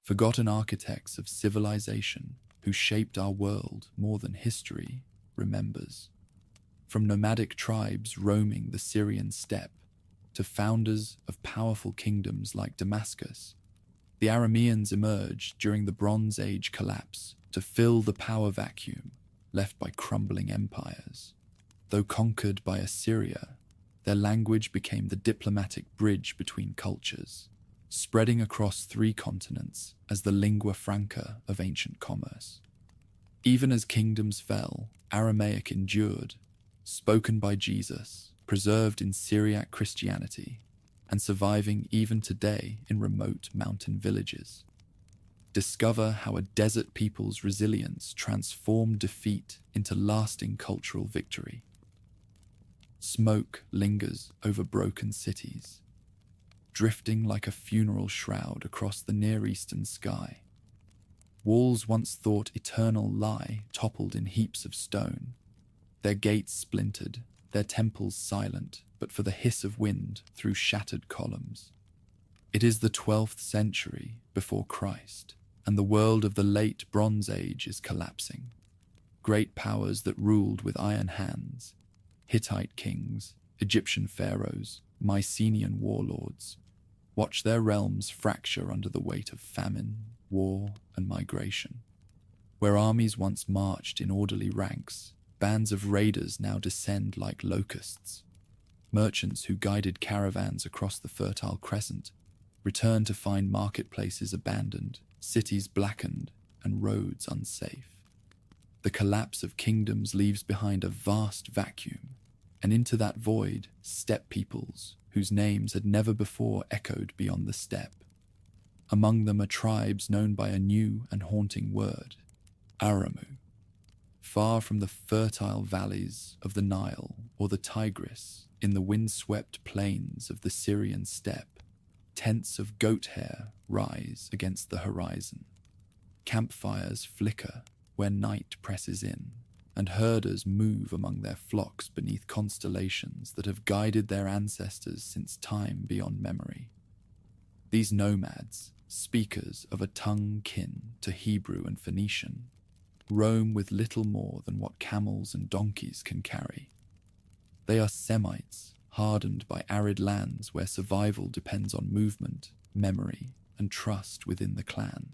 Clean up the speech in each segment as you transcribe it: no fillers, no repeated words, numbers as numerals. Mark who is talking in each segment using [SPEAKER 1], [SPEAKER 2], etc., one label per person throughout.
[SPEAKER 1] forgotten architects of civilization who shaped our world more than history remembers. From nomadic tribes roaming the Syrian steppe to founders of powerful kingdoms like Damascus, the Arameans emerged during the Bronze Age collapse to fill the power vacuum left by crumbling empires. Though conquered by Assyria, their language became the diplomatic bridge between cultures, spreading across 3 continents as the lingua franca of ancient commerce. Even as kingdoms fell, Aramaic endured, spoken by Jesus, preserved in Syriac Christianity, and surviving even today in remote mountain villages. Discover how a desert people's resilience transformed defeat into lasting cultural victory. Smoke lingers over broken cities, drifting like a funeral shroud across the Near Eastern sky. Walls once thought eternal lie toppled in heaps of stone, their gates splintered, their temples silent but for the hiss of wind through shattered columns. It is the 12th century before Christ, and the world of the late Bronze Age is collapsing. Great powers that ruled with iron hands, Hittite kings, Egyptian pharaohs, Mycenaean warlords, watch their realms fracture under the weight of famine, war, and migration. Where armies once marched in orderly ranks, bands of raiders now descend like locusts. Merchants who guided caravans across the Fertile Crescent return to find marketplaces abandoned, cities blackened, and roads unsafe. The collapse of kingdoms leaves behind a vast vacuum, and into that void, steppe peoples whose names had never before echoed beyond the steppe. Among them are tribes known by a new and haunting word, Aramu. Far from the fertile valleys of the Nile or the Tigris, in the windswept plains of the Syrian steppe, tents of goat hair rise against the horizon. Campfires flicker where night presses in, and herders move among their flocks beneath constellations that have guided their ancestors since time beyond memory. These nomads, speakers of a tongue kin to Hebrew and Phoenician, roam with little more than what camels and donkeys can carry. They are Semites, hardened by arid lands where survival depends on movement, memory, and trust within the clan.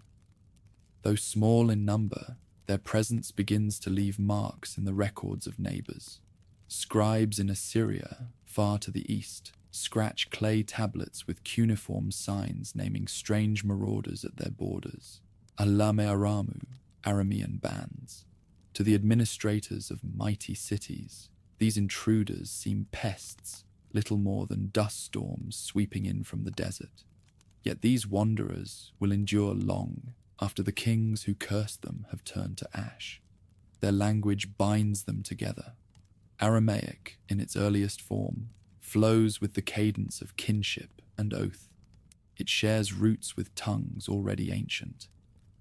[SPEAKER 1] Though small in number, their presence begins to leave marks in the records of neighbors. Scribes in Assyria, far to the east, scratch clay tablets with cuneiform signs naming strange marauders at their borders. Alame Aramu, Aramean bands. To the administrators of mighty cities, these intruders seem pests, little more than dust storms sweeping in from the desert. Yet these wanderers will endure long after the kings who cursed them have turned to ash. Their language binds them together. Aramaic, in its earliest form, flows with the cadence of kinship and oath. It shares roots with tongues already ancient.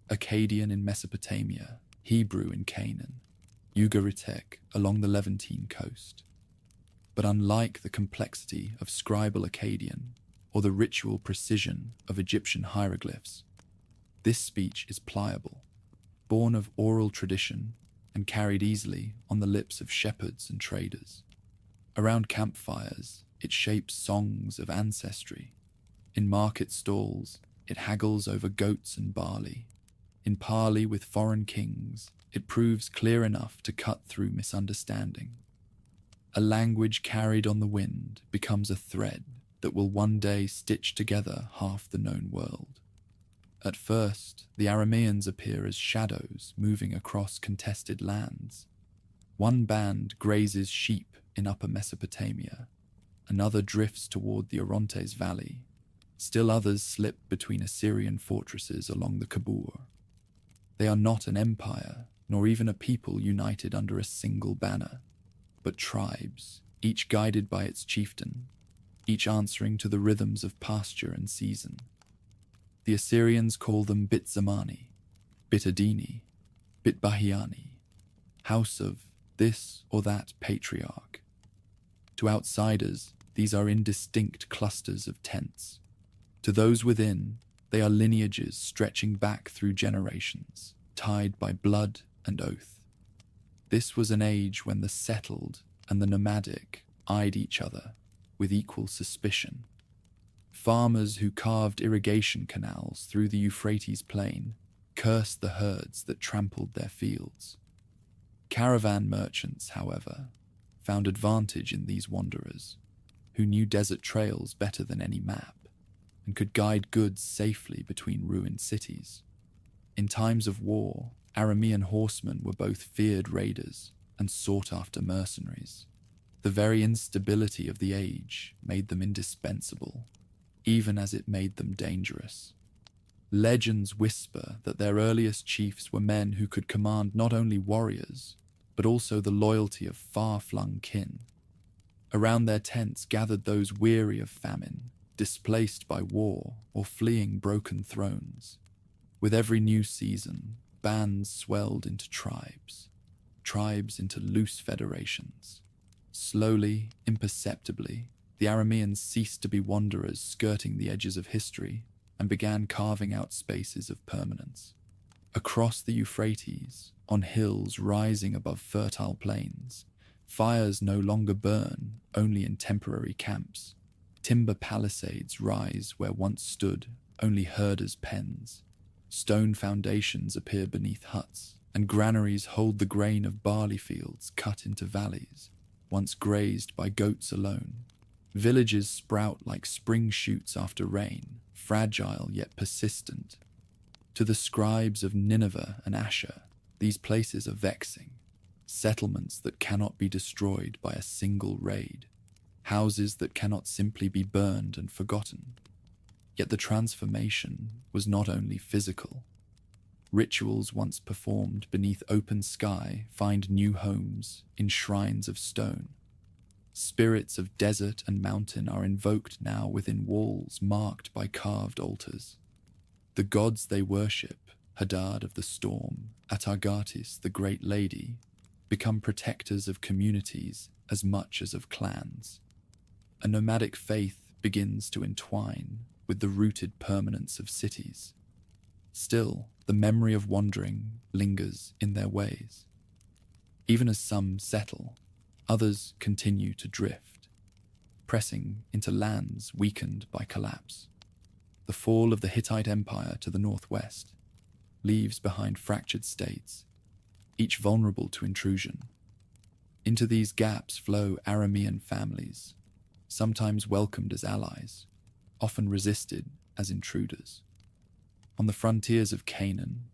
[SPEAKER 1] Akkadian in Mesopotamia, Hebrew in Canaan, Ugaritic along the Levantine coast. But unlike the complexity of scribal Akkadian or the ritual precision of Egyptian hieroglyphs, this speech is pliable, born of oral tradition and carried easily on the lips of shepherds and traders. Around campfires, it shapes songs of ancestry. In market stalls, it haggles over goats and barley. In parley with foreign kings, it proves clear enough to cut through misunderstanding. A language carried on the wind becomes a thread that will one day stitch together half the known world. At first, the Arameans appear as shadows moving across contested lands. One band grazes sheep in Upper Mesopotamia, another drifts toward the Orontes Valley, still others slip between Assyrian fortresses along the Kabur. They are not an empire, nor even a people united under a single banner, but tribes, each guided by its chieftain, each answering to the rhythms of pasture and season. The Assyrians call them Bit Zamani, Bit Adini, Bit Bahiani, house of this or that patriarch. To outsiders, these are indistinct clusters of tents. To those within, They are lineages stretching back through generations, tied by blood and oath. This was an age when the settled and the nomadic eyed each other with equal suspicion. Farmers who carved irrigation canals through the Euphrates plain cursed the herds that trampled their fields. Caravan merchants, however, found advantage in these wanderers, who knew desert trails better than any map and could guide goods safely between ruined cities. In times of war, Aramean horsemen were both feared raiders and sought-after mercenaries. The very instability of the age made them indispensable, even as it made them dangerous. Legends whisper that their earliest chiefs were men who could command not only warriors, but also the loyalty of far-flung kin. Around their tents gathered those weary of famine, displaced by war, or fleeing broken thrones. With every new season, bands swelled into tribes into loose federations. Slowly, imperceptibly, the Arameans ceased to be wanderers skirting the edges of history and began carving out spaces of permanence. Across the Euphrates, on hills rising above fertile plains, fires no longer burn only in temporary camps. Timber palisades rise where once stood only herders' pens. Stone foundations appear beneath huts, and granaries hold the grain of barley fields cut into valleys, once grazed by goats alone. Villages sprout like spring shoots after rain, fragile yet persistent. To the scribes of Nineveh and Asher, these places are vexing, settlements that cannot be destroyed by a single raid, houses that cannot simply be burned and forgotten. Yet the transformation was not only physical. Rituals once performed beneath open sky find new homes in shrines of stone. Spirits of desert and mountain are invoked now within walls marked by carved altars. The gods they worship, Hadad of the storm, Atargatis the great lady, become protectors of communities as much as of clans. A nomadic faith begins to entwine with the rooted permanence of cities. Still, the memory of wandering lingers in their ways. Even as some settle, others continue to drift, pressing into lands weakened by collapse. The fall of the Hittite Empire to the northwest leaves behind fractured states, each vulnerable to intrusion. Into these gaps flow Aramean families, sometimes welcomed as allies, often resisted as intruders. On the frontiers of Canaan,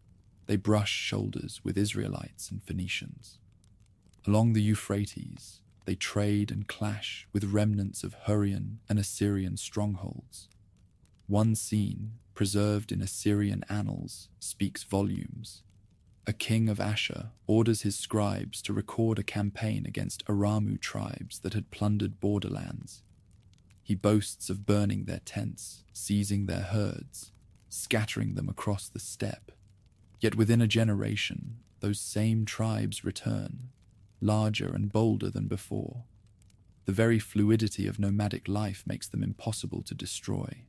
[SPEAKER 1] they brush shoulders with Israelites and Phoenicians. Along the Euphrates, they trade and clash with remnants of Hurrian and Assyrian strongholds. One scene, preserved in Assyrian annals, speaks volumes. A king of Asher orders his scribes to record a campaign against Aramu tribes that had plundered borderlands. He boasts of burning their tents, seizing their herds, scattering them across the steppe. Yet within a generation, those same tribes return, larger and bolder than before. The very fluidity of nomadic life makes them impossible to destroy.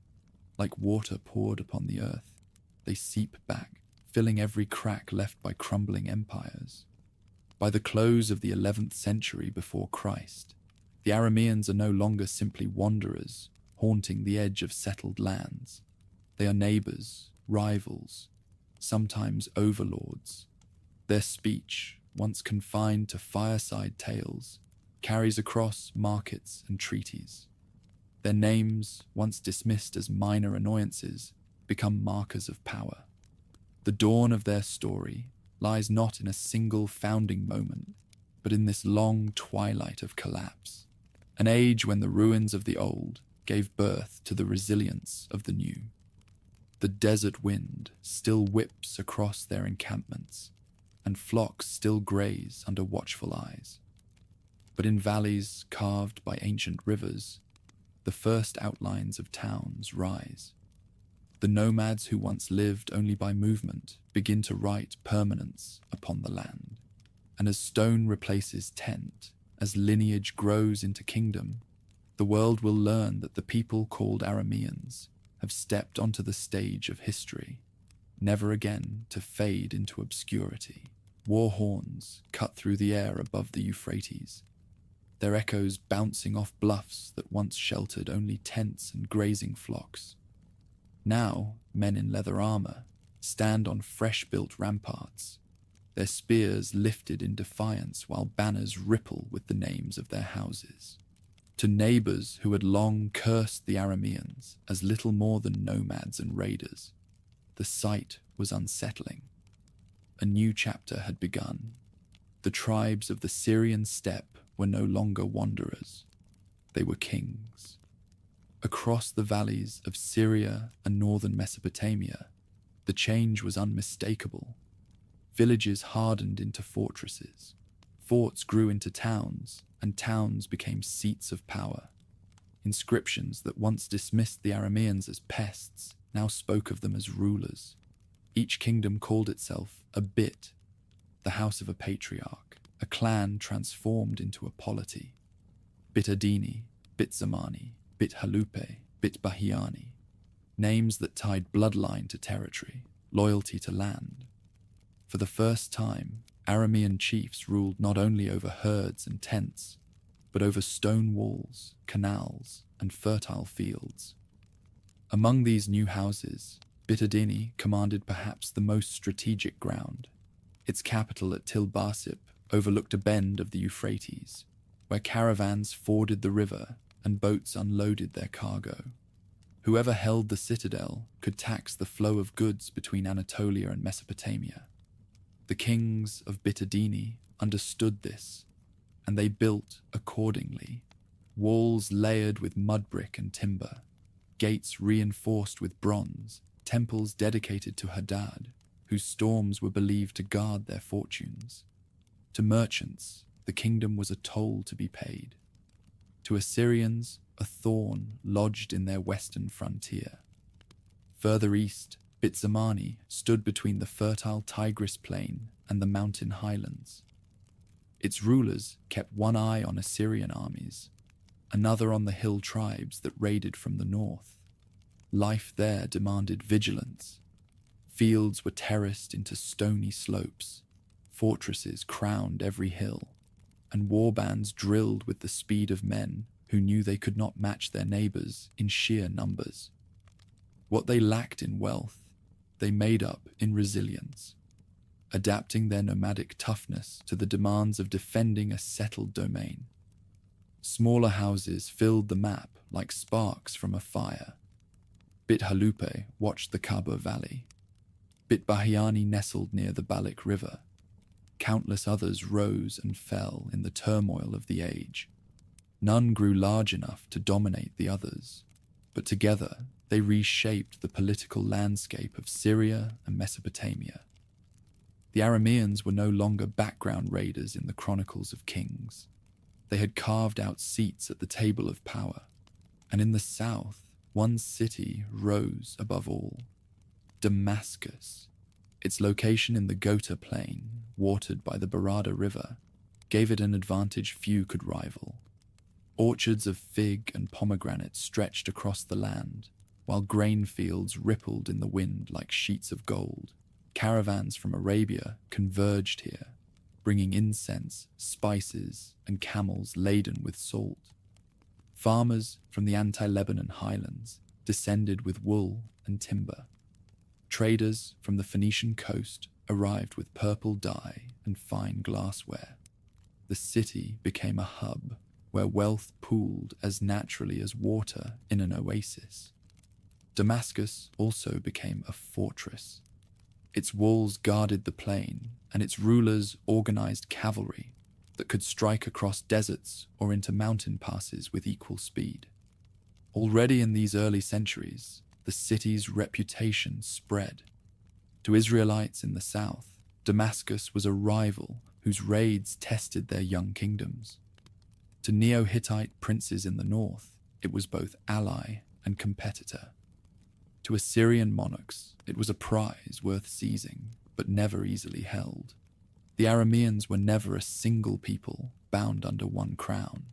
[SPEAKER 1] Like water poured upon the earth, they seep back, filling every crack left by crumbling empires. By the close of the 11th century before Christ, the Arameans are no longer simply wanderers, haunting the edge of settled lands. They are neighbors, rivals, sometimes overlords. Their speech, once confined to fireside tales, carries across markets and treaties. Their names, once dismissed as minor annoyances, become markers of power. The dawn of their story lies not in a single founding moment, but in this long twilight of collapse, an age when the ruins of the old gave birth to the resilience of the new. The desert wind still whips across their encampments, and flocks still graze under watchful eyes. But in valleys carved by ancient rivers, the first outlines of towns rise. The nomads who once lived only by movement begin to write permanence upon the land. And as stone replaces tent, as lineage grows into kingdom, the world will learn that the people called Arameans have stepped onto the stage of history, never again to fade into obscurity. War horns cut through the air above the Euphrates, their echoes bouncing off bluffs that once sheltered only tents and grazing flocks. Now, men in leather armor stand on fresh-built ramparts, their spears lifted in defiance while banners ripple with the names of their houses. To neighbors who had long cursed the Arameans as little more than nomads and raiders, the sight was unsettling. A new chapter had begun. The tribes of the Syrian steppe were no longer wanderers. They were kings. Across the valleys of Syria and northern Mesopotamia, the change was unmistakable. Villages hardened into fortresses, forts grew into towns, and towns became seats of power. Inscriptions that once dismissed the Arameans as pests now spoke of them as rulers. Each kingdom called itself a bit, the house of a patriarch, a clan transformed into a polity. Bit Adini, Bit Zamani, Bit Halupe, Bit Bahiani, names that tied bloodline to territory, loyalty to land. For the first time, Aramean chiefs ruled not only over herds and tents, but over stone walls, canals, and fertile fields. Among these new houses, Bit Adini commanded perhaps the most strategic ground. Its capital at Tilbarsip overlooked a bend of the Euphrates, where caravans forded the river and boats unloaded their cargo. Whoever held the citadel could tax the flow of goods between Anatolia and Mesopotamia. The kings of Bit Adini understood this, and they built accordingly, walls layered with mud brick and timber, gates reinforced with bronze, temples dedicated to Hadad, whose storms were believed to guard their fortunes. To merchants, the kingdom was a toll to be paid. To Assyrians, a thorn lodged in their western frontier. Further east, Bit Zamani stood between the fertile Tigris plain and the mountain highlands. Its rulers kept one eye on Assyrian armies, another on the hill tribes that raided from the north. Life there demanded vigilance. Fields were terraced into stony slopes, fortresses crowned every hill, and warbands drilled with the speed of men who knew they could not match their neighbors in sheer numbers. What they lacked in wealth, they made up in resilience, adapting their nomadic toughness to the demands of defending a settled domain. Smaller houses filled the map like sparks from a fire. Bit Halupe watched the Kaba Valley. Bit Bahiani nestled near the Balik River. Countless others rose and fell in the turmoil of the age. None grew large enough to dominate the others, but together they reshaped the political landscape of Syria and Mesopotamia. The Arameans were no longer background raiders in the Chronicles of Kings. They had carved out seats at the table of power, and in the south, one city rose above all: Damascus. Its location in the Ghouta plain, watered by the Barada River, gave it an advantage few could rival. Orchards of fig and pomegranate stretched across the land, while grain fields rippled in the wind like sheets of gold. Caravans from Arabia converged here, bringing incense, spices, and camels laden with salt. Farmers from the anti-Lebanon highlands descended with wool and timber. Traders from the Phoenician coast arrived with purple dye and fine glassware. The city became a hub where wealth pooled as naturally as water in an oasis. Damascus also became a fortress. Its walls guarded the plain, and its rulers organized cavalry that could strike across deserts or into mountain passes with equal speed. Already in these early centuries, the city's reputation spread. To Israelites in the south, Damascus was a rival whose raids tested their young kingdoms. To Neo-Hittite princes in the north, it was both ally and competitor. To Assyrian monarchs, it was a prize worth seizing, but never easily held. The Arameans were never a single people bound under one crown.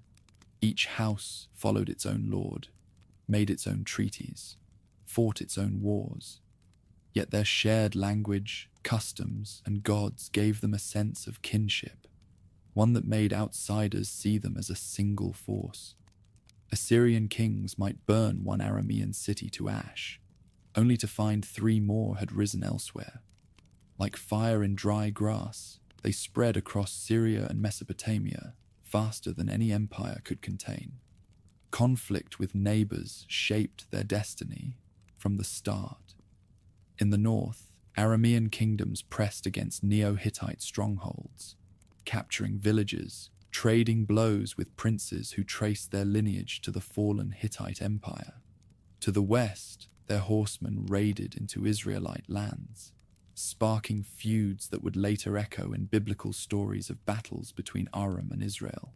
[SPEAKER 1] Each house followed its own lord, made its own treaties, fought its own wars. Yet their shared language, customs, and gods gave them a sense of kinship, one that made outsiders see them as a single force. Assyrian kings might burn one Aramean city to ash, only to find 3 more had risen elsewhere. Like fire in dry grass, they spread across Syria and Mesopotamia faster than any empire could contain. Conflict with neighbors shaped their destiny from the start. In the north, Aramean kingdoms pressed against Neo-Hittite strongholds, capturing villages, trading blows with princes who traced their lineage to the fallen Hittite Empire. To the west, their horsemen raided into Israelite lands, sparking feuds that would later echo in biblical stories of battles between Aram and Israel.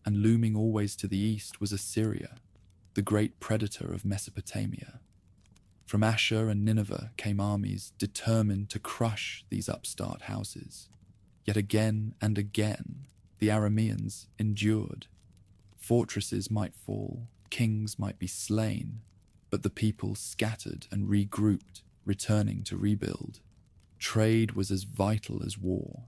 [SPEAKER 1] And looming always to the east was Assyria, the great predator of Mesopotamia. From Ashur and Nineveh came armies determined to crush these upstart houses. Yet again and again, the Arameans endured. Fortresses might fall, kings might be slain, but the people scattered and regrouped, returning to rebuild. Trade was as vital as war.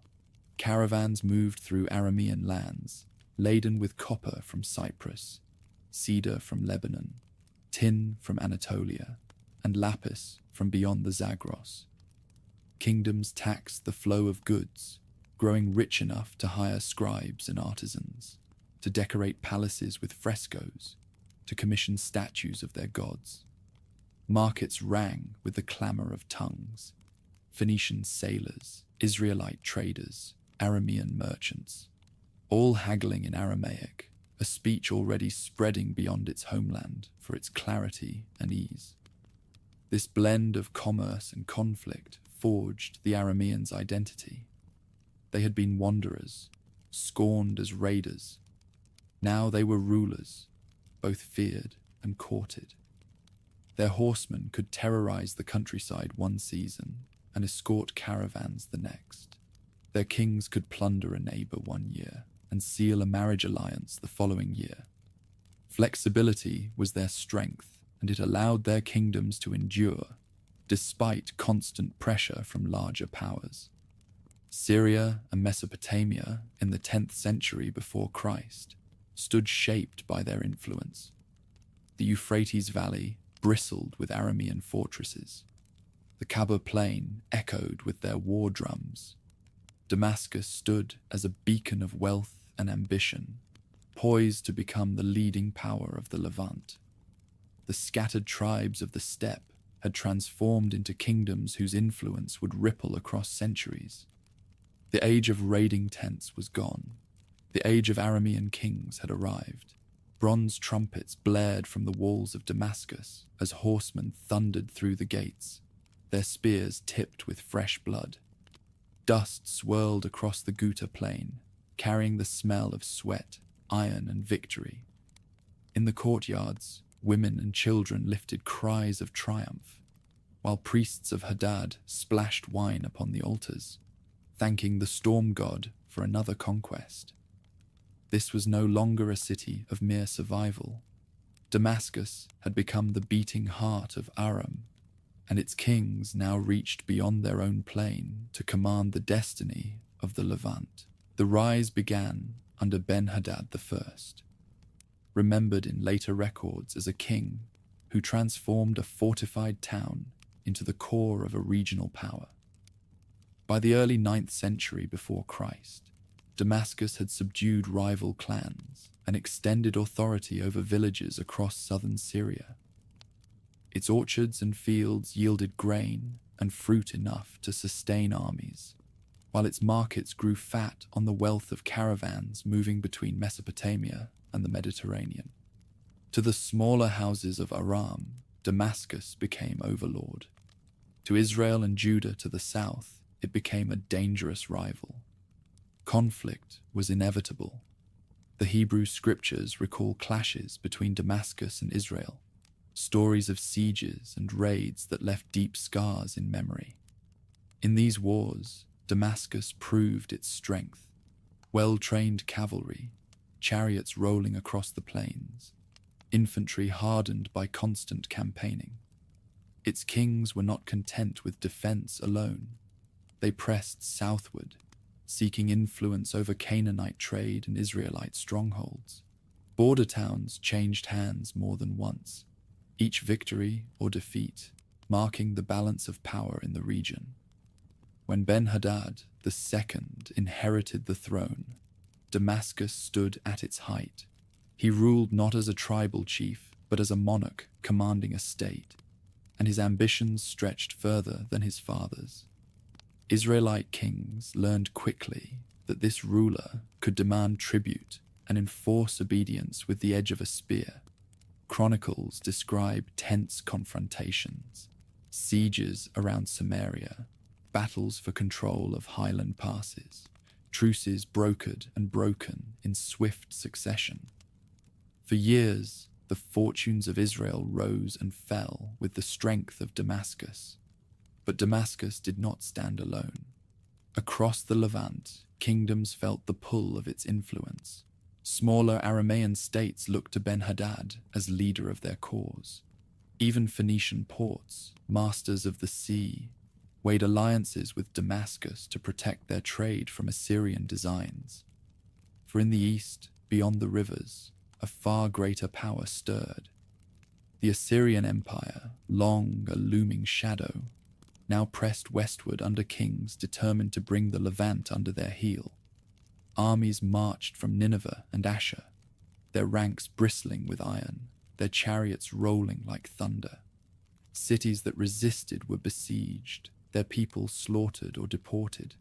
[SPEAKER 1] Caravans moved through Aramean lands, laden with copper from Cyprus, cedar from Lebanon, tin from Anatolia, and lapis from beyond the Zagros. Kingdoms taxed the flow of goods, growing rich enough to hire scribes and artisans, to decorate palaces with frescoes, to commission statues of their gods. Markets rang with the clamor of tongues. Phoenician sailors, Israelite traders, Aramean merchants, all haggling in Aramaic, a speech already spreading beyond its homeland for its clarity and ease. This blend of commerce and conflict forged the Arameans' identity. They had been wanderers, scorned as raiders. Now they were rulers, both feared and courted. Their horsemen could terrorize the countryside one season and escort caravans the next. Their kings could plunder a neighbor one year and seal a marriage alliance the following year. Flexibility was their strength, and it allowed their kingdoms to endure, despite constant pressure from larger powers. Syria and Mesopotamia in the 10th century before Christ stood shaped by their influence. The Euphrates Valley bristled with Aramean fortresses. The Kaba Plain echoed with their war drums. Damascus stood as a beacon of wealth and ambition, poised to become the leading power of the Levant. The scattered tribes of the steppe had transformed into kingdoms whose influence would ripple across centuries. The age of raiding tents was gone. The age of Aramean kings had arrived. Bronze trumpets blared from the walls of Damascus as horsemen thundered through the gates, their spears tipped with fresh blood. Dust swirled across the Ghouta plain, carrying the smell of sweat, iron, and victory. In the courtyards, women and children lifted cries of triumph, while priests of Hadad splashed wine upon the altars, thanking the storm god for another conquest. This was no longer a city of mere survival. Damascus had become the beating heart of Aram, and its kings now reached beyond their own plain to command the destiny of the Levant. The rise began under Ben-Hadad I, remembered in later records as a king who transformed a fortified town into the core of a regional power. By the early 9th century before Christ, Damascus had subdued rival clans and extended authority over villages across southern Syria. Its orchards and fields yielded grain and fruit enough to sustain armies, while its markets grew fat on the wealth of caravans moving between Mesopotamia and the Mediterranean. To the smaller houses of Aram, Damascus became overlord. To Israel and Judah to the south, it became a dangerous rival. Conflict was inevitable. The Hebrew scriptures recall clashes between Damascus and Israel, stories of sieges and raids that left deep scars in memory. In these wars, Damascus proved its strength. Well-trained cavalry, chariots rolling across the plains, infantry hardened by constant campaigning. Its kings were not content with defense alone. They pressed southward, seeking influence over Canaanite trade and Israelite strongholds. Border towns changed hands more than once, each victory or defeat marking the balance of power in the region. When Ben-Hadad II inherited the throne, Damascus stood at its height. He ruled not as a tribal chief, but as a monarch commanding a state, and his ambitions stretched further than his father's. Israelite kings learned quickly that this ruler could demand tribute and enforce obedience with the edge of a spear. Chronicles describe tense confrontations, sieges around Samaria, battles for control of highland passes, truces brokered and broken in swift succession. For years, the fortunes of Israel rose and fell with the strength of Damascus. But Damascus did not stand alone. Across the Levant, kingdoms felt the pull of its influence. Smaller Aramean states looked to Ben-Hadad as leader of their cause. Even Phoenician ports, masters of the sea, weighed alliances with Damascus to protect their trade from Assyrian designs. For in the east, beyond the rivers, a far greater power stirred. The Assyrian Empire, long a looming shadow, now pressed westward under kings determined to bring the Levant under their heel. Armies marched from Nineveh and Asher, their ranks bristling with iron, their chariots rolling like thunder. Cities that resisted were besieged, their people slaughtered or deported.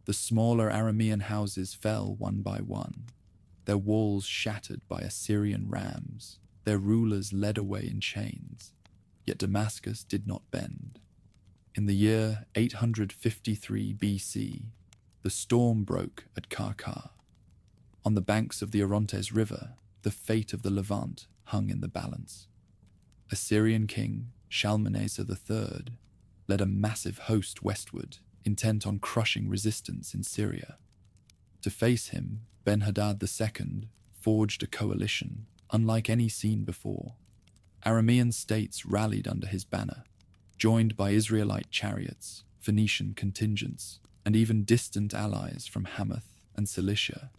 [SPEAKER 1] The smaller Aramean houses fell one by one, their walls shattered by Assyrian rams, their rulers led away in chains. Yet Damascus did not bend. In the year 853 BC, the storm broke at Karkar. On the banks of the Orontes River, the fate of the Levant hung in the balance. Assyrian king Shalmaneser III led a massive host westward, intent on crushing resistance in Syria. To face him, Ben-Hadad II forged a coalition unlike any seen before. Aramean states rallied under his banner, joined by Israelite chariots, Phoenician contingents, and even distant allies from Hamath and Cilicia.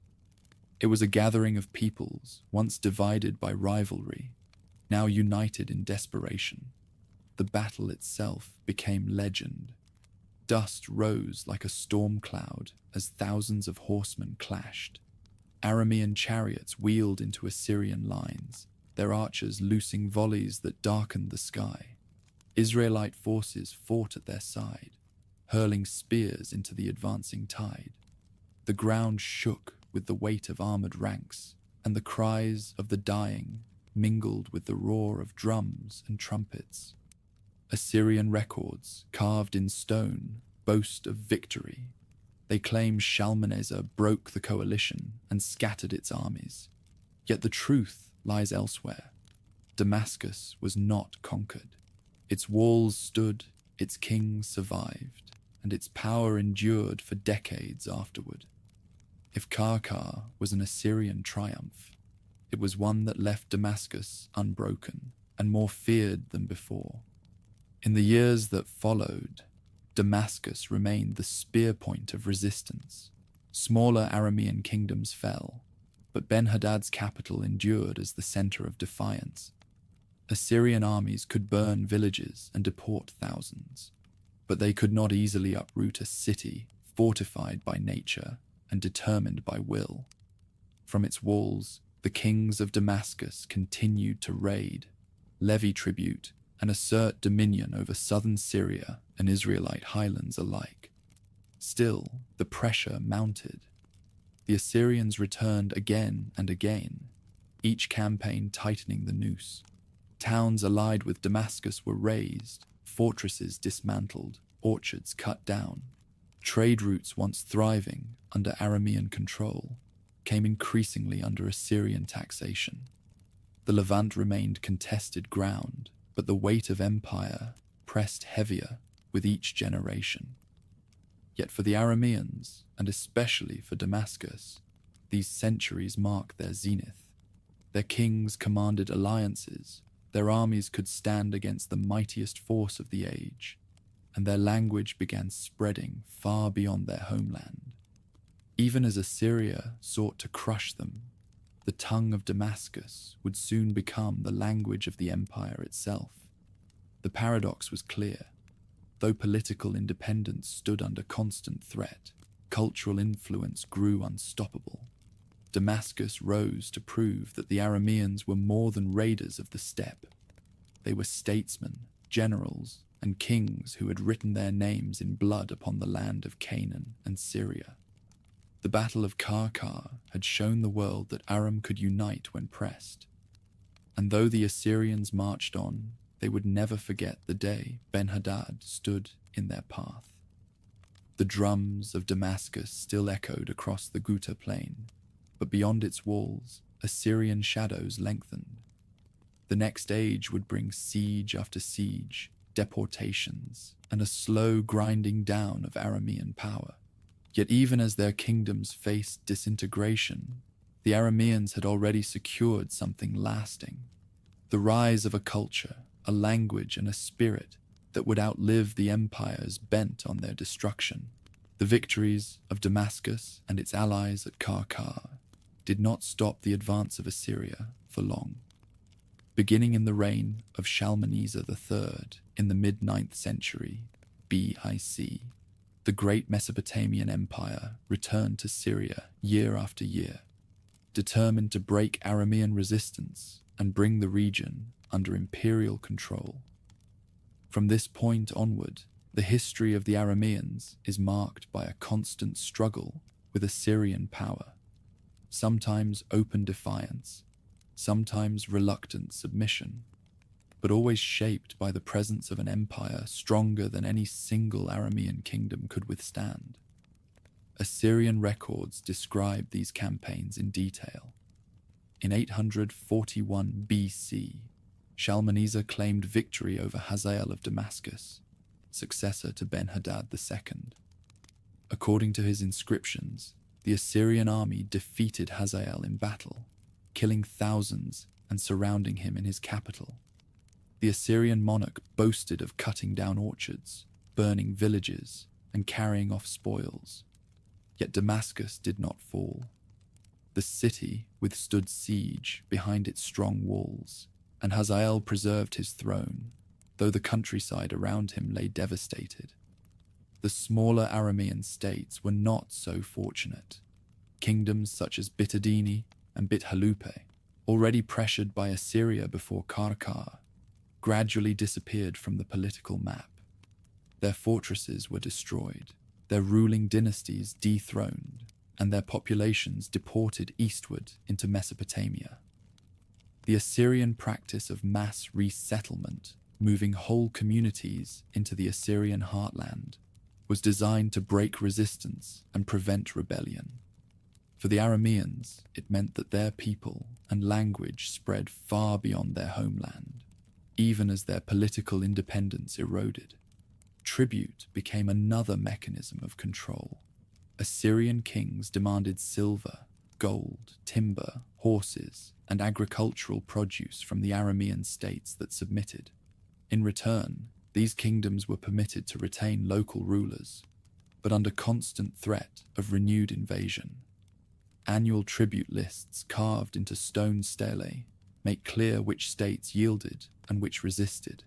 [SPEAKER 1] It was a gathering of peoples, once divided by rivalry, now united in desperation. The battle itself became legend. Dust rose like a storm cloud as thousands of horsemen clashed. Aramean chariots wheeled into Assyrian lines, their archers loosing volleys that darkened the sky. Israelite forces fought at their side, hurling spears into the advancing tide. The ground shook with the weight of armored ranks, and the cries of the dying mingled with the roar of drums and trumpets. Assyrian records, carved in stone, boast of victory. They claim Shalmaneser broke the coalition and scattered its armies. Yet the truth lies elsewhere. Damascus was not conquered. Its walls stood, its king survived, and its power endured for decades afterward. If Karkar was an Assyrian triumph, it was one that left Damascus unbroken and more feared than before. In the years that followed, Damascus remained the spear point of resistance. Smaller Aramean kingdoms fell, but Ben-Hadad's capital endured as the center of defiance. Assyrian armies could burn villages and deport thousands, but they could not easily uproot a city fortified by nature and determined by will. From its walls, the kings of Damascus continued to raid, levy tribute, and assert dominion over southern Syria and Israelite highlands alike. Still, the pressure mounted. The Assyrians returned again and again, each campaign tightening the noose. Towns allied with Damascus were razed, fortresses dismantled, orchards cut down. Trade routes once thriving under Aramean control came increasingly under Assyrian taxation. The Levant remained contested ground, but the weight of empire pressed heavier with each generation. Yet for the Arameans, and especially for Damascus, these centuries mark their zenith. Their kings commanded alliances, Their armies could stand against the mightiest force of the age, and their language began spreading far beyond their homeland. Even as Assyria sought to crush them, the tongue of Damascus would soon become the language of the empire itself. The paradox was clear. Though political independence stood under constant threat, cultural influence grew unstoppable. Damascus rose to prove that the Arameans were more than raiders of the steppe. They were statesmen, generals, and kings who had written their names in blood upon the land of Canaan and Syria. The Battle of Karkar had shown the world that Aram could unite when pressed. And though the Assyrians marched on, they would never forget the day Ben-Hadad stood in their path. The drums of Damascus still echoed across the Ghouta plain, but beyond its walls, Assyrian shadows lengthened. The next age would bring siege after siege, deportations, and a slow grinding down of Aramean power. Yet even as their kingdoms faced disintegration, the Arameans had already secured something lasting. The rise of a culture, a language, and a spirit that would outlive the empires bent on their destruction. The victories of Damascus and its allies at Karkar did not stop the advance of Assyria for long. Beginning in the reign of Shalmaneser III in the mid-9th century BIC, the great Mesopotamian Empire returned to Syria year after year, determined to break Aramean resistance and bring the region under imperial control. From this point onward, the history of the Arameans is marked by a constant struggle with Assyrian power, sometimes open defiance, sometimes reluctant submission, but always shaped by the presence of an empire stronger than any single Aramean kingdom could withstand. Assyrian records describe these campaigns in detail. In 841 BC, Shalmaneser claimed victory over Hazael of Damascus, successor to Ben-Hadad II. According to his inscriptions, the Assyrian army defeated Hazael in battle, killing thousands and surrounding him in his capital. The Assyrian monarch boasted of cutting down orchards, burning villages, and carrying off spoils. Yet Damascus did not fall. The city withstood siege behind its strong walls, and Hazael preserved his throne, though the countryside around him lay devastated. The smaller Aramean states were not so fortunate. Kingdoms such as Bitadini and Bit-Halupe, already pressured by Assyria before Karkar, gradually disappeared from the political map. Their fortresses were destroyed, their ruling dynasties dethroned, and their populations deported eastward into Mesopotamia. The Assyrian practice of mass resettlement, moving whole communities into the Assyrian heartland, was designed to break resistance and prevent rebellion. For the Arameans, it meant that their people and language spread far beyond their homeland, even as their political independence eroded. Tribute became another mechanism of control. Assyrian kings demanded silver, gold, timber, horses, and agricultural produce from the Aramean states that submitted. In return, these kingdoms were permitted to retain local rulers, but under constant threat of renewed invasion. Annual tribute lists carved into stone stelae make clear which states yielded and which resisted.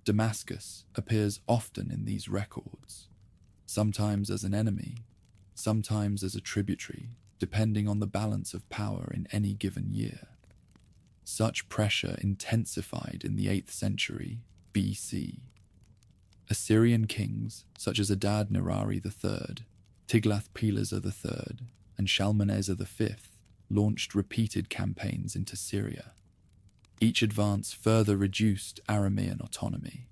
[SPEAKER 1] Damascus appears often in these records, sometimes as an enemy, sometimes as a tributary, depending on the balance of power in any given year. Such pressure intensified in the 8th century BC. Assyrian kings such as Adad-nirari III, Tiglath-Pileser III, and Shalmaneser V launched repeated campaigns into Syria. Each advance further reduced Aramean autonomy.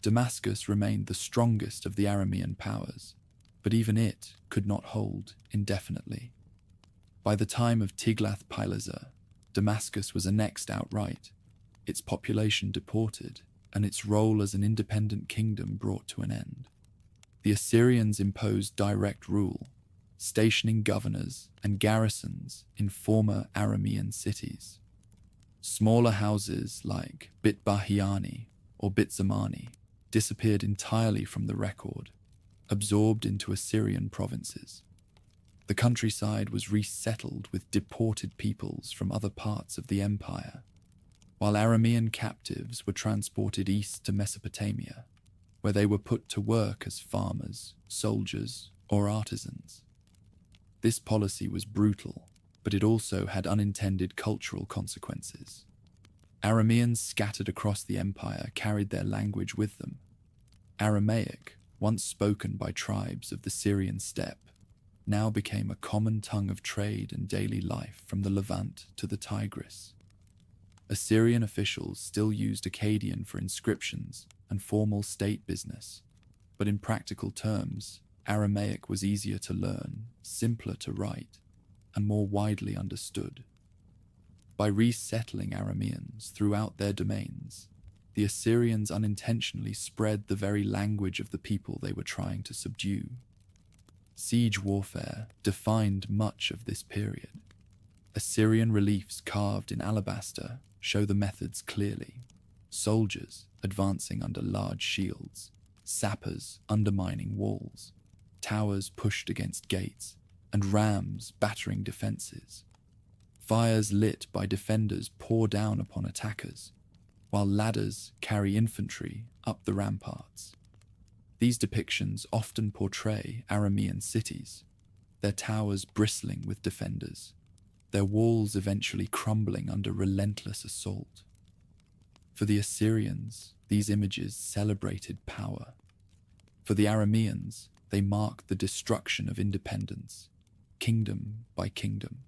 [SPEAKER 1] Damascus remained the strongest of the Aramean powers, but even it could not hold indefinitely. By the time of Tiglath-Pileser, Damascus was annexed outright, its population deported, and its role as an independent kingdom brought to an end. The Assyrians imposed direct rule, stationing governors and garrisons in former Aramean cities. Smaller houses like Bitbahiani or Bitzamani disappeared entirely from the record, absorbed into Assyrian provinces. The countryside was resettled with deported peoples from other parts of the empire, while Aramean captives were transported east to Mesopotamia, where they were put to work as farmers, soldiers, or artisans. This policy was brutal, but it also had unintended cultural consequences. Arameans scattered across the empire carried their language with them. Aramaic, once spoken by tribes of the Syrian steppe, now became a common tongue of trade and daily life from the Levant to the Tigris. Assyrian officials still used Akkadian for inscriptions and formal state business, but in practical terms, Aramaic was easier to learn, simpler to write, and more widely understood. By resettling Arameans throughout their domains, the Assyrians unintentionally spread the very language of the people they were trying to subdue. Siege warfare defined much of this period. Assyrian reliefs carved in alabaster show the methods clearly. Soldiers advancing under large shields, sappers undermining walls, towers pushed against gates, and rams battering defenses. Fires lit by defenders pour down upon attackers, while ladders carry infantry up the ramparts. These depictions often portray Aramean cities, their towers bristling with defenders, their walls eventually crumbling under relentless assault. For the Assyrians, these images celebrated power. For the Arameans, they marked the destruction of independence, kingdom by kingdom.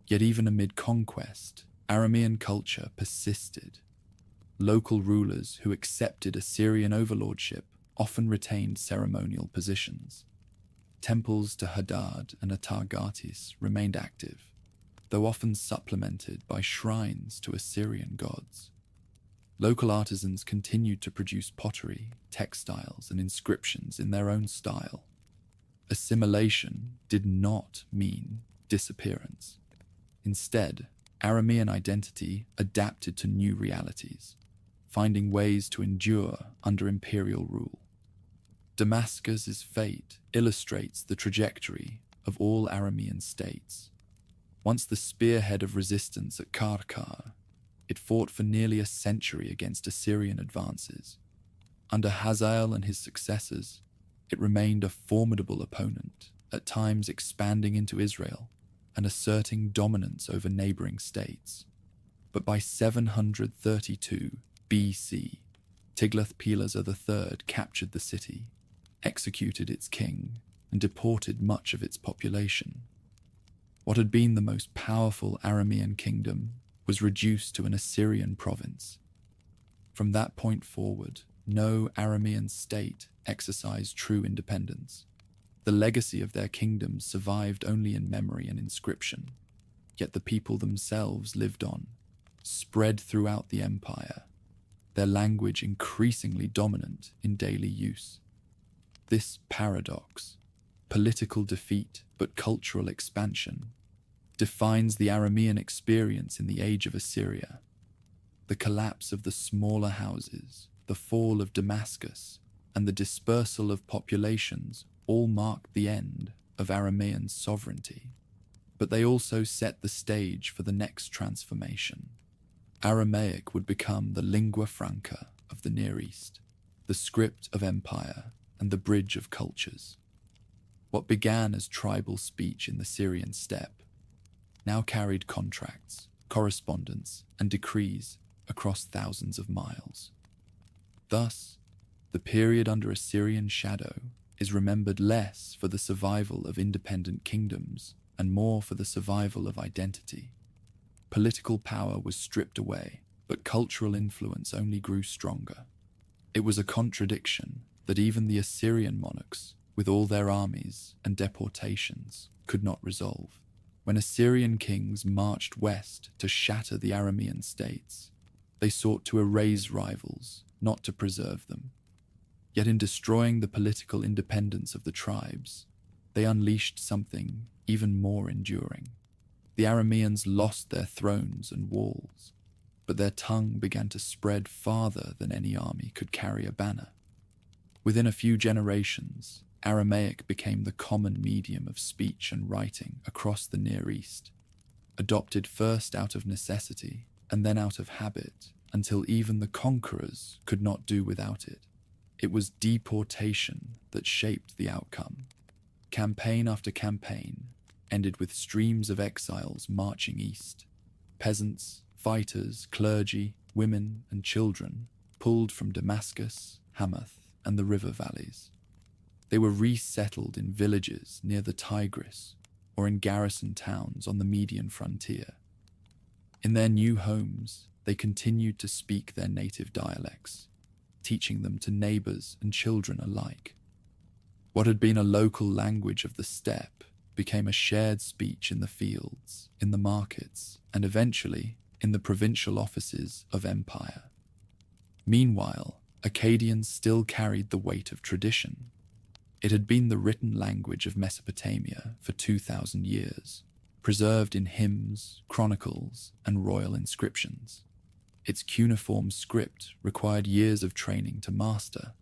[SPEAKER 1] Yet even amid conquest, Aramean culture persisted. Local rulers who accepted Assyrian overlordship often retained ceremonial positions. Temples to Hadad and Atargatis remained active, though often supplemented by shrines to Assyrian gods. Local artisans continued to produce pottery, textiles, and inscriptions in their own style. Assimilation did not mean disappearance. Instead, Aramean identity adapted to new realities, finding ways to endure under imperial rule. Damascus's fate illustrates the trajectory of all Aramean states. Once the spearhead of resistance at Karkar, it fought for nearly a century against Assyrian advances. Under Hazael and his successors, it remained a formidable opponent, at times expanding into Israel and asserting dominance over neighboring states. But by 732 BC, Tiglath-Pileser III captured the city, executed its king, and deported much of its population. What had been the most powerful Aramean kingdom was reduced to an Assyrian province. From that point forward, no Aramean state exercised true independence. The legacy of their kingdoms survived only in memory and inscription, yet the people themselves lived on, spread throughout the empire, their language increasingly dominant in daily use. This paradox, political defeat but cultural expansion, defines the Aramean experience in the age of Assyria. The collapse of the smaller houses, the fall of Damascus, and the dispersal of populations all marked the end of Aramean sovereignty. But they also set the stage for the next transformation. Aramaic would become the lingua franca of the Near East, the script of empire and the bridge of cultures. What began as tribal speech in the Syrian steppe now carried contracts, correspondence, and decrees across thousands of miles. Thus, the period under Assyrian shadow is remembered less for the survival of independent kingdoms and more for the survival of identity. Political power was stripped away, but cultural influence only grew stronger. It was a contradiction that even the Assyrian monarchs, with all their armies and deportations, could not resolve. When Assyrian kings marched west to shatter the Aramean states, they sought to erase rivals, not to preserve them. Yet in destroying the political independence of the tribes, they unleashed something even more enduring: The Arameans lost their thrones and walls, but their tongue began to spread farther than any army could carry a banner. Within a few generations, Aramaic became the common medium of speech and writing across the Near East, adopted first out of necessity and then out of habit, until even the conquerors could not do without it. It was deportation that shaped the outcome. Campaign after campaign ended with streams of exiles marching east. Peasants, fighters, clergy, women, and children pulled from Damascus, Hamath, and the river valleys. They were resettled in villages near the Tigris or in garrison towns on the Median frontier. In their new homes, they continued to speak their native dialects, teaching them to neighbors and children alike. What had been a local language of the steppe became a shared speech in the fields, in the markets, and eventually in the provincial offices of empire. Meanwhile, Akkadian still carried the weight of tradition. It had been the written language of Mesopotamia for 2,000 years, preserved in hymns, chronicles, and royal inscriptions. Its cuneiform script required years of training to master,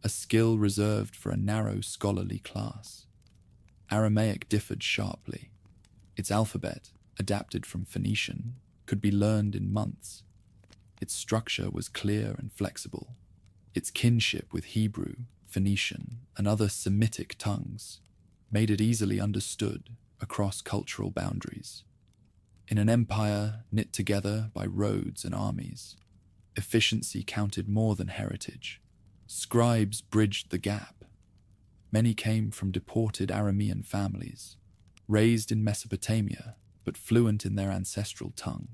[SPEAKER 1] a skill reserved for a narrow scholarly class. Aramaic differed sharply. Its alphabet, adapted from Phoenician, could be learned in months. Its structure was clear and flexible. Its kinship with Hebrew, Phoenician, and other Semitic tongues made it easily understood across cultural boundaries. In an empire knit together by roads and armies, efficiency counted more than heritage. Scribes bridged the gap. Many came from deported Aramean families, raised in Mesopotamia but fluent in their ancestral tongue.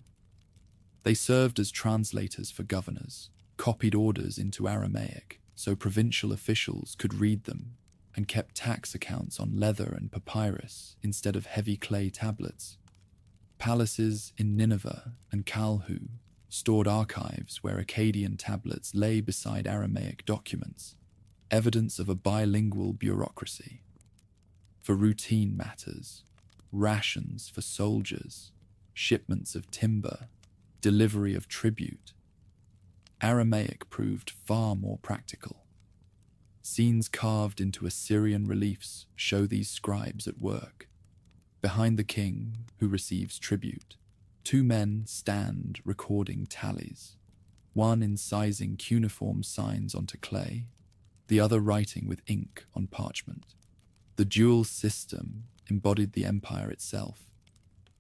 [SPEAKER 1] They served as translators for governors, copied orders into Aramaic so provincial officials could read them, and kept tax accounts on leather and papyrus instead of heavy clay tablets. Palaces in Nineveh and Kalhu stored archives where Akkadian tablets lay beside Aramaic documents, evidence of a bilingual bureaucracy. For routine matters, rations for soldiers, shipments of timber, delivery of tribute, Aramaic proved far more practical. Scenes carved into Assyrian reliefs show these scribes at work. Behind the king, who receives tribute, two men stand recording tallies, one incising cuneiform signs onto clay, the other writing with ink on parchment. The dual system embodied the empire itself,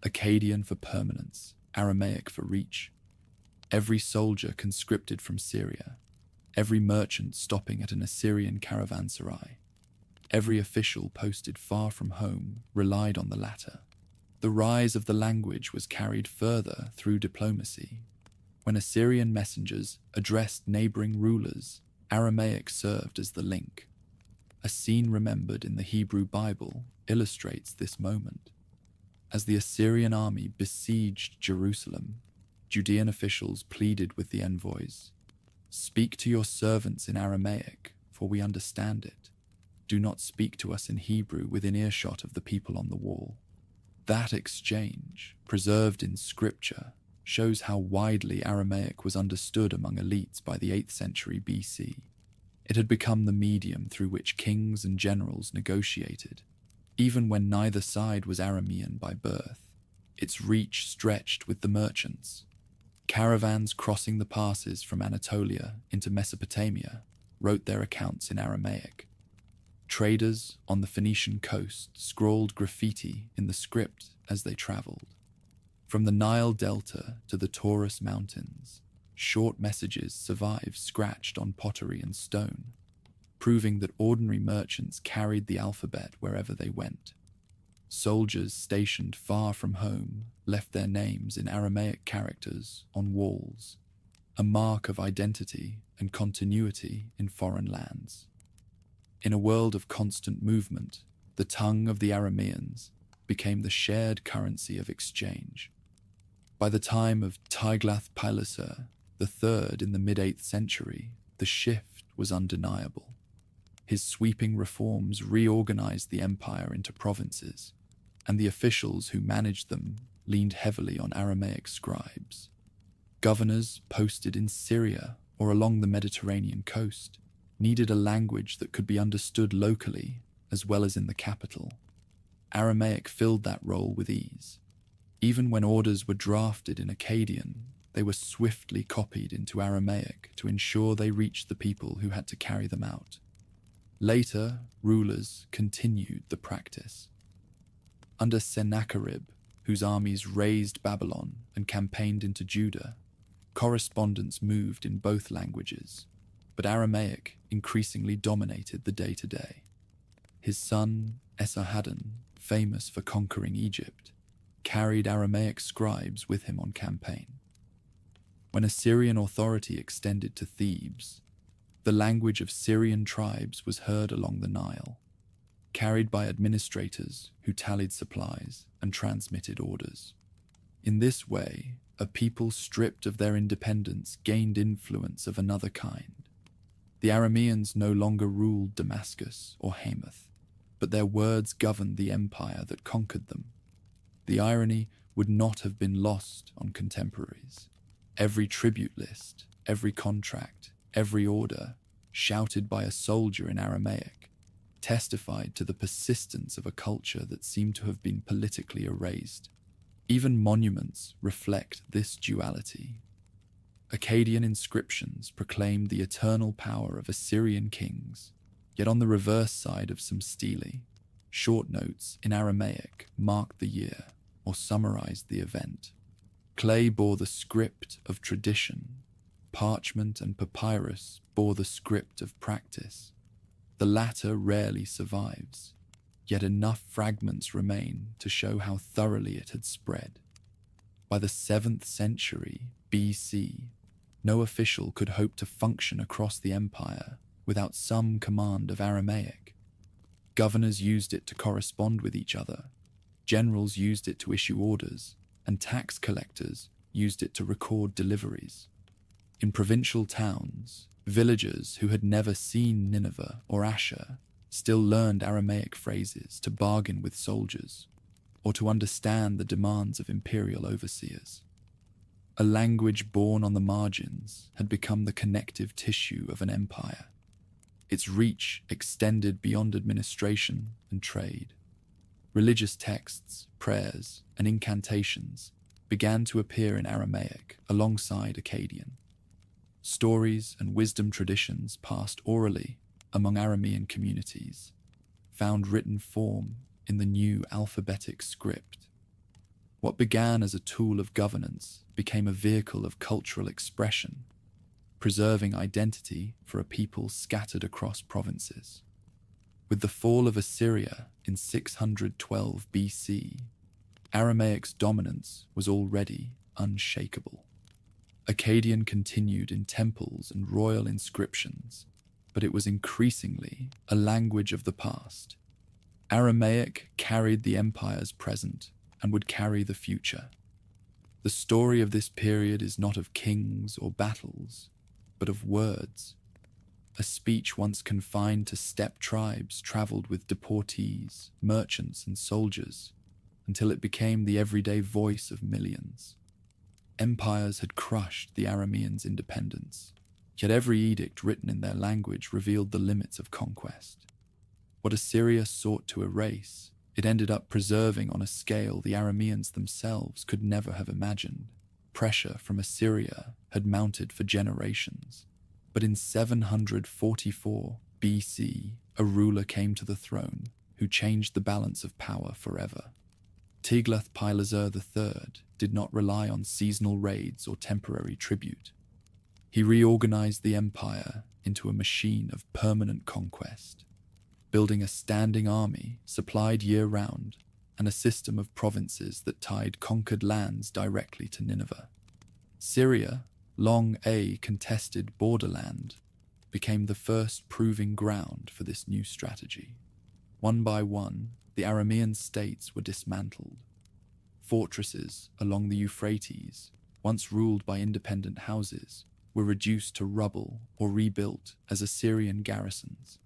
[SPEAKER 1] Akkadian for permanence, Aramaic for reach. Every soldier conscripted from Syria, every merchant stopping at an Assyrian caravanserai, every official posted far from home relied on the latter. The rise of the language was carried further through diplomacy. When Assyrian messengers addressed neighboring rulers, Aramaic served as the link. A scene remembered in the Hebrew Bible illustrates this moment. As the Assyrian army besieged Jerusalem, Judean officials pleaded with the envoys, "Speak to your servants in Aramaic, for we understand it. Do not speak to us in Hebrew within earshot of the people on the wall." That exchange, preserved in scripture, shows how widely Aramaic was understood among elites by the 8th century BC. It had become the medium through which kings and generals negotiated, even when neither side was Aramean by birth. Its reach stretched with the merchants. Caravans crossing the passes from Anatolia into Mesopotamia wrote their accounts in Aramaic. Traders on the Phoenician coast scrawled graffiti in the script as they traveled. From the Nile Delta to the Taurus Mountains, short messages survive scratched on pottery and stone, proving that ordinary merchants carried the alphabet wherever they went. Soldiers stationed far from home left their names in Aramaic characters on walls, a mark of identity and continuity in foreign lands. In a world of constant movement, the tongue of the Arameans became the shared currency of exchange. By the time of Tiglath-Pileser III in the mid-8th century, the shift was undeniable. His sweeping reforms reorganized the empire into provinces, and the officials who managed them leaned heavily on Aramaic scribes. Governors posted in Syria or along the Mediterranean coast needed a language that could be understood locally as well as in the capital. Aramaic filled that role with ease. Even when orders were drafted in Akkadian, they were swiftly copied into Aramaic to ensure they reached the people who had to carry them out. Later, rulers continued the practice. Under Sennacherib, whose armies razed Babylon and campaigned into Judah, correspondence moved in both languages, but Aramaic increasingly dominated the day-to-day. His son, Esarhaddon, famous for conquering Egypt, carried Aramaic scribes with him on campaign. When Assyrian authority extended to Thebes, the language of Syrian tribes was heard along the Nile, carried by administrators who tallied supplies and transmitted orders. In this way, a people stripped of their independence gained influence of another kind. The Arameans no longer ruled Damascus or Hamath, but their words governed the empire that conquered them. The irony would not have been lost on contemporaries. Every tribute list, every contract, every order, shouted by a soldier in Aramaic, testified to the persistence of a culture that seemed to have been politically erased. Even monuments reflect this duality. Akkadian inscriptions proclaimed the eternal power of Assyrian kings, yet on the reverse side of some stele, short notes in Aramaic marked the year or summarized the event. Clay bore the script of tradition. Parchment and papyrus bore the script of practice. The latter rarely survives, yet enough fragments remain to show how thoroughly it had spread. By the 7th century BC, no official could hope to function across the empire without some command of Aramaic. Governors used it to correspond with each other, generals used it to issue orders, and tax collectors used it to record deliveries. In provincial towns, villagers who had never seen Nineveh or Asher still learned Aramaic phrases to bargain with soldiers or to understand the demands of imperial overseers. A language born on the margins had become the connective tissue of an empire. Its reach extended beyond administration and trade. Religious texts, prayers, and incantations began to appear in Aramaic alongside Akkadian. Stories and wisdom traditions passed orally among Aramean communities found written form in the new alphabetic script. What began as a tool of governance became a vehicle of cultural expression, preserving identity for a people scattered across provinces. With the fall of Assyria in 612 BC, Aramaic's dominance was already unshakable. Akkadian continued in temples and royal inscriptions, but it was increasingly a language of the past. Aramaic carried the empire's present and would carry the future. The story of this period is not of kings or battles, but of words. A speech once confined to steppe tribes traveled with deportees, merchants, and soldiers, until it became the everyday voice of millions. Empires had crushed the Arameans' independence, yet every edict written in their language revealed the limits of conquest. What Assyria sought to erase, it ended up preserving on a scale the Arameans themselves could never have imagined. Pressure from Assyria had mounted for generations, but in 744 BC, a ruler came to the throne who changed the balance of power forever. Tiglath-Pileser III did not rely on seasonal raids or temporary tribute. He reorganized the empire into a machine of permanent conquest, building a standing army supplied year-round and a system of provinces that tied conquered lands directly to Nineveh. Syria, long a contested borderland, became the first proving ground for this new strategy. One by one, the Aramean states were dismantled. Fortresses along the Euphrates, once ruled by independent houses, were reduced to rubble or rebuilt as Assyrian garrisons.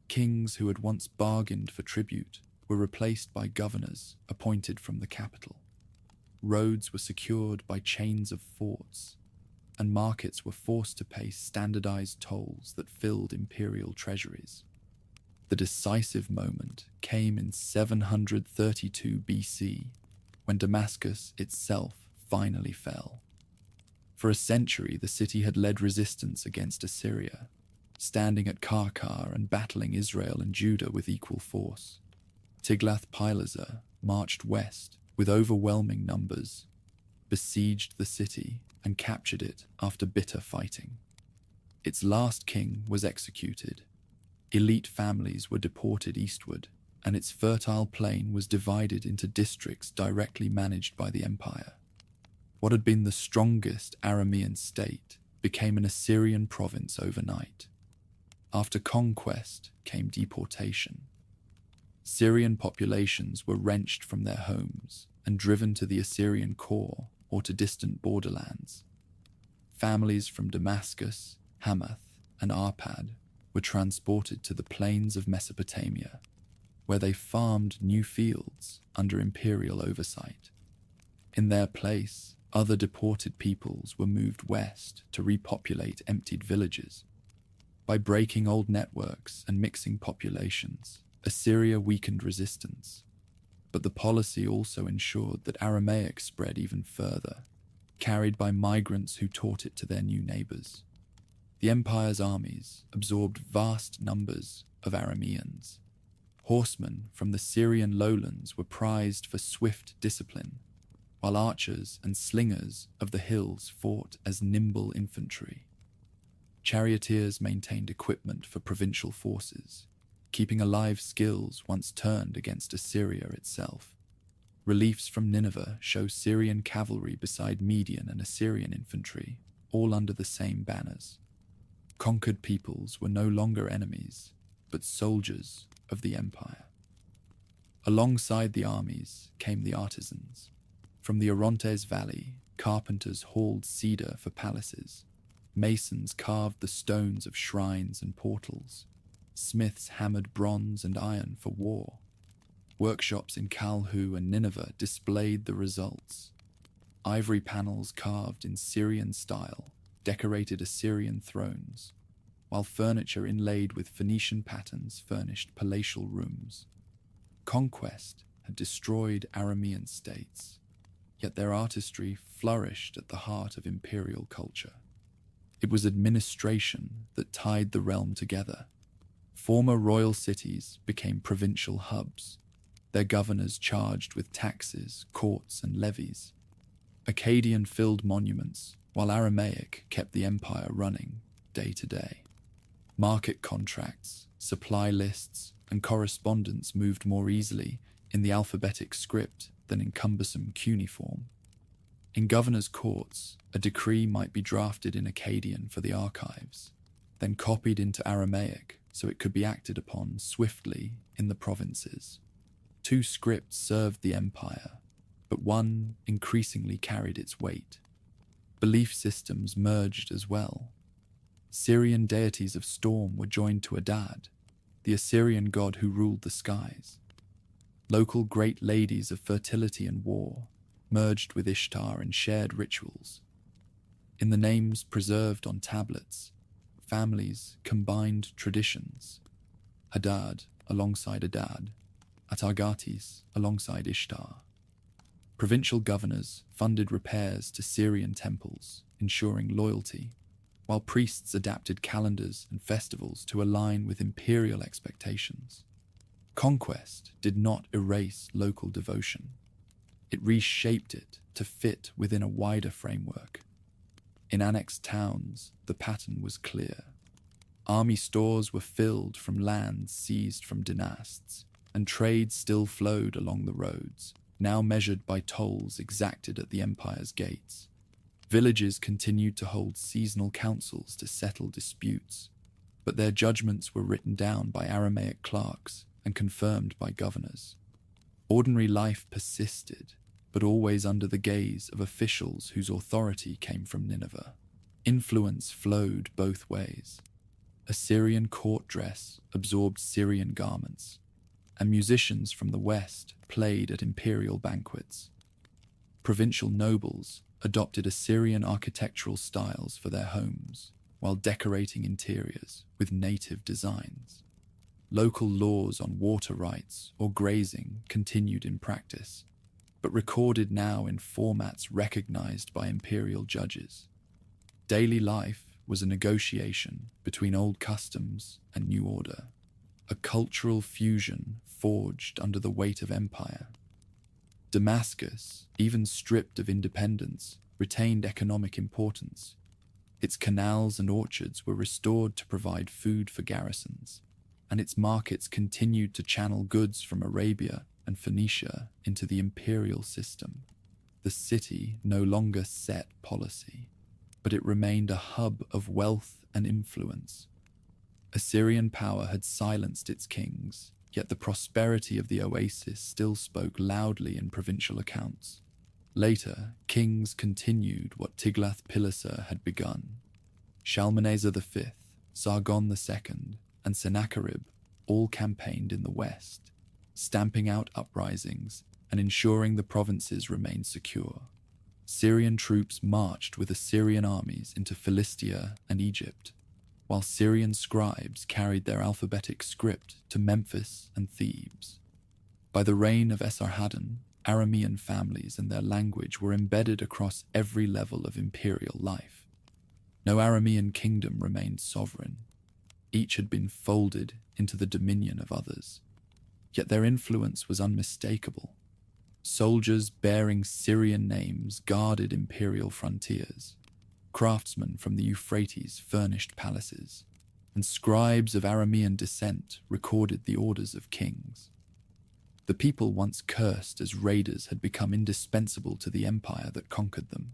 [SPEAKER 1] Kings who had once bargained for tribute were replaced by governors appointed from the capital. roads were secured by chains of forts, and markets were forced to pay standardized tolls that filled imperial treasuries. The decisive moment came in 732 BC, when Damascus itself finally fell. For a century, the city had led resistance against Assyria, standing at Karkar and battling Israel and Judah with equal force. Tiglath-Pileser marched west with overwhelming numbers, besieged the city, and captured it after bitter fighting. Its last king was executed, elite families were deported eastward, and its fertile plain was divided into districts directly managed by the empire. What had been the strongest Aramean state became an Assyrian province overnight. After conquest came deportation. Syrian populations were wrenched from their homes and driven to the Assyrian core or to distant borderlands. Families from Damascus, Hamath, and Arpad were transported to the plains of Mesopotamia, where they farmed new fields under imperial oversight. In their place, other deported peoples were moved west to repopulate emptied villages. By breaking old networks and mixing populations, Assyria weakened resistance. But the policy also ensured that Aramaic spread even further, carried by migrants who taught it to their new neighbors. The empire's armies absorbed vast numbers of Arameans. Horsemen from the Syrian lowlands were prized for swift discipline, while archers and slingers of the hills fought as nimble infantry. Charioteers maintained equipment for provincial forces, keeping alive skills once turned against Assyria itself. Reliefs from Nineveh show Syrian cavalry beside Median and Assyrian infantry, all under the same banners. Conquered peoples were no longer enemies, but soldiers of the empire. Alongside the armies came the artisans. From the Orontes Valley, carpenters hauled cedar for palaces. Masons carved the stones of shrines and portals. Smiths hammered bronze and iron for war. Workshops in Kalhu and Nineveh displayed the results. Ivory panels carved in Syrian style decorated Assyrian thrones, while furniture inlaid with Phoenician patterns furnished palatial rooms. Conquest had destroyed Aramean states, yet their artistry flourished at the heart of imperial culture. It was administration that tied the realm together. Former royal cities became provincial hubs, their governors charged with taxes, courts, and levies. Akkadian filled monuments, while Aramaic kept the empire running day to day. Market contracts, supply lists, and correspondence moved more easily in the alphabetic script than in cumbersome cuneiform. In governors' courts, a decree might be drafted in Akkadian for the archives, then copied into Aramaic so it could be acted upon swiftly in the provinces. Two scripts served the empire, but one increasingly carried its weight. Belief systems merged as well. Syrian deities of storm were joined to Adad, the Assyrian god who ruled the skies. Local great ladies of fertility and war merged with Ishtar in shared rituals. In the names preserved on tablets, families combined traditions. Hadad alongside Adad, Atargatis alongside Ishtar. Provincial governors funded repairs to Syrian temples, ensuring loyalty, while priests adapted calendars and festivals to align with imperial expectations. Conquest did not erase local devotion. It reshaped it to fit within a wider framework. In annexed towns, the pattern was clear. Army stores were filled from lands seized from dynasts, and trade still flowed along the roads, now measured by tolls exacted at the empire's gates. Villages continued to hold seasonal councils to settle disputes, but their judgments were written down by Aramaic clerks and confirmed by governors. Ordinary life persisted, but always under the gaze of officials whose authority came from Nineveh. Influence flowed both ways. Assyrian court dress absorbed Syrian garments, and musicians from the west played at imperial banquets. Provincial nobles adopted Assyrian architectural styles for their homes, while decorating interiors with native designs. Local laws on water rights or grazing continued in practice, but recorded now in formats recognized by imperial judges. Daily life was a negotiation between old customs and new order, a cultural fusion forged under the weight of empire. Damascus, even stripped of independence, retained economic importance. Its canals and orchards were restored to provide food for garrisons, and its markets continued to channel goods from Arabia and Phoenicia into the imperial system. The city no longer set policy, but it remained a hub of wealth and influence. Assyrian power had silenced its kings, yet the prosperity of the oasis still spoke loudly in provincial accounts. Later, kings continued what Tiglath-Pileser had begun. Shalmaneser V, Sargon II, and Sennacherib all campaigned in the west, stamping out uprisings and ensuring the provinces remained secure. Syrian troops marched with Assyrian armies into Philistia and Egypt, while Syrian scribes carried their alphabetic script to Memphis and Thebes. By the reign of Esarhaddon, Aramean families and their language were embedded across every level of imperial life. No Aramean kingdom remained sovereign. Each had been folded into the dominion of others. Yet their influence was unmistakable. Soldiers bearing Syrian names guarded imperial frontiers. Craftsmen from the Euphrates furnished palaces, and scribes of Aramean descent recorded the orders of kings. The people once cursed as raiders had become indispensable to the empire that conquered them.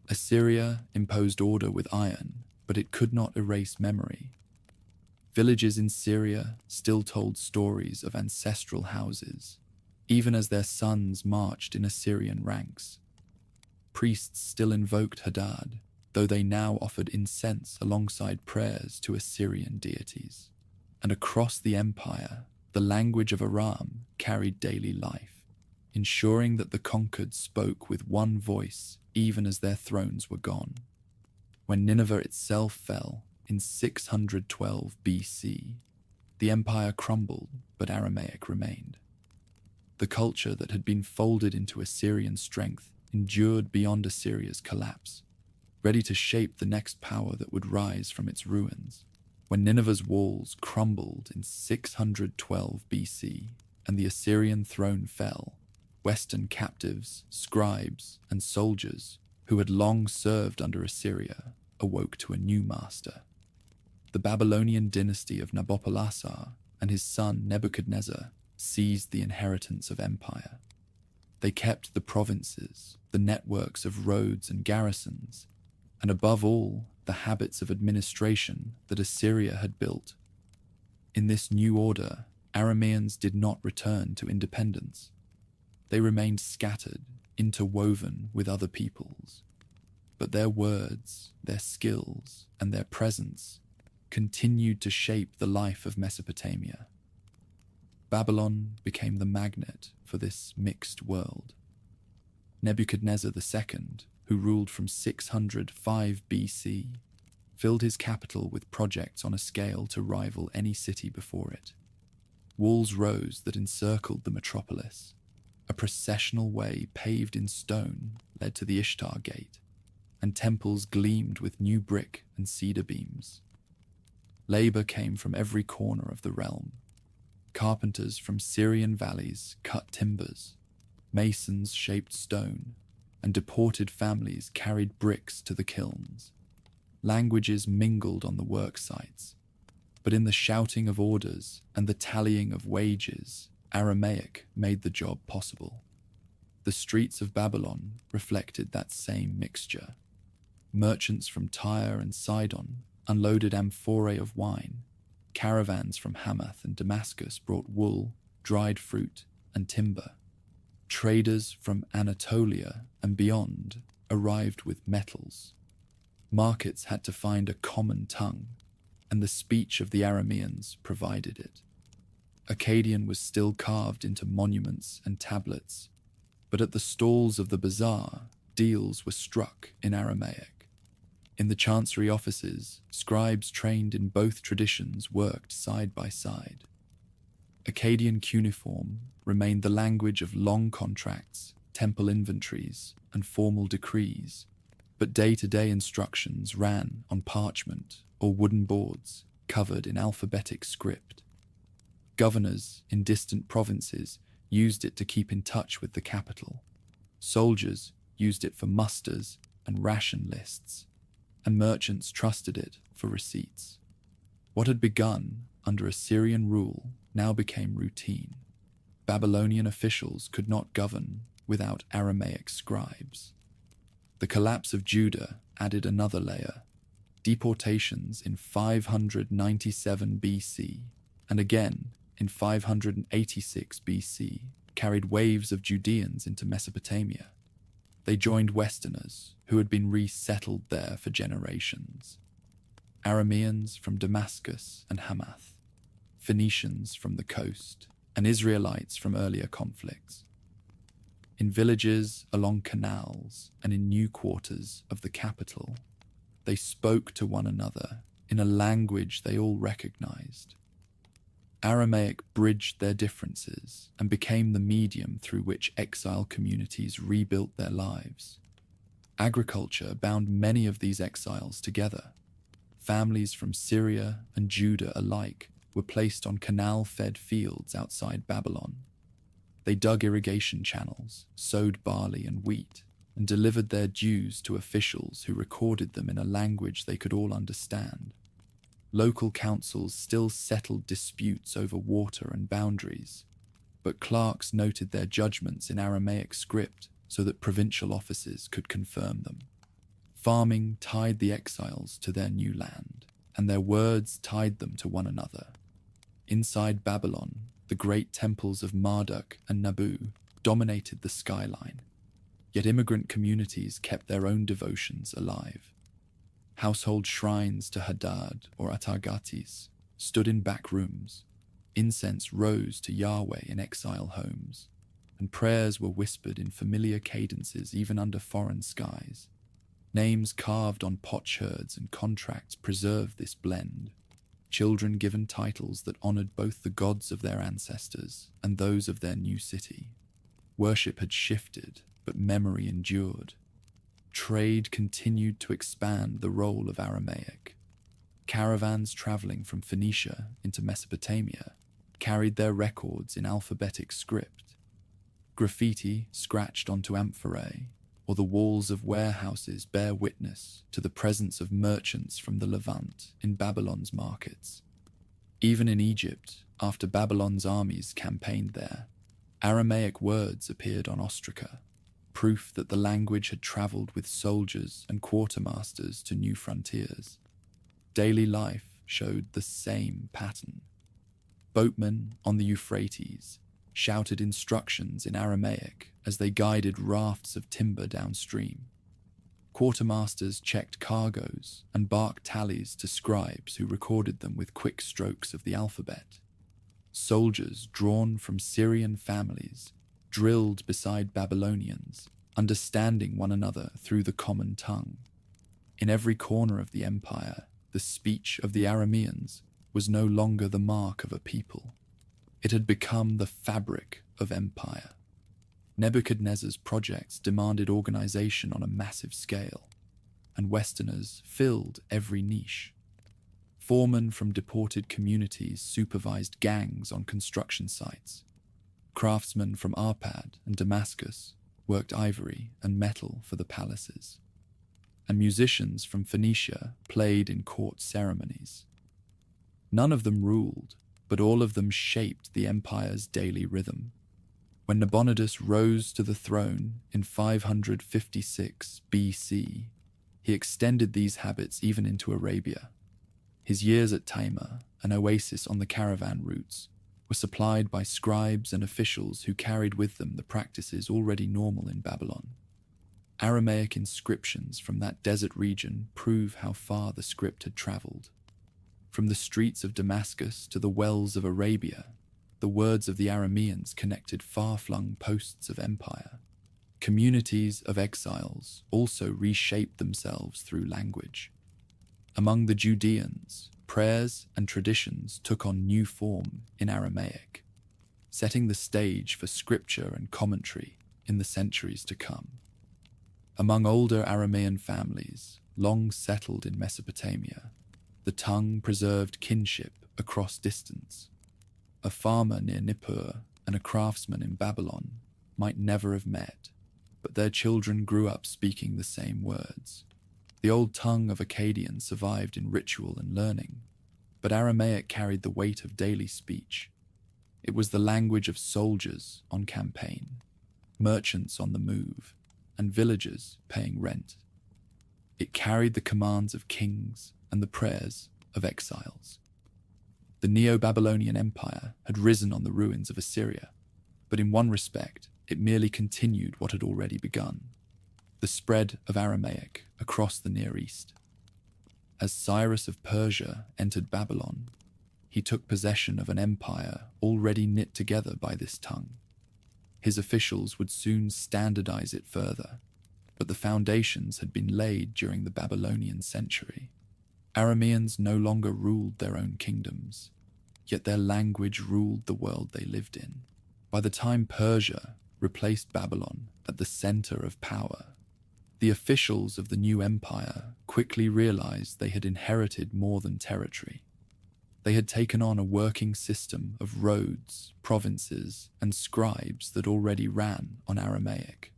[SPEAKER 1] Assyria imposed order with iron, but it could not erase memory. Villages in Syria still told stories of ancestral houses, even as their sons marched in Assyrian ranks. Priests still invoked Hadad, though they now offered incense alongside prayers to Assyrian deities. And across the empire, the language of Aram carried daily life, ensuring that the conquered spoke with one voice even as their thrones were gone. When Nineveh itself fell in 612 BC, the empire crumbled, but Aramaic remained. The culture that had been folded into Assyrian strength endured beyond Assyria's collapse, ready to shape the next power that would rise from its ruins. When Nineveh's walls crumbled in 612 BC and the Assyrian throne fell, Western captives, scribes, and soldiers who had long served under Assyria awoke to a new master. The Babylonian dynasty of Nabopolassar and his son Nebuchadnezzar seized the inheritance of empire. They kept the provinces, the networks of roads and garrisons, and above all, the habits of administration that Assyria had built. In this new order, Arameans did not return to independence. They remained scattered, interwoven with other peoples. But their words, their skills, and their presence continued to shape the life of Mesopotamia. Babylon became the magnet for this mixed world. Nebuchadnezzar II, who ruled from 605 BC, filled his capital with projects on a scale to rival any city before it. Walls rose that encircled the metropolis. A processional way paved in stone led to the Ishtar Gate, and temples gleamed with new brick and cedar beams. Labor came from every corner of the realm. Carpenters from Syrian valleys cut timbers, masons shaped stone, and deported families carried bricks to the kilns. Languages mingled on the work sites, but in the shouting of orders and the tallying of wages, Aramaic made the job possible. The streets of Babylon reflected that same mixture. Merchants from Tyre and Sidon unloaded amphorae of wine. Caravans from Hamath and Damascus brought wool, dried fruit, and timber. Traders from Anatolia and beyond arrived with metals. Markets had to find a common tongue, and the speech of the Arameans provided it. Akkadian was still carved into monuments and tablets. But at the stalls of the bazaar, deals were struck in Aramaic. In the chancery offices, scribes trained in both traditions worked side by side. Akkadian cuneiform remained the language of long contracts, temple inventories, and formal decrees, but day-to-day instructions ran on parchment or wooden boards covered in alphabetic script. Governors in distant provinces used it to keep in touch with the capital. Soldiers used it for musters and ration lists, and merchants trusted it for receipts. What had begun under Assyrian rule now became routine. Babylonian officials could not govern without Aramaic scribes. The collapse of Judah added another layer. Deportations in 597 BC and again in 586 BC carried waves of Judeans into Mesopotamia. They joined Westerners who had been resettled there for generations. Arameans from Damascus and Hamath, Phoenicians from the coast, and Israelites from earlier conflicts. In villages along canals and in new quarters of the capital, they spoke to one another in a language they all recognized. Aramaic bridged their differences and became the medium through which exile communities rebuilt their lives. Agriculture bound many of these exiles together. Families from Syria and Judah alike were placed on canal-fed fields outside Babylon. They dug irrigation channels, sowed barley and wheat, and delivered their dues to officials who recorded them in a language they could all understand. Local councils still settled disputes over water and boundaries, but clerks noted their judgments in Aramaic script so that provincial officers could confirm them. Farming tied the exiles to their new land, and their words tied them to one another. Inside Babylon, the great temples of Marduk and Nabu dominated the skyline, yet immigrant communities kept their own devotions alive. Household shrines to Hadad or Atargatis stood in back rooms. Incense rose to Yahweh in exile homes, and prayers were whispered in familiar cadences even under foreign skies. Names carved on potsherds and contracts preserved this blend. Children given titles that honored both the gods of their ancestors and those of their new city. Worship had shifted, but memory endured. Trade continued to expand the role of Aramaic. Caravans traveling from Phoenicia into Mesopotamia carried their records in alphabetic script. Graffiti scratched onto amphorae, or the walls of warehouses bear witness to the presence of merchants from the Levant in Babylon's markets. Even in Egypt, after Babylon's armies campaigned there, Aramaic words appeared on ostraca, proof that the language had traveled with soldiers and quartermasters to new frontiers. Daily life showed the same pattern. Boatmen on the Euphrates shouted instructions in Aramaic as they guided rafts of timber downstream. Quartermasters checked cargoes and barked tallies to scribes who recorded them with quick strokes of the alphabet. Soldiers drawn from Syrian families drilled beside Babylonians, understanding one another through the common tongue. In every corner of the empire, the speech of the Arameans was no longer the mark of a people. It had become the fabric of empire. Nebuchadnezzar's projects demanded organization on a massive scale, and Westerners filled every niche. Foremen from deported communities supervised gangs on construction sites. Craftsmen from Arpad and Damascus worked ivory and metal for the palaces. And musicians from Phoenicia played in court ceremonies. None of them ruled, but all of them shaped the empire's daily rhythm. When Nabonidus rose to the throne in 556 BC, he extended these habits even into Arabia. His years at Taima, an oasis on the caravan routes, were supplied by scribes and officials who carried with them the practices already normal in Babylon. Aramaic inscriptions from that desert region prove how far the script had traveled. From the streets of Damascus to the wells of Arabia, the words of the Arameans connected far-flung posts of empire. Communities of exiles also reshaped themselves through language. Among the Judeans, prayers and traditions took on new form in Aramaic, setting the stage for scripture and commentary in the centuries to come. Among older Aramaean families, long settled in Mesopotamia, the tongue preserved kinship across distance. A farmer near Nippur and a craftsman in Babylon might never have met, but their children grew up speaking the same words. The old tongue of Akkadian survived in ritual and learning, but Aramaic carried the weight of daily speech. It was the language of soldiers on campaign, merchants on the move, and villagers paying rent. It carried the commands of kings and the prayers of exiles. The Neo-Babylonian Empire had risen on the ruins of Assyria, but in one respect, it merely continued what had already begun: the spread of Aramaic across the Near East. As Cyrus of Persia entered Babylon, he took possession of an empire already knit together by this tongue. His officials would soon standardize it further, but the foundations had been laid during the Babylonian century. Arameans no longer ruled their own kingdoms, yet their language ruled the world they lived in. By the time Persia replaced Babylon at the center of power, the officials of the new empire quickly realized they had inherited more than territory. They had taken on a working system of roads, provinces, and scribes that already ran on Aramaic.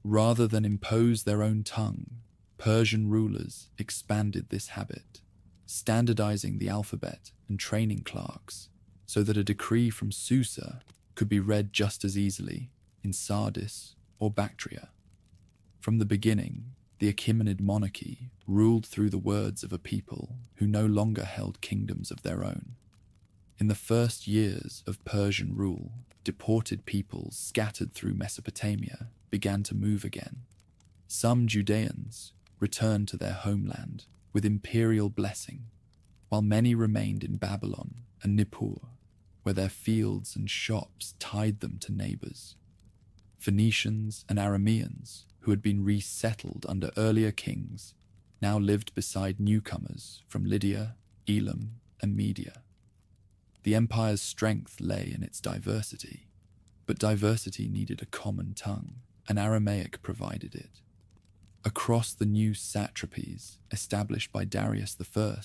[SPEAKER 1] Rather than impose their own tongue, Persian rulers expanded this habit, standardizing the alphabet and training clerks so that a decree from Susa could be read just as easily in Sardis or Bactria. From the beginning, the Achaemenid monarchy ruled through the words of a people who no longer held kingdoms of their own. In the first years of Persian rule, deported peoples scattered through Mesopotamia began to move again. Some Judeans returned to their homeland with imperial blessing, while many remained in Babylon and Nippur, where their fields and shops tied them to neighbors. Phoenicians and Arameans, who had been resettled under earlier kings, now lived beside newcomers from Lydia, Elam, and Media. The empire's strength lay in its diversity, but diversity needed a common tongue, and Aramaic provided it. Across the new satrapies established by Darius I,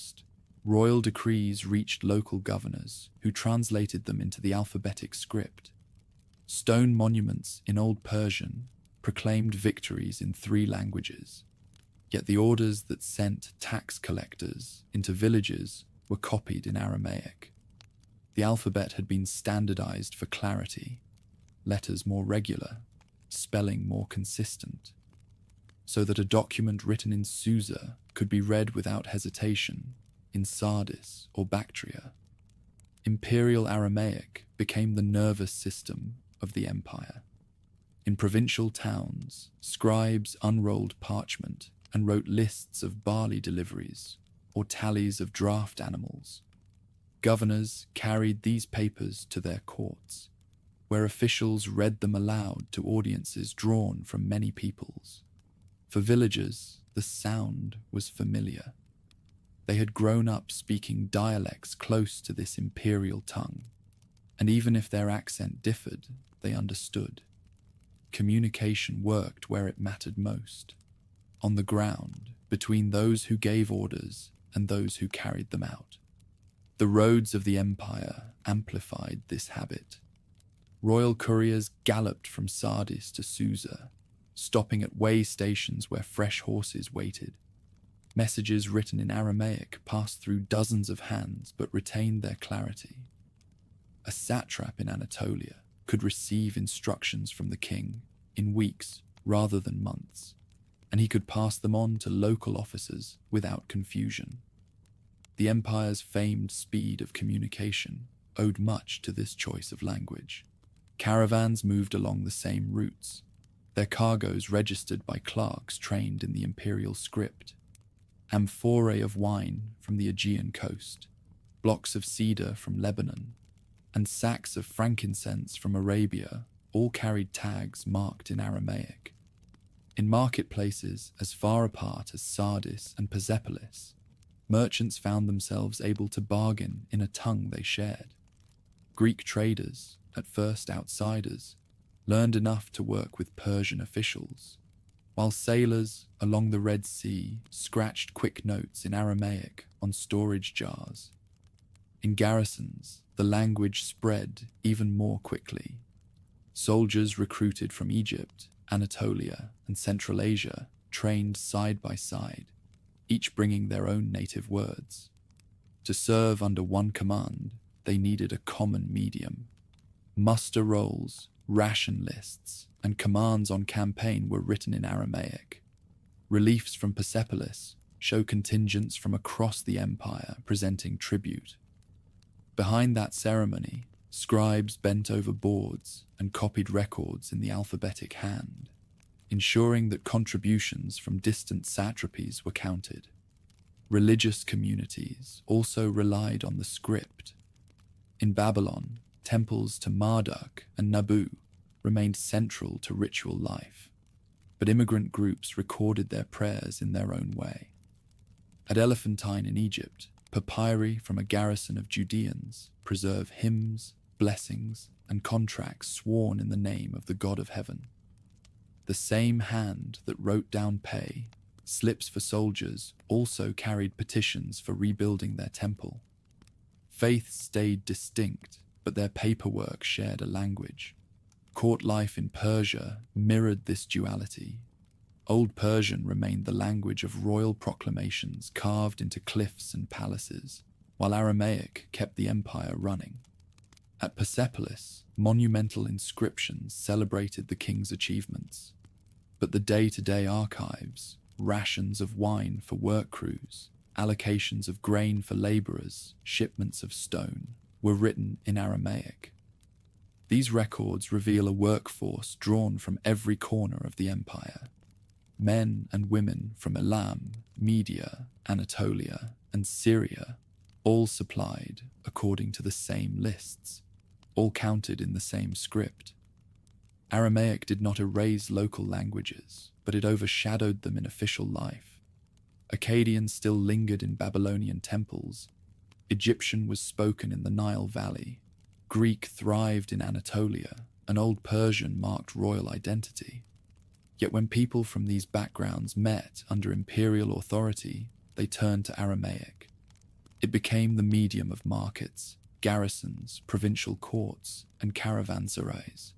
[SPEAKER 1] royal decrees reached local governors who translated them into the alphabetic script. Stone monuments in Old Persian proclaimed victories in 3 languages, yet the orders that sent tax collectors into villages were copied in Aramaic. The alphabet had been standardized for clarity, letters more regular, spelling more consistent, so that a document written in Susa could be read without hesitation in Sardis or Bactria. Imperial Aramaic became the nervous system of the empire. In provincial towns, scribes unrolled parchment and wrote lists of barley deliveries or tallies of draft animals. Governors carried these papers to their courts, where officials read them aloud to audiences drawn from many peoples. For villagers, the sound was familiar. They had grown up speaking dialects close to this imperial tongue, and even if their accent differed, they understood. Communication worked where it mattered most, on the ground, between those who gave orders and those who carried them out. The roads of the empire amplified this habit. Royal couriers galloped from Sardis to Susa, stopping at way stations where fresh horses waited. Messages written in Aramaic passed through dozens of hands but retained their clarity. A satrap in Anatolia could receive instructions from the king in weeks rather than months, and he could pass them on to local officers without confusion. The empire's famed speed of communication owed much to this choice of language. Caravans moved along the same routes, their cargoes registered by clerks trained in the imperial script. Amphorae of wine from the Aegean coast, blocks of cedar from Lebanon, and sacks of frankincense from Arabia all carried tags marked in Aramaic. In marketplaces as far apart as Sardis and Persepolis, merchants found themselves able to bargain in a tongue they shared. Greek traders, at first outsiders, learned enough to work with Persian officials, while sailors along the Red Sea scratched quick notes in Aramaic on storage jars. In garrisons, the language spread even more quickly. Soldiers recruited from Egypt, Anatolia, and Central Asia trained side by side, each bringing their own native words. To serve under one command, they needed a common medium. Muster rolls, ration lists, and commands on campaign were written in Aramaic. Reliefs from Persepolis show contingents from across the empire presenting tribute. Behind that ceremony, scribes bent over boards and copied records in the alphabetic hand, ensuring that contributions from distant satrapies were counted. Religious communities also relied on the script. In Babylon, temples to Marduk and Nabu remained central to ritual life, but immigrant groups recorded their prayers in their own way. At Elephantine in Egypt, papyri from a garrison of Judeans preserve hymns, blessings, and contracts sworn in the name of the God of Heaven. The same hand that wrote down pay, slips for soldiers also carried petitions for rebuilding their temple. Faiths stayed distinct, but their paperwork shared a language. Court life in Persia mirrored this duality. Old Persian remained the language of royal proclamations carved into cliffs and palaces, while Aramaic kept the empire running. At Persepolis, monumental inscriptions celebrated the king's achievements, but the day-to-day archives, rations of wine for work crews, allocations of grain for laborers, shipments of stone, were written in Aramaic. These records reveal a workforce drawn from every corner of the empire. Men and women from Elam, Media, Anatolia, and Syria, all supplied according to the same lists, all counted in the same script. Aramaic did not erase local languages, but it overshadowed them in official life. Akkadian still lingered in Babylonian temples. Egyptian was spoken in the Nile Valley. Greek thrived in Anatolia, and Old Persian marked royal identity. Yet when people from these backgrounds met under imperial authority, they turned to Aramaic. It became the medium of markets, garrisons, provincial courts, and caravanserais.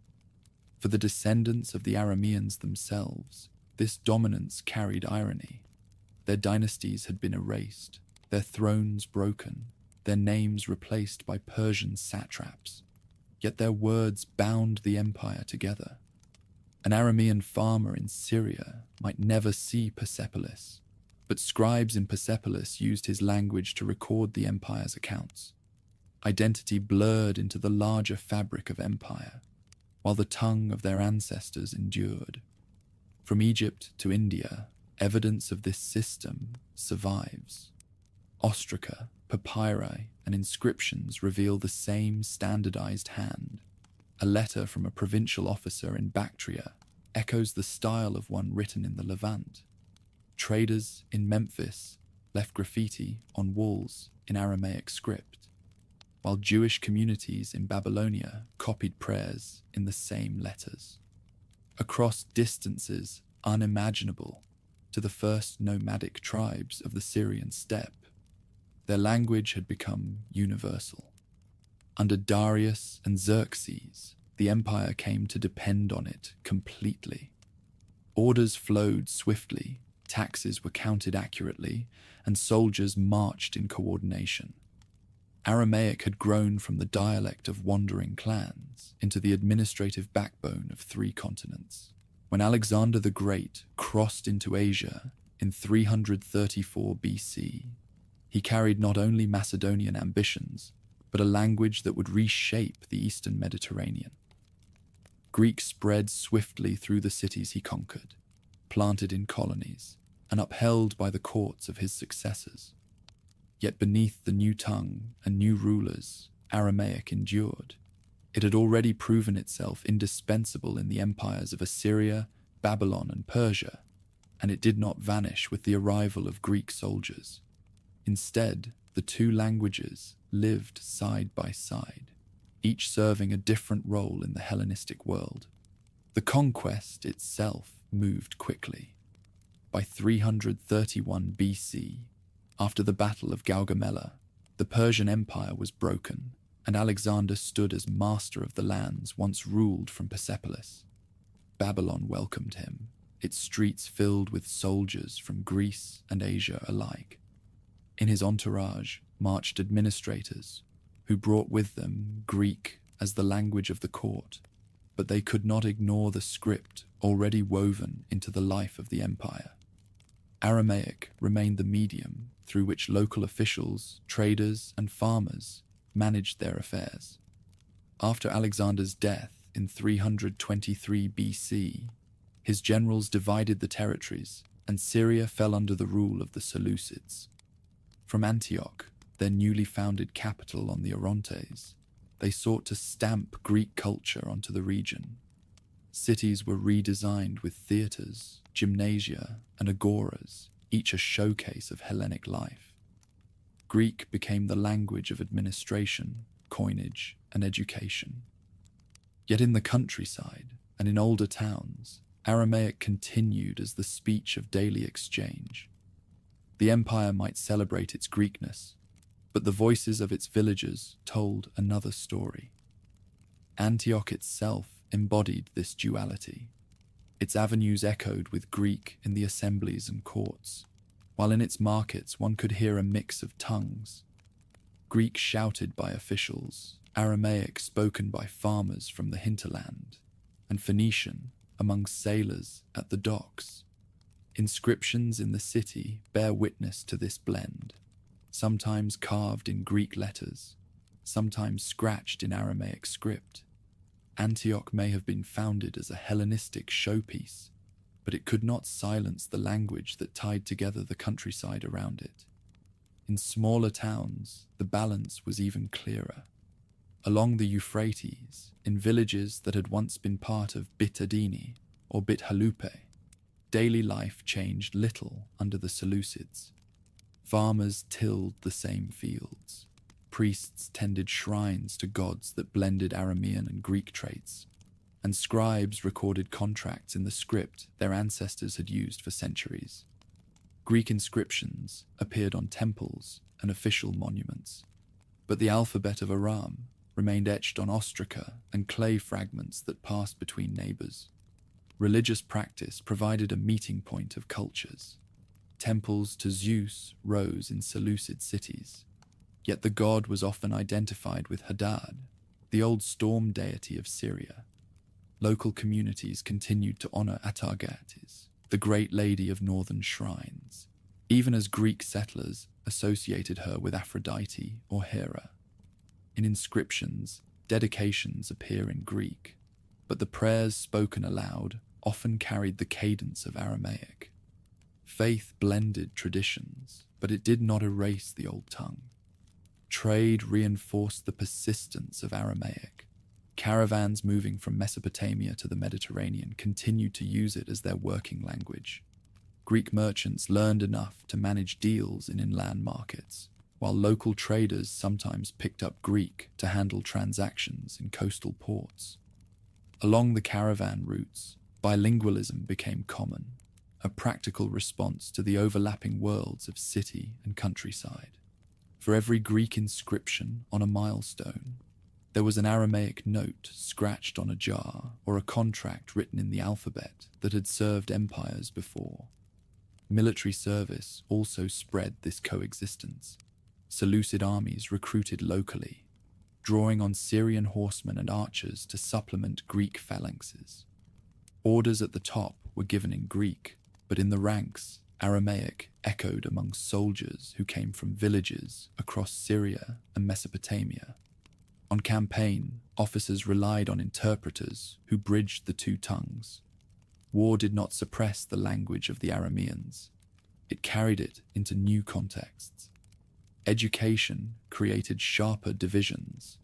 [SPEAKER 1] For the descendants of the Arameans themselves, this dominance carried irony. Their dynasties had been erased, their thrones broken, their names replaced by Persian satraps. Yet their words bound the empire together. An Aramean farmer in Syria might never see Persepolis, but scribes in Persepolis used his language to record the empire's accounts. Identity blurred into the larger fabric of empire, while the tongue of their ancestors endured. From Egypt to India, evidence of this system survives. Ostraca, papyri, and inscriptions reveal the same standardized hand. A letter from a provincial officer in Bactria echoes the style of one written in the Levant. Traders in Memphis left graffiti on walls in Aramaic script, while Jewish communities in Babylonia copied prayers in the same letters. Across distances unimaginable to the first nomadic tribes of the Syrian steppe, their language had become universal. Under Darius and Xerxes, the empire came to depend on it completely. Orders flowed swiftly, taxes were counted accurately, and soldiers marched in coordination. Aramaic had grown from the dialect of wandering clans into the administrative backbone of 3 continents. When Alexander the Great crossed into Asia in 334 BC, he carried not only Macedonian ambitions, but a language that would reshape the Eastern Mediterranean. Greek spread swiftly through the cities he conquered, planted in colonies, and upheld by the courts of his successors. Yet beneath the new tongue and new rulers, Aramaic endured. It had already proven itself indispensable in the empires of Assyria, Babylon, and Persia, and it did not vanish with the arrival of Greek soldiers. Instead, the two languages lived side by side, each serving a different role in the Hellenistic world. The conquest itself moved quickly. By 331 BC, after the Battle of Gaugamela, the Persian Empire was broken, and Alexander stood as master of the lands once ruled from Persepolis. Babylon welcomed him, its streets filled with soldiers from Greece and Asia alike. In his entourage marched administrators, who brought with them Greek as the language of the court, but they could not ignore the script already woven into the life of the empire. Aramaic remained the medium through which local officials, traders, and farmers managed their affairs. After Alexander's death in 323 BC, his generals divided the territories, and Syria fell under the rule of the Seleucids. From Antioch, their newly founded capital on the Orontes, they sought to stamp Greek culture onto the region. Cities were redesigned with theatres, gymnasia, and agoras, each a showcase of Hellenic life. Greek became the language of administration, coinage, and education. Yet in the countryside and in older towns, Aramaic continued as the speech of daily exchange. The empire might celebrate its Greekness, but the voices of its villagers told another story. Antioch itself embodied this duality. Its avenues echoed with Greek in the assemblies and courts, while in its markets one could hear a mix of tongues. Greek shouted by officials, Aramaic spoken by farmers from the hinterland, and Phoenician among sailors at the docks. Inscriptions in the city bear witness to this blend, sometimes carved in Greek letters, sometimes scratched in Aramaic script. Antioch may have been founded as a Hellenistic showpiece, but it could not silence the language that tied together the countryside around it. In smaller towns, the balance was even clearer. Along the Euphrates, in villages that had once been part of Bit Adini or Bit Halupe, daily life changed little under the Seleucids. Farmers tilled the same fields. Priests tended shrines to gods that blended Aramean and Greek traits, and scribes recorded contracts in the script their ancestors had used for centuries. Greek inscriptions appeared on temples and official monuments, but the alphabet of Aram remained etched on ostraca and clay fragments that passed between neighbors. Religious practice provided a meeting point of cultures. Temples to Zeus rose in Seleucid cities, yet the god was often identified with Hadad, the old storm deity of Syria. Local communities continued to honor Atargatis, the great lady of northern shrines, even as Greek settlers associated her with Aphrodite or Hera. In inscriptions, dedications appear in Greek, but the prayers spoken aloud often carried the cadence of Aramaic. Faith blended traditions, but it did not erase the old tongue. Trade reinforced the persistence of Aramaic. Caravans moving from Mesopotamia to the Mediterranean continued to use it as their working language. Greek merchants learned enough to manage deals in inland markets, while local traders sometimes picked up Greek to handle transactions in coastal ports. Along the caravan routes, bilingualism became common, a practical response to the overlapping worlds of city and countryside. For every Greek inscription on a milestone, there was an Aramaic note scratched on a jar or a contract written in the alphabet that had served empires before. Military service also spread this coexistence. Seleucid armies recruited locally, drawing on Syrian horsemen and archers to supplement Greek phalanxes. Orders at the top were given in Greek, but in the ranks, Aramaic echoed among soldiers who came from villages across Syria and Mesopotamia. On campaign, officers relied on interpreters who bridged the two tongues. War did not suppress the language of the Arameans. It carried it into new contexts. Education created sharper divisions.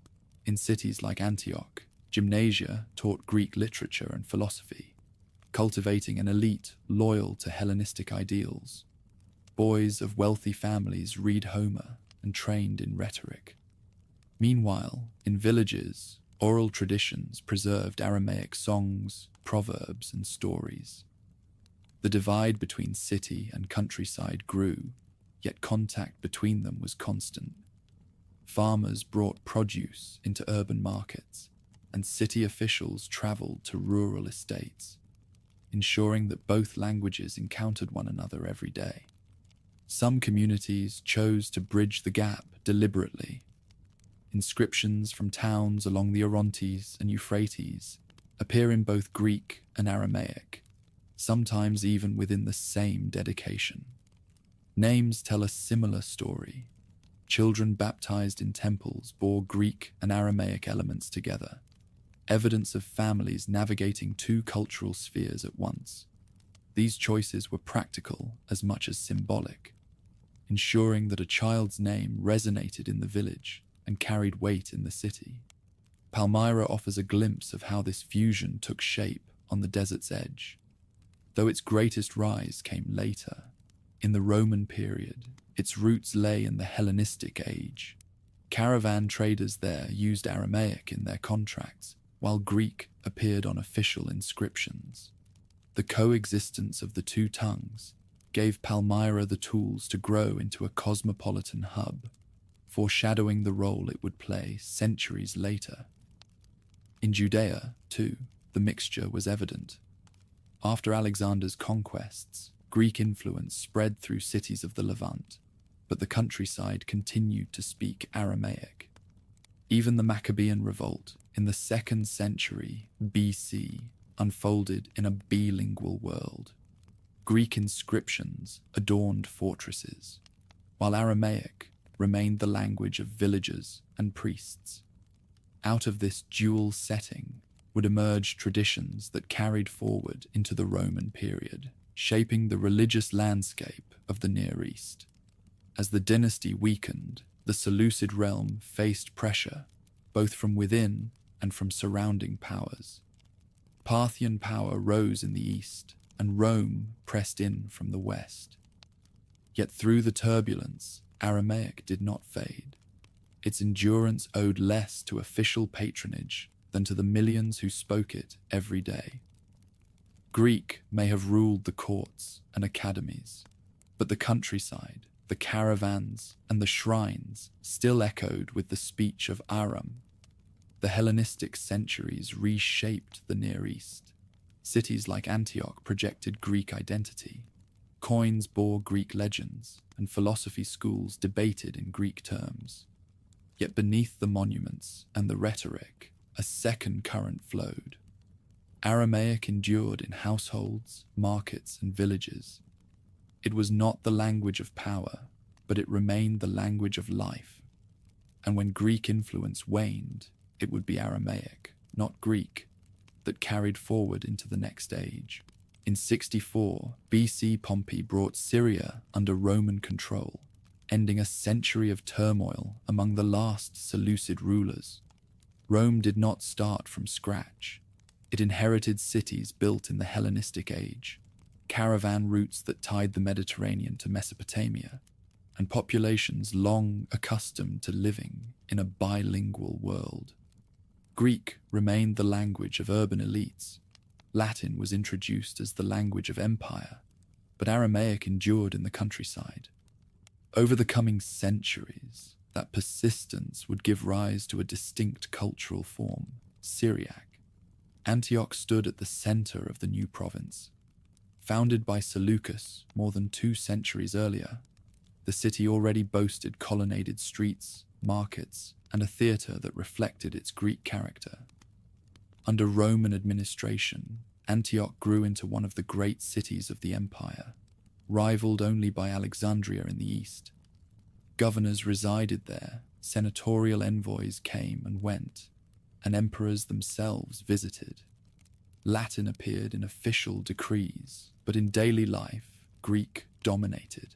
[SPEAKER 1] In cities like Antioch, gymnasia taught Greek literature and philosophy, cultivating an elite loyal to Hellenistic ideals. Boys of wealthy families read Homer and trained in rhetoric. Meanwhile, in villages, oral traditions preserved Aramaic songs, proverbs, and stories. The divide between city and countryside grew, yet contact between them was constant. Farmers brought produce into urban markets, and city officials traveled to rural estates, ensuring that both languages encountered one another every day. Some communities chose to bridge the gap deliberately. Inscriptions from towns along the Orontes and Euphrates appear in both Greek and Aramaic, sometimes even within the same dedication. Names tell a similar story. Children baptized in temples bore Greek and Aramaic elements together, evidence of families navigating two cultural spheres at once. These choices were practical as much as symbolic, ensuring that a child's name resonated in the village and carried weight in the city. Palmyra offers a glimpse of how this fusion took shape on the desert's edge. Though its greatest rise came later, in the Roman period, its roots lay in the Hellenistic age. Caravan traders there used Aramaic in their contracts, while Greek appeared on official inscriptions. The coexistence of the two tongues gave Palmyra the tools to grow into a cosmopolitan hub, foreshadowing the role it would play centuries later. In Judea, too, the mixture was evident. After Alexander's conquests, Greek influence spread through cities of the Levant, but the countryside continued to speak Aramaic. Even the Maccabean revolt in the 2nd century BC unfolded in a bilingual world. Greek inscriptions adorned fortresses, while Aramaic remained the language of villagers and priests. Out of this dual setting would emerge traditions that carried forward into the Roman period, shaping the religious landscape of the Near East. As the dynasty weakened, the Seleucid realm faced pressure, both from within and from surrounding powers. Parthian power rose in the east, and Rome pressed in from the west. Yet through the turbulence, Aramaic did not fade. Its endurance owed less to official patronage than to the millions who spoke it every day. Greek may have ruled the courts and academies, but the countryside, the caravans, and the shrines still echoed with the speech of Aram. The Hellenistic centuries reshaped the Near East. Cities like Antioch projected Greek identity. Coins bore Greek legends, and philosophy schools debated in Greek terms. Yet beneath the monuments and the rhetoric, a second current flowed. Aramaic endured in households, markets, and villages. It was not the language of power, but it remained the language of life. And when Greek influence waned, it would be Aramaic, not Greek, that carried forward into the next age. In 64 BC, Pompey brought Syria under Roman control, ending a century of turmoil among the last Seleucid rulers. Rome did not start from scratch. It inherited cities built in the Hellenistic age, caravan routes that tied the Mediterranean to Mesopotamia, and populations long accustomed to living in a bilingual world. Greek remained the language of urban elites. Latin was introduced as the language of empire, but Aramaic endured in the countryside. Over the coming centuries, that persistence would give rise to a distinct cultural form, Syriac. Antioch stood at the center of the new province. Founded by Seleucus more than 2 centuries earlier, the city already boasted colonnaded streets, markets, and a theatre that reflected its Greek character. Under Roman administration, Antioch grew into one of the great cities of the empire, rivaled only by Alexandria in the east. Governors resided there, senatorial envoys came and went, and emperors themselves visited. Latin appeared in official decrees, but in daily life, Greek dominated.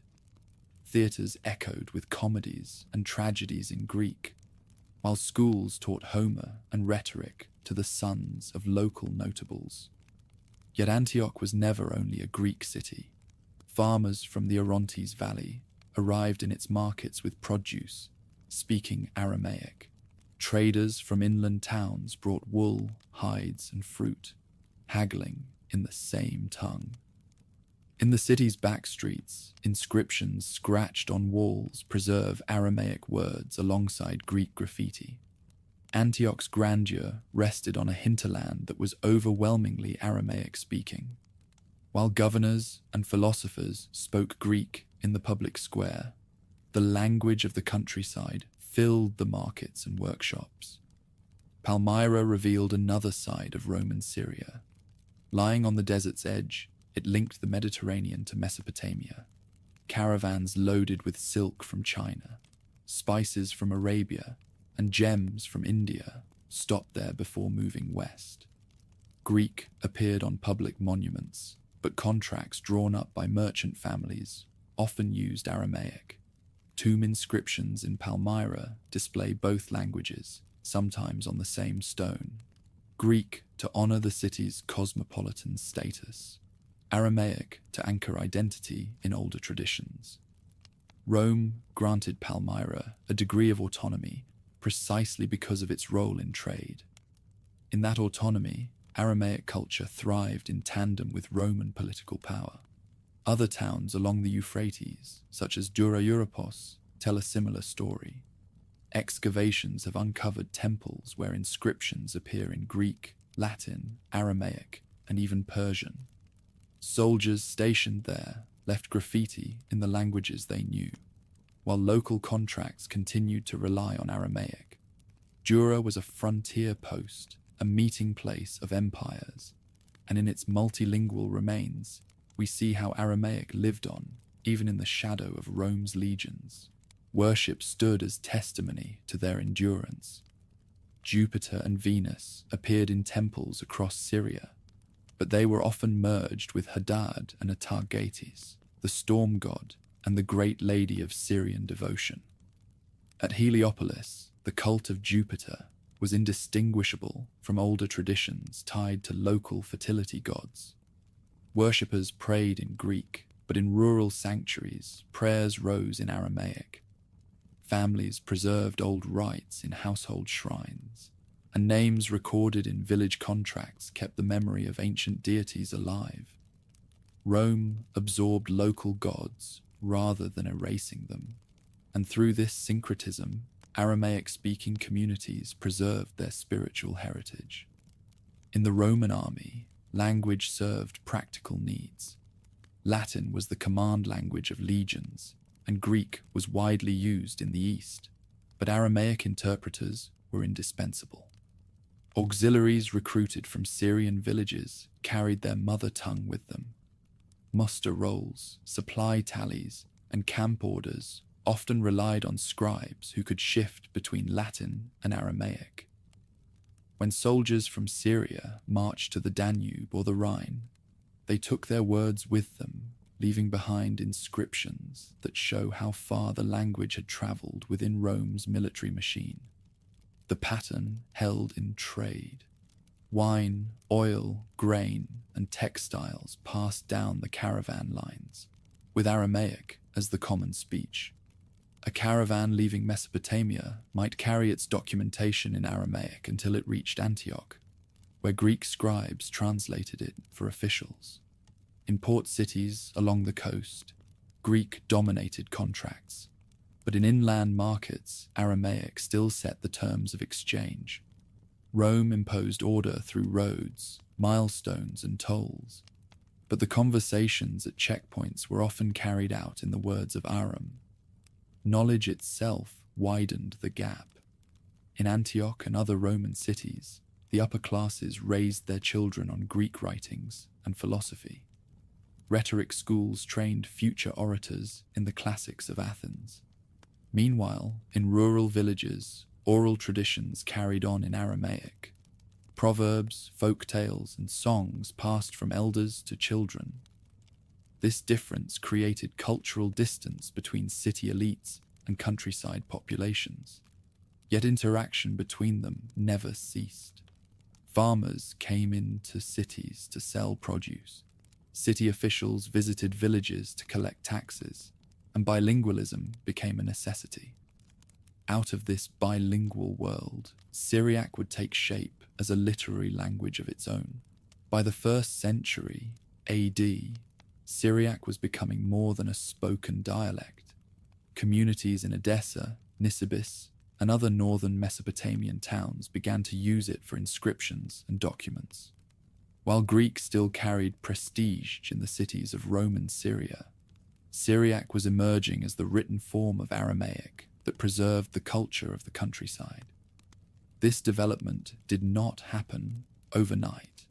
[SPEAKER 1] Theatres echoed with comedies and tragedies in Greek. while schools taught Homer and rhetoric to the sons of local notables. Yet Antioch was never only a Greek city. Farmers from the Orontes Valley arrived in its markets with produce, speaking Aramaic. Traders from inland towns brought wool, hides, and fruit, haggling in the same tongue. In the city's back streets, inscriptions scratched on walls preserve Aramaic words alongside Greek graffiti. Antioch's grandeur rested on a hinterland that was overwhelmingly Aramaic-speaking. While governors and philosophers spoke Greek in the public square, the language of the countryside filled the markets and workshops. Palmyra revealed another side of Roman Syria. Lying on the desert's edge, it linked the Mediterranean to Mesopotamia. Caravans loaded with silk from China, spices from Arabia, and gems from India stopped there before moving west. Greek appeared on public monuments, but contracts drawn up by merchant families often used Aramaic. Tomb inscriptions in Palmyra display both languages, sometimes on the same stone. Greek to honor the city's cosmopolitan status, Aramaic to anchor identity in older traditions. Rome granted Palmyra a degree of autonomy precisely because of its role in trade. In that autonomy, Aramaic culture thrived in tandem with Roman political power. Other towns along the Euphrates, such as Dura Europos, tell a similar story. Excavations have uncovered temples where inscriptions appear in Greek, Latin, Aramaic, and even Persian. Soldiers stationed there left graffiti in the languages they knew, while local contracts continued to rely on Aramaic. Dura was a frontier post, a meeting place of empires, and in its multilingual remains, we see how Aramaic lived on, even in the shadow of Rome's legions. Worship stood as testimony to their endurance. Jupiter and Venus appeared in temples across Syria, but they were often merged with Hadad and Atargates, the storm god and the great lady of Syrian devotion. At Heliopolis, the cult of Jupiter was indistinguishable from older traditions tied to local fertility gods. Worshippers prayed in Greek, but in rural sanctuaries, prayers rose in Aramaic. Families preserved old rites in household shrines, and names recorded in village contracts kept the memory of ancient deities alive. Rome absorbed local gods rather than erasing them, and through this syncretism, Aramaic-speaking communities preserved their spiritual heritage. In the Roman army, language served practical needs. Latin was the command language of legions, and Greek was widely used in the East, but Aramaic interpreters were indispensable. Auxiliaries recruited from Syrian villages carried their mother tongue with them. Muster rolls, supply tallies, and camp orders often relied on scribes who could shift between Latin and Aramaic. When soldiers from Syria marched to the Danube or the Rhine, they took their words with them, leaving behind inscriptions that show how far the language had traveled within Rome's military machine. The pattern held in trade. Wine, oil, grain, and textiles passed down the caravan lines, with Aramaic as the common speech. A caravan leaving Mesopotamia might carry its documentation in Aramaic until it reached Antioch, where Greek scribes translated it for officials. In port cities along the coast, Greek dominated contracts, but in inland markets, Aramaic still set the terms of exchange. Rome imposed order through roads, milestones, and tolls, but the conversations at checkpoints were often carried out in the words of Aram. Knowledge itself widened the gap. In Antioch and other Roman cities, the upper classes raised their children on Greek writings and philosophy. Rhetoric schools trained future orators in the classics of Athens. Meanwhile, in rural villages, oral traditions carried on in Aramaic. Proverbs, folk tales, and songs passed from elders to children. This difference created cultural distance between city elites and countryside populations. Yet interaction between them never ceased. Farmers came into cities to sell produce. City officials visited villages to collect taxes, and bilingualism became a necessity. Out of this bilingual world, Syriac would take shape as a literary language of its own. By the 1st century AD, Syriac was becoming more than a spoken dialect. Communities in Edessa, Nisibis, and other northern Mesopotamian towns began to use it for inscriptions and documents. While Greek still carried prestige in the cities of Roman Syria, Syriac was emerging as the written form of Aramaic that preserved the culture of the countryside. This development did not happen overnight,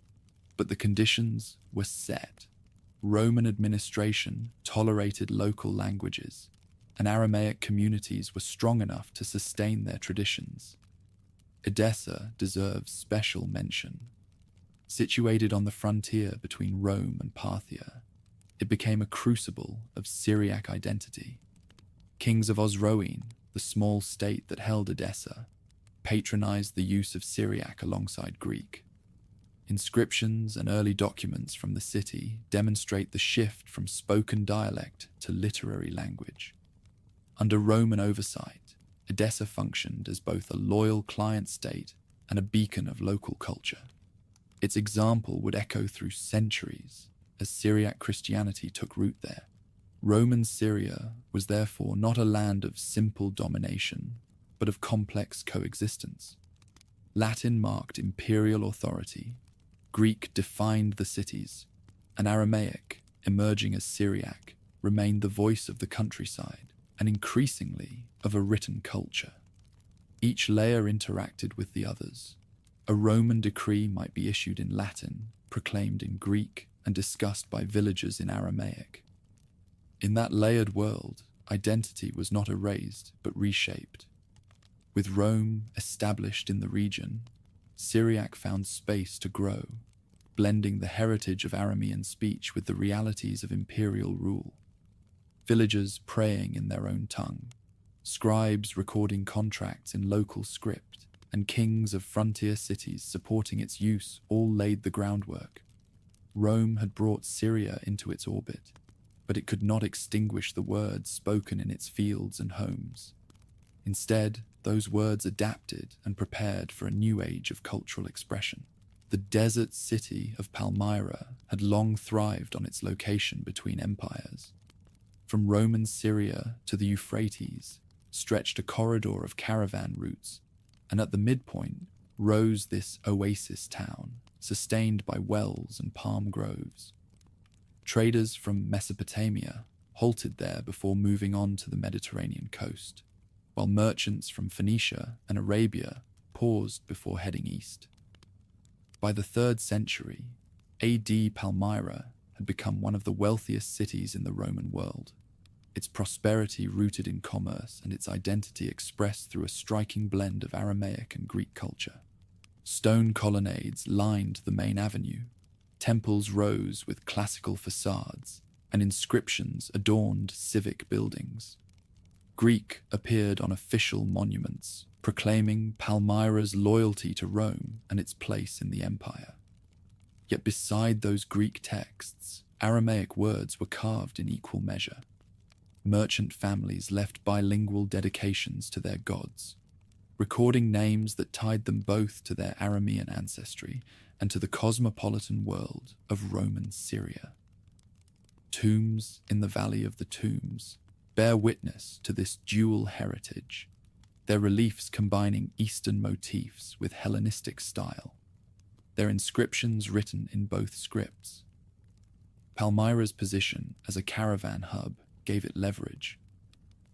[SPEAKER 1] but the conditions were set. Roman administration tolerated local languages, and Aramaic communities were strong enough to sustain their traditions. Edessa deserves special mention. Situated on the frontier between Rome and Parthia, it became a crucible of Syriac identity. Kings of Osroene, the small state that held Edessa, patronized the use of Syriac alongside Greek. Inscriptions and early documents from the city demonstrate the shift from spoken dialect to literary language. Under Roman oversight, Edessa functioned as both a loyal client state and a beacon of local culture. Its example would echo through centuries as Syriac Christianity took root there. Roman Syria was therefore not a land of simple domination, but of complex coexistence. Latin marked imperial authority, Greek defined the cities, and Aramaic, emerging as Syriac, remained the voice of the countryside and increasingly of a written culture. Each layer interacted with the others. A Roman decree might be issued in Latin, proclaimed in Greek, and discussed by villagers in Aramaic. In that layered world, identity was not erased but reshaped. With Rome established in the region, Syriac found space to grow, blending the heritage of Aramean speech with the realities of imperial rule. Villagers praying in their own tongue, scribes recording contracts in local script, and kings of frontier cities supporting its use all laid the groundwork. Rome had brought Syria into its orbit, but it could not extinguish the words spoken in its fields and homes. Instead, those words adapted and prepared for a new age of cultural expression. The desert city of Palmyra had long thrived on its location between empires. From Roman Syria to the Euphrates stretched a corridor of caravan routes, and at the midpoint rose this oasis town, sustained by wells and palm groves. Traders from Mesopotamia halted there before moving on to the Mediterranean coast, while merchants from Phoenicia and Arabia paused before heading east. By the 3rd century, AD, Palmyra had become one of the wealthiest cities in the Roman world, its prosperity rooted in commerce and its identity expressed through a striking blend of Aramaic and Greek culture. Stone colonnades lined the main avenue, temples rose with classical facades, and inscriptions adorned civic buildings. Greek appeared on official monuments, proclaiming Palmyra's loyalty to Rome and its place in the empire. Yet beside those Greek texts, Aramaic words were carved in equal measure. Merchant families left bilingual dedications to their gods, recording names that tied them both to their Aramean ancestry and to the cosmopolitan world of Roman Syria. Tombs in the Valley of the Tombs bear witness to this dual heritage, their reliefs combining Eastern motifs with Hellenistic style, their inscriptions written in both scripts. Palmyra's position as a caravan hub gave it leverage.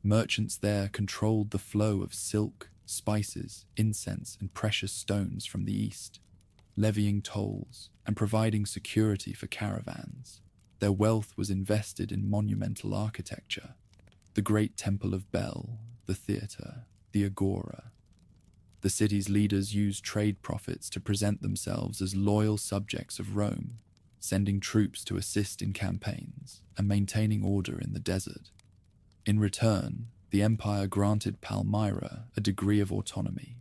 [SPEAKER 1] Merchants there controlled the flow of silk, spices, incense, and precious stones from the east, levying tolls and providing security for caravans. Their wealth was invested in monumental architecture, the Great Temple of Bel, the theatre, the agora. The city's leaders used trade profits to present themselves as loyal subjects of Rome, sending troops to assist in campaigns and maintaining order in the desert. In return, the empire granted Palmyra a degree of autonomy.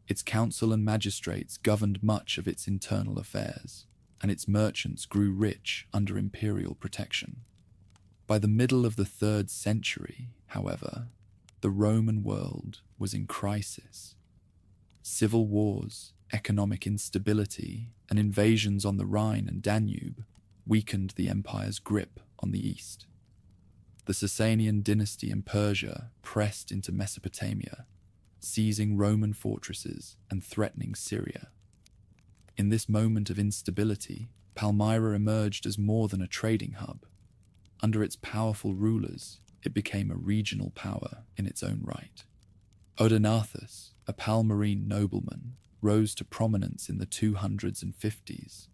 [SPEAKER 1] Its council and magistrates governed much of its internal affairs, and its merchants grew rich under imperial protection. By the middle of the 3rd century, however, the Roman world was in crisis. Civil wars, economic instability, and invasions on the Rhine and Danube weakened the empire's grip on the east. The Sasanian dynasty in Persia pressed into Mesopotamia, seizing Roman fortresses and threatening Syria. In this moment of instability, Palmyra emerged as more than a trading hub. Under its powerful rulers, it became a regional power in its own right. Odenathus, a Palmyrene nobleman, rose to prominence in the 200s and 50s.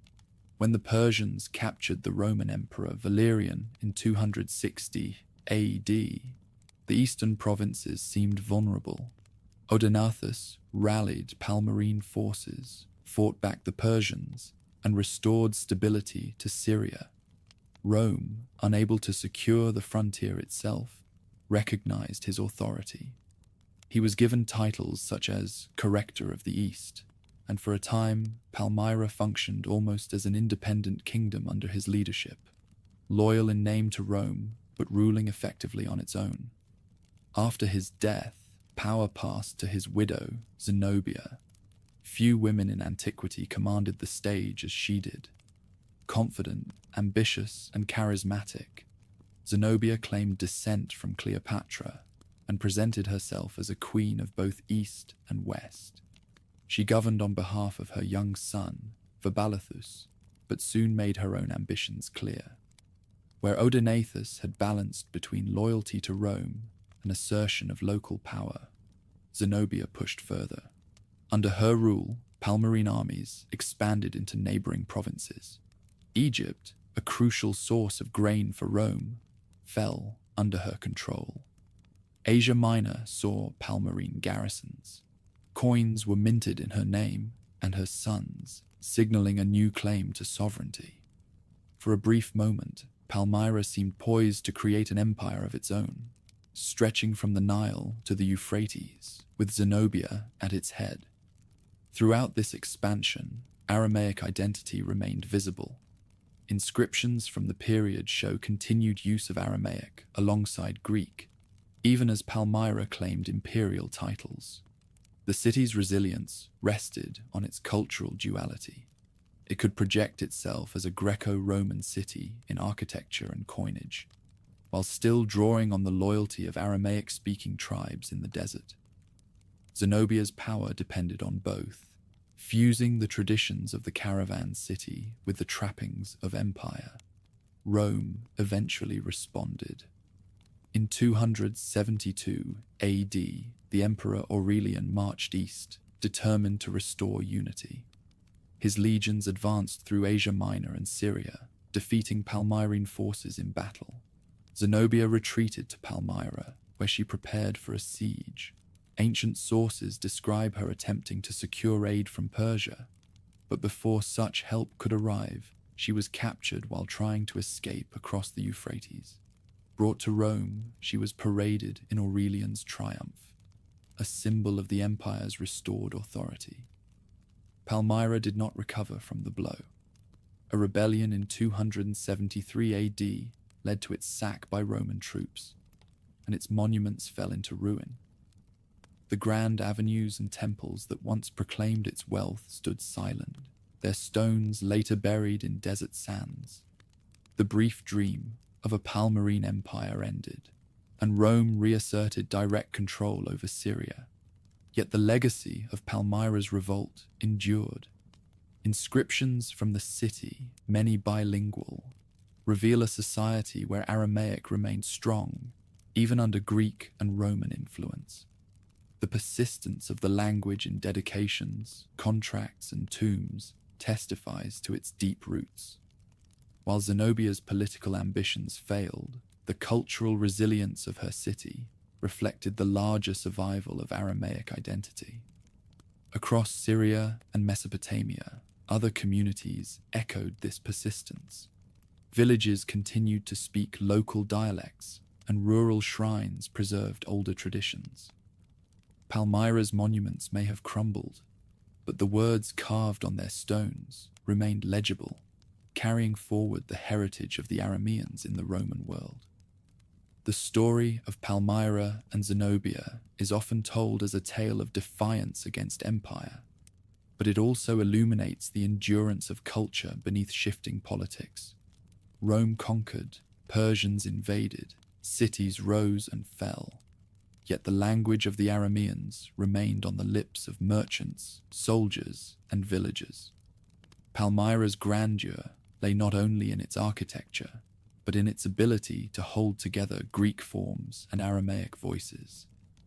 [SPEAKER 1] When the Persians captured the Roman Emperor Valerian in 260 AD, the eastern provinces seemed vulnerable. Odenathus rallied Palmyrene forces, fought back the Persians, and restored stability to Syria. Rome, unable to secure the frontier itself, recognized his authority. He was given titles such as Corrector of the East, and for a time, Palmyra functioned almost as an independent kingdom under his leadership, loyal in name to Rome, but ruling effectively on its own. After his death, power passed to his widow, Zenobia. Few women in antiquity commanded the stage as she did. Confident, ambitious, and charismatic, Zenobia claimed descent from Cleopatra and presented herself as a queen of both East and West. She governed on behalf of her young son, Vabalithus, but soon made her own ambitions clear. Where Odenathus had balanced between loyalty to Rome and assertion of local power, Zenobia pushed further. Under her rule, Palmyrene armies expanded into neighboring provinces. Egypt, a crucial source of grain for Rome, fell under her control. Asia Minor saw Palmyrene garrisons. Coins were minted in her name and her son's, signaling a new claim to sovereignty. For a brief moment, Palmyra seemed poised to create an empire of its own, stretching from the Nile to the Euphrates, with Zenobia at its head. Throughout this expansion, Aramaic identity remained visible. Inscriptions from the period show continued use of Aramaic alongside Greek, even as Palmyra claimed imperial titles. The city's resilience rested on its cultural duality. It could project itself as a Greco-Roman city in architecture and coinage, while still drawing on the loyalty of Aramaic-speaking tribes in the desert. Zenobia's power depended on both, fusing the traditions of the caravan city with the trappings of empire. Rome eventually responded. In 272 AD, the Emperor Aurelian marched east, determined to restore unity. His legions advanced through Asia Minor and Syria, defeating Palmyrene forces in battle. Zenobia retreated to Palmyra, where she prepared for a siege. Ancient sources describe her attempting to secure aid from Persia, but before such help could arrive, she was captured while trying to escape across the Euphrates. Brought to Rome, she was paraded in Aurelian's triumph, a symbol of the empire's restored authority. Palmyra did not recover from the blow. A rebellion in 273 AD led to its sack by Roman troops, and its monuments fell into ruin. The grand avenues and temples that once proclaimed its wealth stood silent, their stones later buried in desert sands. The brief dream of a Palmyrene empire ended, and Rome reasserted direct control over Syria. Yet the legacy of Palmyra's revolt endured. Inscriptions from the city, many bilingual, reveal a society where Aramaic remained strong, even under Greek and Roman influence. The persistence of the language in dedications, contracts, and tombs testifies to its deep roots. While Zenobia's political ambitions failed, the cultural resilience of her city reflected the larger survival of Aramaic identity. Across Syria and Mesopotamia, other communities echoed this persistence. Villages continued to speak local dialects, and rural shrines preserved older traditions. Palmyra's monuments may have crumbled, but the words carved on their stones remained legible, carrying forward the heritage of the Arameans in the Roman world. The story of Palmyra and Zenobia is often told as a tale of defiance against empire, but it also illuminates the endurance of culture beneath shifting politics. Rome conquered, Persians invaded, cities rose and fell, yet the language of the Arameans remained on the lips of merchants, soldiers, and villagers. Palmyra's grandeur lay not only in its architecture, but in its ability to hold together Greek forms and Aramaic voices,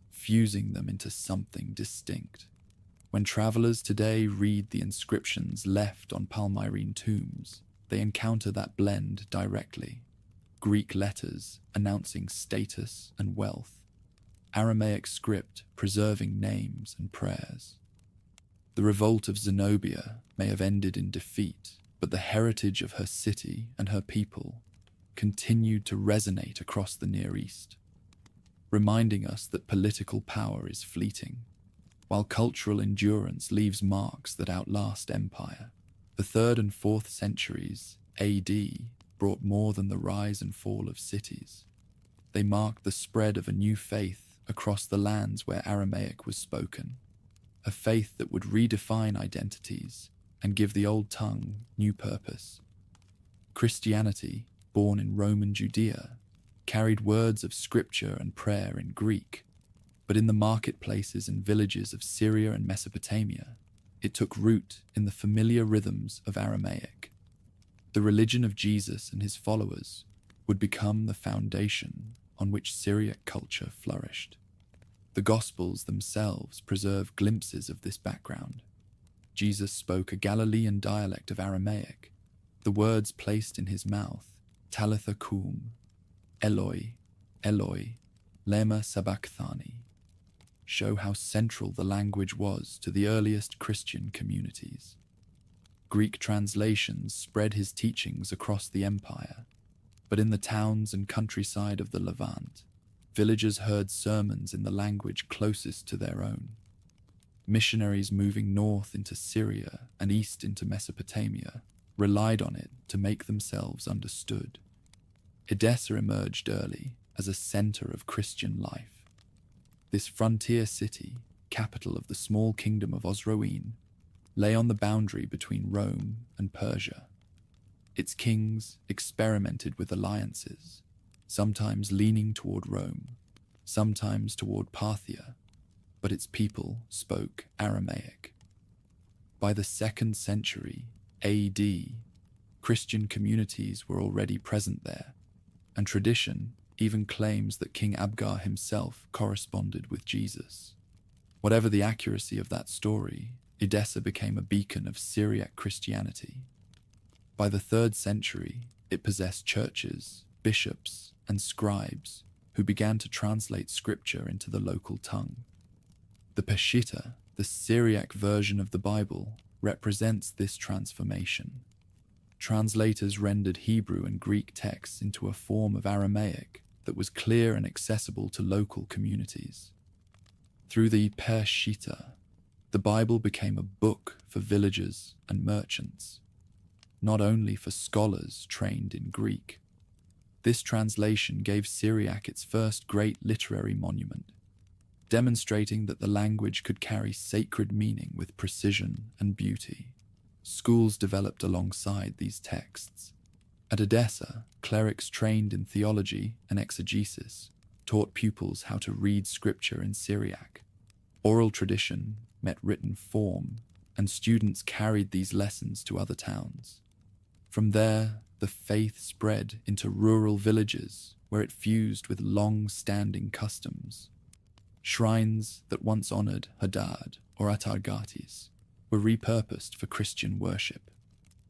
[SPEAKER 1] fusing them into something distinct. When travelers today read the inscriptions left on Palmyrene tombs, they encounter that blend directly. Greek letters announcing status and wealth, Aramaic script preserving names and prayers. The revolt of Zenobia may have ended in defeat, but the heritage of her city and her people continued to resonate across the Near East, reminding us that political power is fleeting, while cultural endurance leaves marks that outlast empire. The 3rd and 4th centuries AD brought more than the rise and fall of cities. They marked the spread of a new faith across the lands where Aramaic was spoken, a faith that would redefine identities and give the old tongue new purpose. Christianity, born in Roman Judea, carried words of scripture and prayer in Greek, but in the marketplaces and villages of Syria and Mesopotamia, it took root in the familiar rhythms of Aramaic. The religion of Jesus and his followers would become the foundation on which Syriac culture flourished. The Gospels themselves preserve glimpses of this background. Jesus spoke a Galilean dialect of Aramaic. The words placed in his mouth, Talitha cum, Eloi, Eloi, lema sabachthani, show how central the language was to the earliest Christian communities. Greek translations spread his teachings across the empire, but in the towns and countryside of the Levant, villagers heard sermons in the language closest to their own. Missionaries moving north into Syria and east into Mesopotamia relied on it to make themselves understood. Edessa emerged early as a center of Christian life. This frontier city, capital of the small kingdom of Osroene, lay on the boundary between Rome and Persia. Its kings experimented with alliances, sometimes leaning toward Rome, sometimes toward Parthia, but its people spoke Aramaic. By the 2nd century AD, Christian communities were already present there, and tradition even claims that King Abgar himself corresponded with Jesus. Whatever the accuracy of that story, Edessa became a beacon of Syriac Christianity. By the 3rd century, it possessed churches, bishops, and scribes who began to translate scripture into the local tongue. The Peshitta, the Syriac version of the Bible, represents this transformation. Translators rendered Hebrew and Greek texts into a form of Aramaic that was clear and accessible to local communities. Through the Peshitta, the Bible became a book for villagers and merchants, not only for scholars trained in Greek. This translation gave Syriac its first great literary monument, demonstrating that the language could carry sacred meaning with precision and beauty. Schools developed alongside these texts. At Edessa, clerics trained in theology and exegesis taught pupils how to read scripture in Syriac. Oral tradition met written form, and students carried these lessons to other towns. From there, the faith spread into rural villages where it fused with long-standing customs. Shrines that once honored Hadad or Atargatis were repurposed for Christian worship.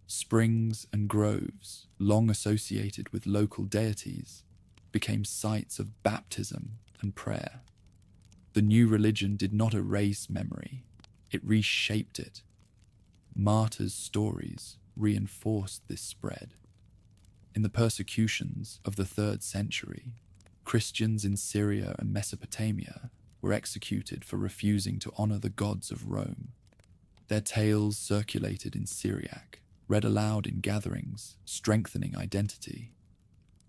[SPEAKER 1] Springs and groves, long associated with local deities, became sites of baptism and prayer. The new religion did not erase memory, it reshaped it. Martyrs' stories reinforced this spread. In the persecutions of the 3rd century, Christians in Syria and Mesopotamia were executed for refusing to honor the gods of Rome. Their tales circulated in Syriac, read aloud in gatherings, strengthening identity.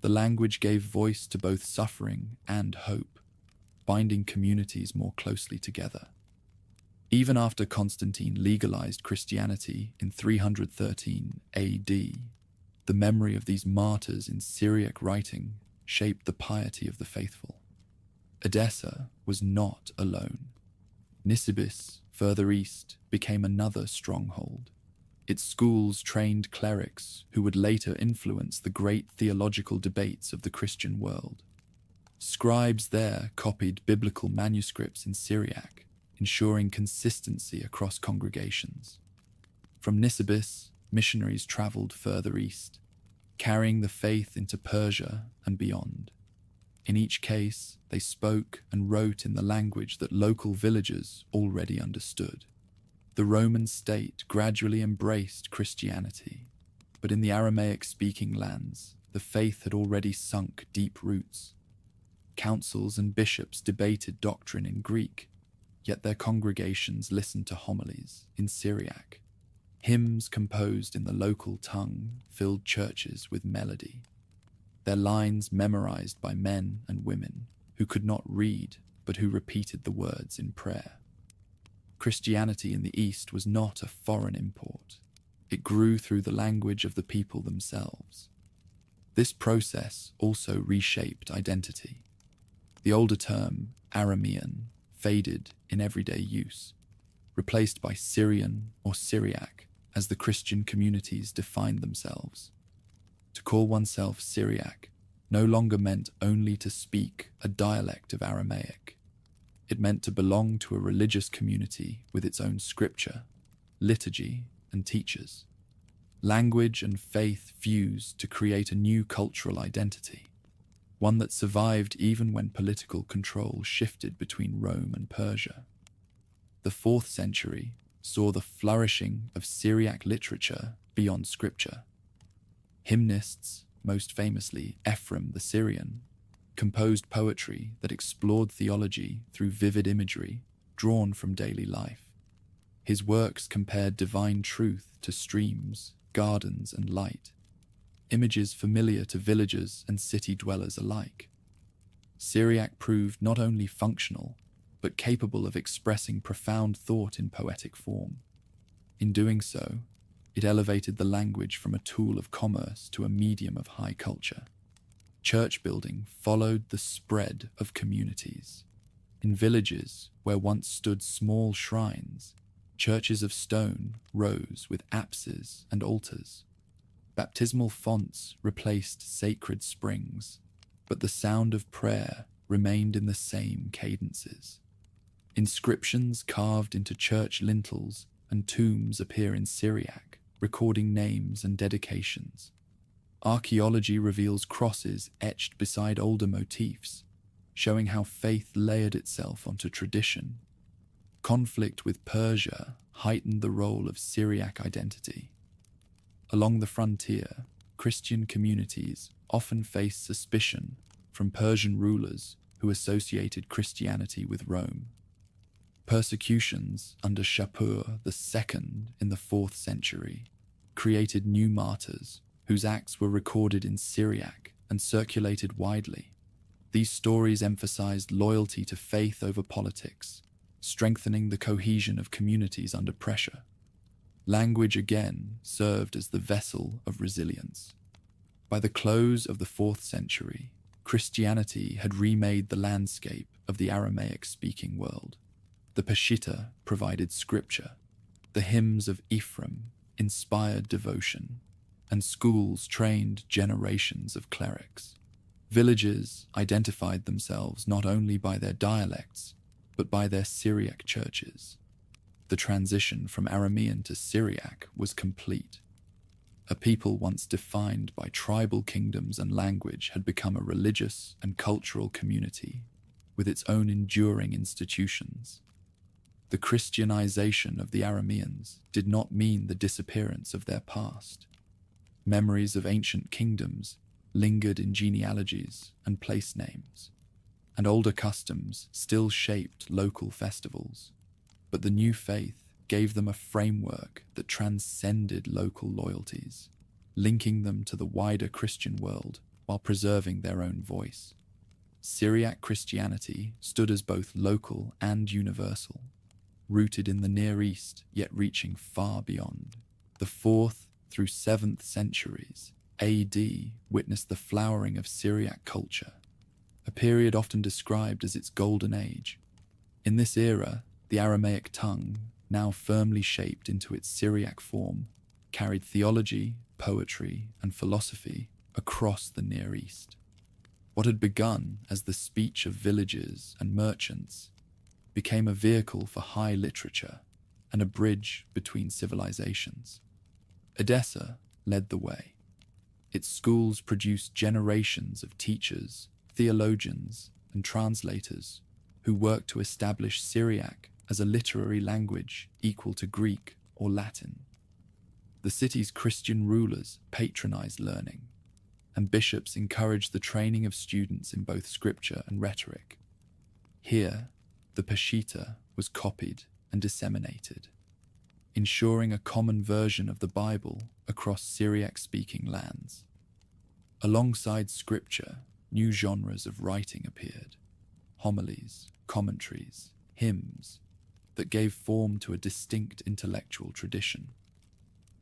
[SPEAKER 1] The language gave voice to both suffering and hope, binding communities more closely together. Even after Constantine legalized Christianity in 313 AD, the memory of these martyrs in Syriac writing shaped the piety of the faithful. Edessa was not alone. Nisibis, further east, became another stronghold. Its schools trained clerics who would later influence the great theological debates of the Christian world. Scribes there copied biblical manuscripts in Syriac, ensuring consistency across congregations. From Nisibis, missionaries traveled further east, carrying the faith into Persia and beyond. In each case, they spoke and wrote in the language that local villagers already understood. The Roman state gradually embraced Christianity, but in the Aramaic-speaking lands, the faith had already sunk deep roots. Councils and bishops debated doctrine in Greek, yet their congregations listened to homilies in Syriac. Hymns composed in the local tongue filled churches with melody, their lines memorized by men and women who could not read but who repeated the words in prayer. Christianity in the East was not a foreign import. It grew through the language of the people themselves. This process also reshaped identity. The older term, Aramean, faded in everyday use, replaced by Syrian or Syriac as the Christian communities defined themselves. To call oneself Syriac no longer meant only to speak a dialect of Aramaic. It meant to belong to a religious community with its own scripture, liturgy, and teachers. Language and faith fused to create a new cultural identity, one that survived even when political control shifted between Rome and Persia. The 4th century saw the flourishing of Syriac literature beyond scripture. Hymnists, most famously Ephraim the Syrian, composed poetry that explored theology through vivid imagery drawn from daily life. His works compared divine truth to streams, gardens, and light, images familiar to villagers and city dwellers alike. Syriac proved not only functional, but capable of expressing profound thought in poetic form. In doing so, it elevated the language from a tool of commerce to a medium of high culture. Church building followed the spread of communities. In villages where once stood small shrines, churches of stone rose with apses and altars. Baptismal fonts replaced sacred springs, but the sound of prayer remained in the same cadences. Inscriptions carved into church lintels and tombs appear in Syriac, recording names and dedications. Archaeology reveals crosses etched beside older motifs, showing how faith layered itself onto tradition. Conflict with Persia heightened the role of Syriac identity. Along the frontier, Christian communities often faced suspicion from Persian rulers who associated Christianity with Rome. Persecutions under Shapur II in the 4th century created new martyrs whose acts were recorded in Syriac and circulated widely. These stories emphasized loyalty to faith over politics, strengthening the cohesion of communities under pressure. Language again served as the vessel of resilience. By the close of the 4th century, Christianity had remade the landscape of the Aramaic-speaking world. The Peshitta provided scripture, the hymns of Ephraim inspired devotion, and schools trained generations of clerics. Villages identified themselves not only by their dialects, but by their Syriac churches. The transition from Aramean to Syriac was complete. A people once defined by tribal kingdoms and language had become a religious and cultural community with its own enduring institutions. The Christianization of the Arameans did not mean the disappearance of their past. Memories of ancient kingdoms lingered in genealogies and place names, and older customs still shaped local festivals. But the new faith gave them a framework that transcended local loyalties, linking them to the wider Christian world while preserving their own voice. Syriac Christianity stood as both local and universal, rooted in the Near East yet reaching far beyond. The 4th through 7th centuries AD witnessed the flowering of Syriac culture, a period often described as its golden age. In this era, the Aramaic tongue, now firmly shaped into its Syriac form, carried theology, poetry, and philosophy across the Near East. What had begun as the speech of villagers and merchants became a vehicle for high literature and a bridge between civilizations. Edessa led the way. Its schools produced generations of teachers, theologians, and translators who worked to establish Syriac as a literary language equal to Greek or Latin. The city's Christian rulers patronized learning, and bishops encouraged the training of students in both scripture and rhetoric. Here, the Peshitta was copied and disseminated, ensuring a common version of the Bible across Syriac-speaking lands. Alongside scripture, new genres of writing appeared: homilies, commentaries, hymns, that gave form to a distinct intellectual tradition.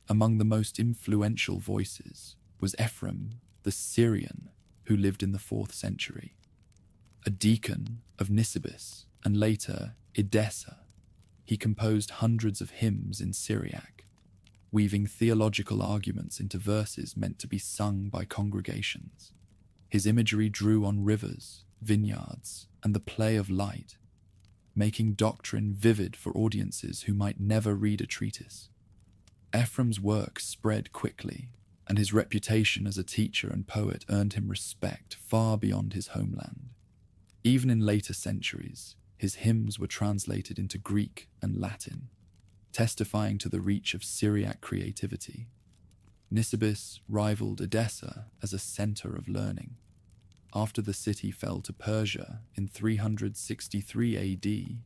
[SPEAKER 1] Among the most influential voices was Ephraim the Syrian, who lived in the 4th century. A deacon of Nisibis and later Edessa, he composed hundreds of hymns in Syriac, weaving theological arguments into verses meant to be sung by congregations. His imagery drew on rivers, vineyards, and the play of light, making doctrine vivid for audiences who might never read a treatise. Ephraim's work spread quickly, and his reputation as a teacher and poet earned him respect far beyond his homeland. Even in later centuries, his hymns were translated into Greek and Latin, testifying to the reach of Syriac creativity. Nisibis rivaled Edessa as a center of learning. After the city fell to Persia in 363 AD,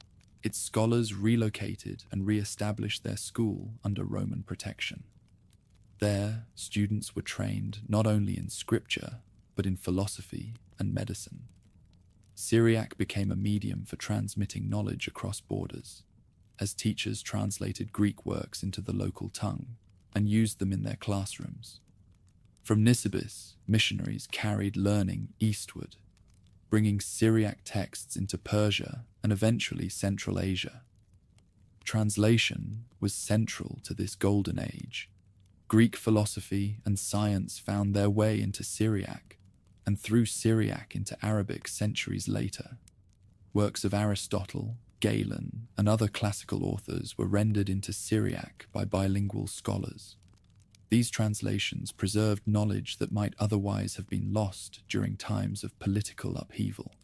[SPEAKER 1] its scholars relocated and re-established their school under Roman protection. There, students were trained not only in scripture, but in philosophy and medicine. Syriac became a medium for transmitting knowledge across borders, as teachers translated Greek works into the local tongue and used them in their classrooms. From Nisibis, missionaries carried learning eastward, bringing Syriac texts into Persia and eventually Central Asia. Translation was central to this golden age. Greek philosophy and science found their way into Syriac, and through Syriac into Arabic centuries later. Works of Aristotle, Galen, and other classical authors were rendered into Syriac by bilingual scholars. These translations preserved knowledge that might otherwise have been lost during times of political upheaval.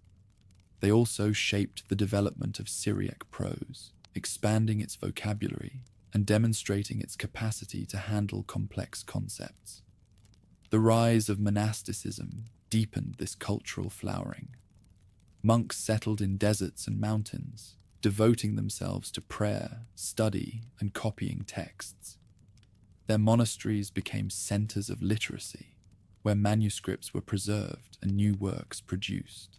[SPEAKER 1] They also shaped the development of Syriac prose, expanding its vocabulary and demonstrating its capacity to handle complex concepts. The rise of monasticism deepened this cultural flowering. Monks settled in deserts and mountains, devoting themselves to prayer, study, and copying texts. Their monasteries became centers of literacy, where manuscripts were preserved and new works produced.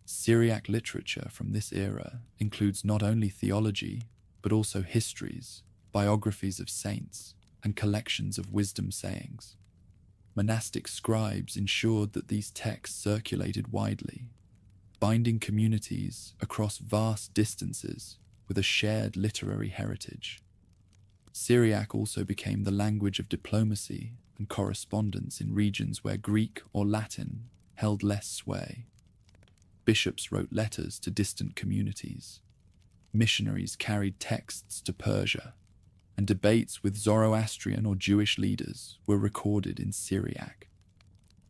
[SPEAKER 1] Syriac literature from this era includes not only theology, but also histories, biographies of saints, and collections of wisdom sayings. Monastic scribes ensured that these texts circulated widely, binding communities across vast distances with a shared literary heritage. Syriac also became the language of diplomacy and correspondence in regions where Greek or Latin held less sway. Bishops wrote letters to distant communities. Missionaries carried texts to Persia, and debates with Zoroastrian or Jewish leaders were recorded in Syriac.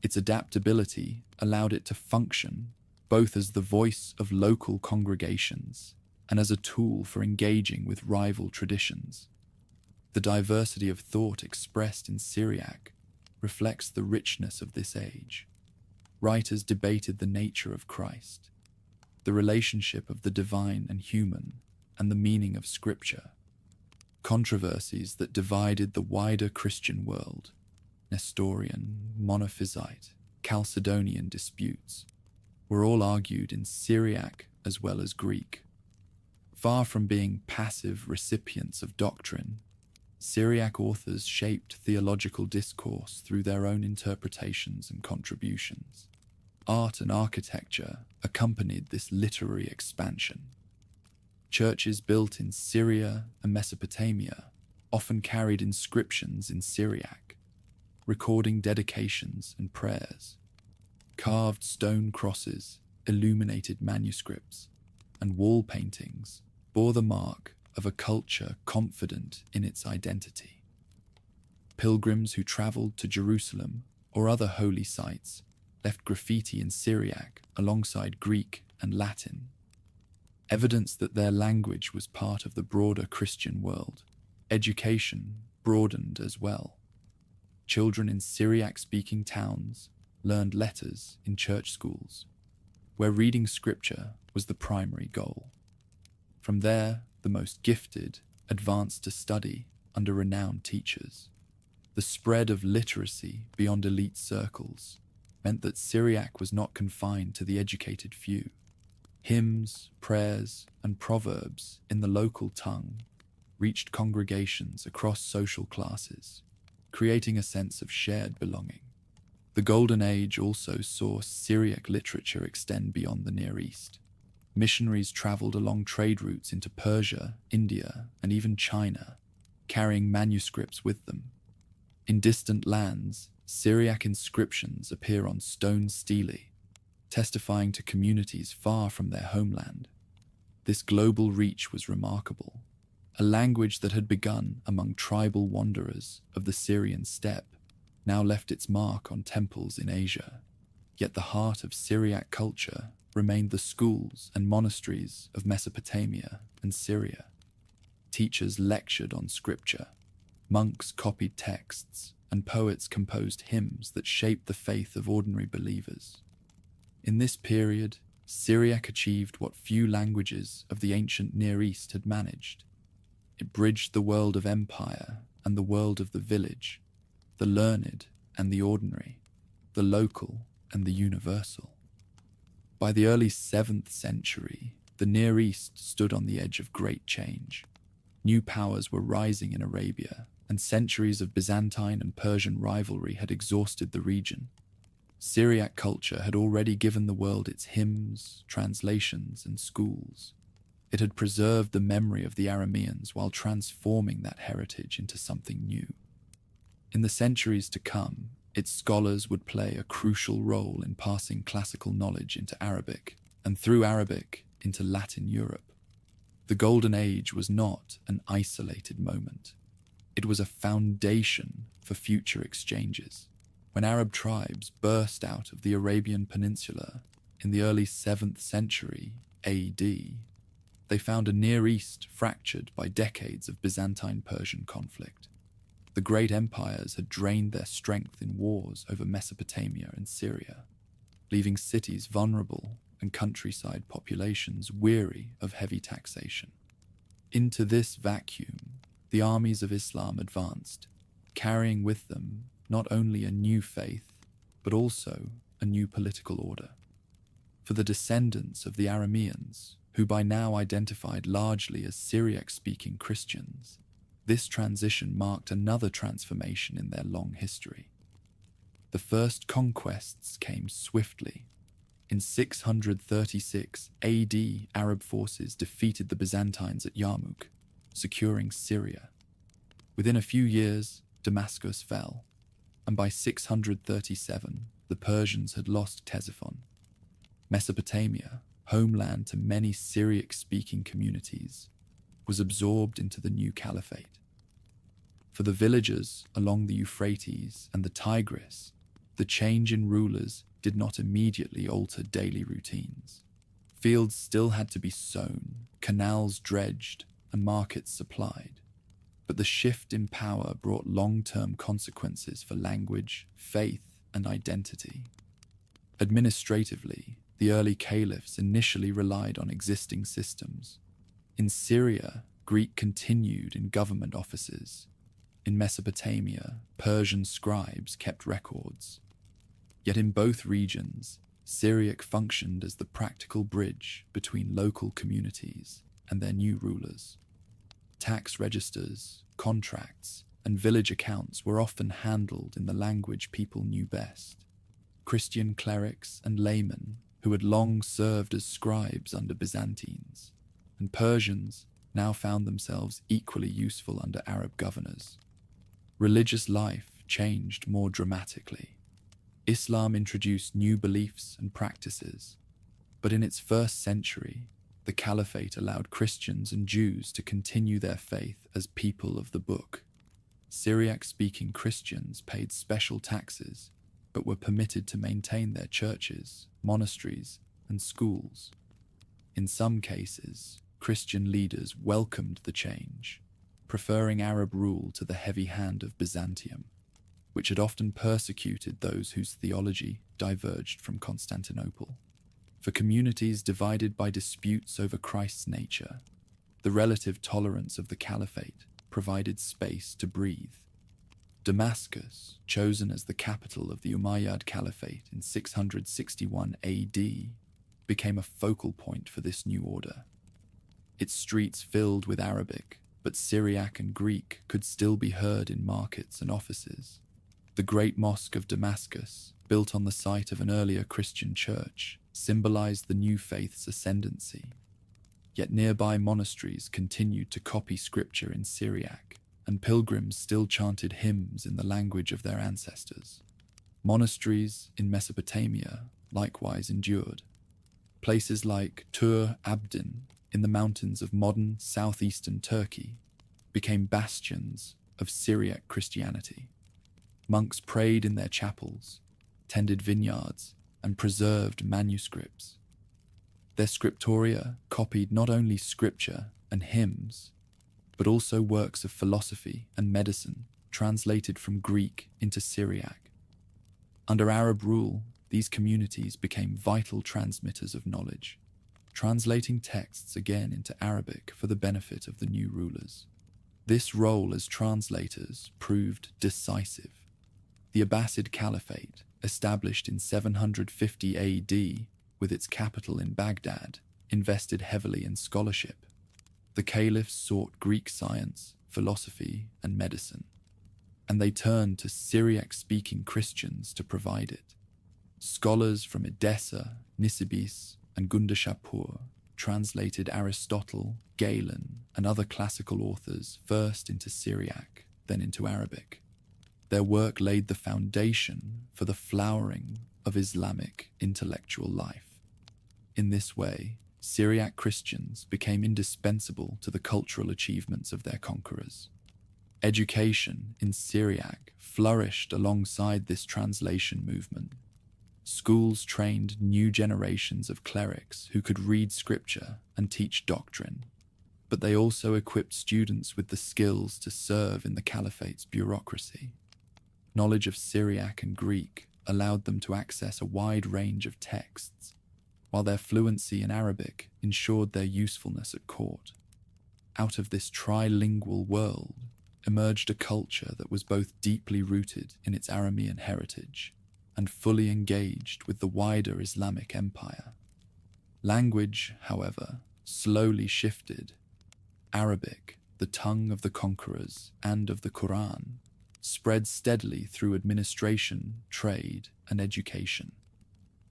[SPEAKER 1] Its adaptability allowed it to function both as the voice of local congregations and as a tool for engaging with rival traditions. The diversity of thought expressed in Syriac reflects the richness of this age. Writers debated the nature of Christ, the relationship of the divine and human, and the meaning of Scripture. Controversies that divided the wider Christian world, Nestorian, Monophysite, Chalcedonian disputes, were all argued in Syriac as well as Greek. Far from being passive recipients of doctrine, Syriac authors shaped theological discourse through their own interpretations and contributions. Art and architecture accompanied this literary expansion. Churches built in Syria and Mesopotamia often carried inscriptions in Syriac, recording dedications and prayers. Carved stone crosses, illuminated manuscripts, and wall paintings bore the mark of a culture confident in its identity. Pilgrims who traveled to Jerusalem or other holy sites left graffiti in Syriac alongside Greek and Latin, evidence that their language was part of the broader Christian world. Education broadened as well. Children in Syriac-speaking towns learned letters in church schools, where reading Scripture was the primary goal. From there, the most gifted advanced to study under renowned teachers. The spread of literacy beyond elite circles meant that Syriac was not confined to the educated few. Hymns, prayers, and proverbs in the local tongue reached congregations across social classes, creating a sense of shared belonging. The Golden Age also saw Syriac literature extend beyond the Near East. Missionaries traveled along trade routes into Persia, India, and even China, carrying manuscripts with them. In distant lands, Syriac inscriptions appear on stone stelae, testifying to communities far from their homeland. This global reach was remarkable. A language that had begun among tribal wanderers of the Syrian steppe now left its mark on temples in Asia. Yet the heart of Syriac culture remained the schools and monasteries of Mesopotamia and Syria. Teachers lectured on Scripture, monks copied texts, and poets composed hymns that shaped the faith of ordinary believers. In this period, Syriac achieved what few languages of the ancient Near East had managed. It bridged the world of empire and the world of the village, the learned and the ordinary, the local and the universal. By the early 7th century, the Near East stood on the edge of great change. New powers were rising in Arabia, and centuries of Byzantine and Persian rivalry had exhausted the region. Syriac culture had already given the world its hymns, translations, and schools. It had preserved the memory of the Arameans while transforming that heritage into something new. In the centuries to come, its scholars would play a crucial role in passing classical knowledge into Arabic, and through Arabic into Latin Europe. The Golden Age was not an isolated moment. It was a foundation for future exchanges. When Arab tribes burst out of the Arabian Peninsula in the early 7th century AD, they found a Near East fractured by decades of Byzantine-Persian conflict. The great empires had drained their strength in wars over Mesopotamia and Syria, leaving cities vulnerable and countryside populations weary of heavy taxation. Into this vacuum, the armies of Islam advanced, carrying with them not only a new faith, but also a new political order. For the descendants of the Arameans, who by now identified largely as Syriac-speaking Christians, this transition marked another transformation in their long history. The first conquests came swiftly. In 636 AD, Arab forces defeated the Byzantines at Yarmouk, securing Syria. Within a few years, Damascus fell, and by 637, the Persians had lost Ctesiphon. Mesopotamia, homeland to many Syriac-speaking communities, was absorbed into the new caliphate. For the villagers along the Euphrates and the Tigris, the change in rulers did not immediately alter daily routines. Fields still had to be sown, canals dredged, and markets supplied. But the shift in power brought long-term consequences for language, faith, and identity. Administratively, the early caliphs initially relied on existing systems. In Syria, Greek continued in government offices. In Mesopotamia, Persian scribes kept records. Yet in both regions, Syriac functioned as the practical bridge between local communities and their new rulers. Tax registers, contracts, and village accounts were often handled in the language people knew best. Christian clerics and laymen, who had long served as scribes under Byzantines, and Persians now found themselves equally useful under Arab governors. Religious life changed more dramatically. Islam introduced new beliefs and practices, but in its first century, the Caliphate allowed Christians and Jews to continue their faith as people of the book. Syriac-speaking Christians paid special taxes, but were permitted to maintain their churches, monasteries, and schools. In some cases, Christian leaders welcomed the change, preferring Arab rule to the heavy hand of Byzantium, which had often persecuted those whose theology diverged from Constantinople. For communities divided by disputes over Christ's nature, the relative tolerance of the Caliphate provided space to breathe. Damascus, chosen as the capital of the Umayyad Caliphate in 661 AD, became a focal point for this new order. Its streets filled with Arabic, but Syriac and Greek could still be heard in markets and offices. The Great Mosque of Damascus, built on the site of an earlier Christian church, symbolized the new faith's ascendancy. Yet nearby monasteries continued to copy scripture in Syriac, and pilgrims still chanted hymns in the language of their ancestors. Monasteries in Mesopotamia likewise endured. Places like Tur Abdin in the mountains of modern southeastern Turkey became bastions of Syriac Christianity. Monks prayed in their chapels, tended vineyards, and preserved manuscripts. Their scriptoria copied not only scripture and hymns, but also works of philosophy and medicine translated from Greek into Syriac. Under Arab rule, these communities became vital transmitters of knowledge, translating texts again into Arabic for the benefit of the new rulers. This role as translators proved decisive. The Abbasid Caliphate, established in 750 AD with its capital in Baghdad, invested heavily in scholarship. The caliphs sought Greek science, philosophy, and medicine, and they turned to Syriac-speaking Christians to provide it. Scholars from Edessa, Nisibis, and Gundashapur translated Aristotle, Galen, and other classical authors first into Syriac, then into Arabic. Their work laid the foundation for the flowering of Islamic intellectual life. In this way, Syriac Christians became indispensable to the cultural achievements of their conquerors. Education in Syriac flourished alongside this translation movement. Schools trained new generations of clerics who could read scripture and teach doctrine, but they also equipped students with the skills to serve in the caliphate's bureaucracy. Knowledge of Syriac and Greek allowed them to access a wide range of texts, while their fluency in Arabic ensured their usefulness at court. Out of this trilingual world emerged a culture that was both deeply rooted in its Aramean heritage and fully engaged with the wider Islamic empire. Language, however, slowly shifted. Arabic, the tongue of the conquerors and of the Quran, spread steadily through administration, trade, and education.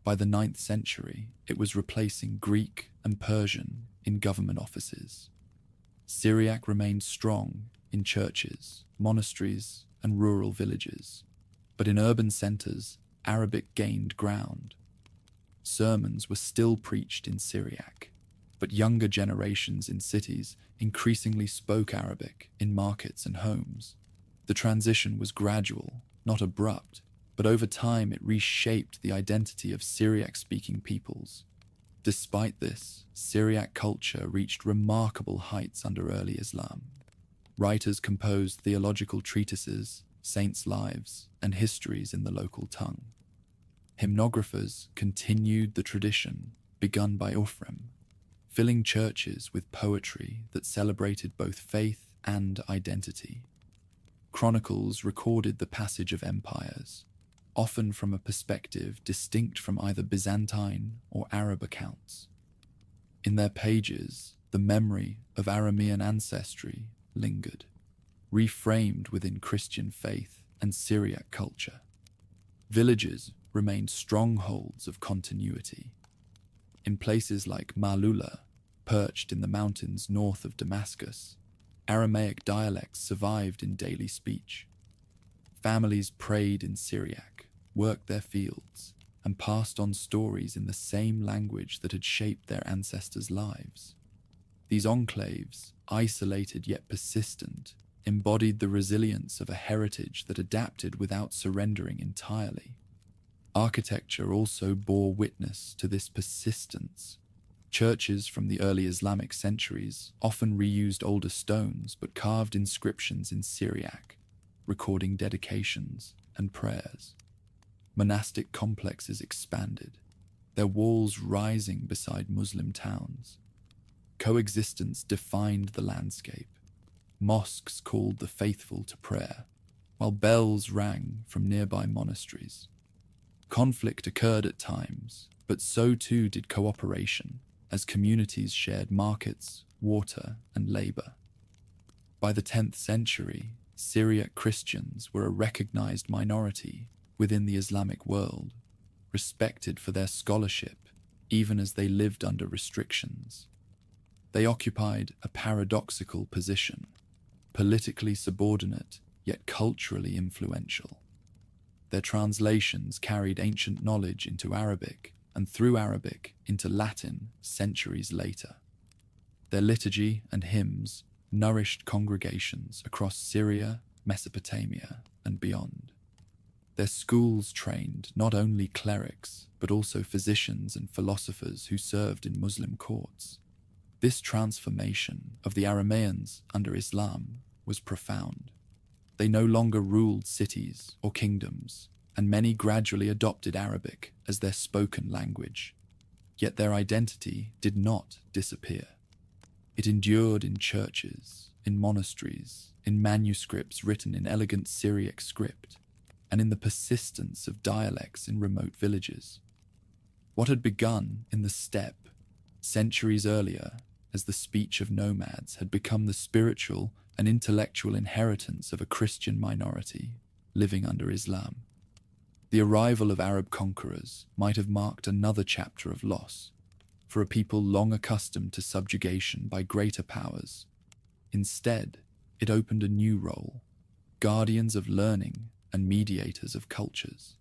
[SPEAKER 1] By the 9th century, it was replacing Greek and Persian in government offices. Syriac remained strong in churches, monasteries, and rural villages, but in urban centers, Arabic gained ground. Sermons were still preached in Syriac, but younger generations in cities increasingly spoke Arabic in markets and homes. The transition was gradual, not abrupt, but over time it reshaped the identity of Syriac-speaking peoples. Despite this, Syriac culture reached remarkable heights under early Islam. Writers composed theological treatises, saints' lives, and histories in the local tongue. Hymnographers continued the tradition begun by Ufrem, filling churches with poetry that celebrated both faith and identity. Chronicles recorded the passage of empires, often from a perspective distinct from either Byzantine or Arab accounts. In their pages, the memory of Aramean ancestry lingered, reframed within Christian faith and Syriac culture. Villages remained strongholds of continuity. In places like Malula, perched in the mountains north of Damascus, Aramaic dialects survived in daily speech. Families prayed in Syriac, worked their fields, and passed on stories in the same language that had shaped their ancestors' lives. These enclaves, isolated yet persistent, embodied the resilience of a heritage that adapted without surrendering entirely. Architecture also bore witness to this persistence. Churches from the early Islamic centuries often reused older stones but carved inscriptions in Syriac, recording dedications and prayers. Monastic complexes expanded, their walls rising beside Muslim towns. Coexistence defined the landscape. Mosques called the faithful to prayer, while bells rang from nearby monasteries. Conflict occurred at times, but so too did cooperation, as communities shared markets, water, and labor. By the 10th century, Syriac Christians were a recognized minority within the Islamic world, respected for their scholarship even as they lived under restrictions. They occupied a paradoxical position, politically subordinate yet culturally influential. Their translations carried ancient knowledge into Arabic and through Arabic into Latin centuries later. Their liturgy and hymns nourished congregations across Syria, Mesopotamia, and beyond. Their schools trained not only clerics, but also physicians and philosophers who served in Muslim courts. This transformation of the Aramaeans under Islam was profound. They no longer ruled cities or kingdoms, and many gradually adopted Arabic as their spoken language. Yet their identity did not disappear. It endured in churches, in monasteries, in manuscripts written in elegant Syriac script, and in the persistence of dialects in remote villages. What had begun in the steppe centuries earlier as the speech of nomads had become the spiritual and intellectual inheritance of a Christian minority living under Islam. The arrival of Arab conquerors might have marked another chapter of loss for a people long accustomed to subjugation by greater powers. Instead, it opened a new role, guardians of learning and mediators of cultures.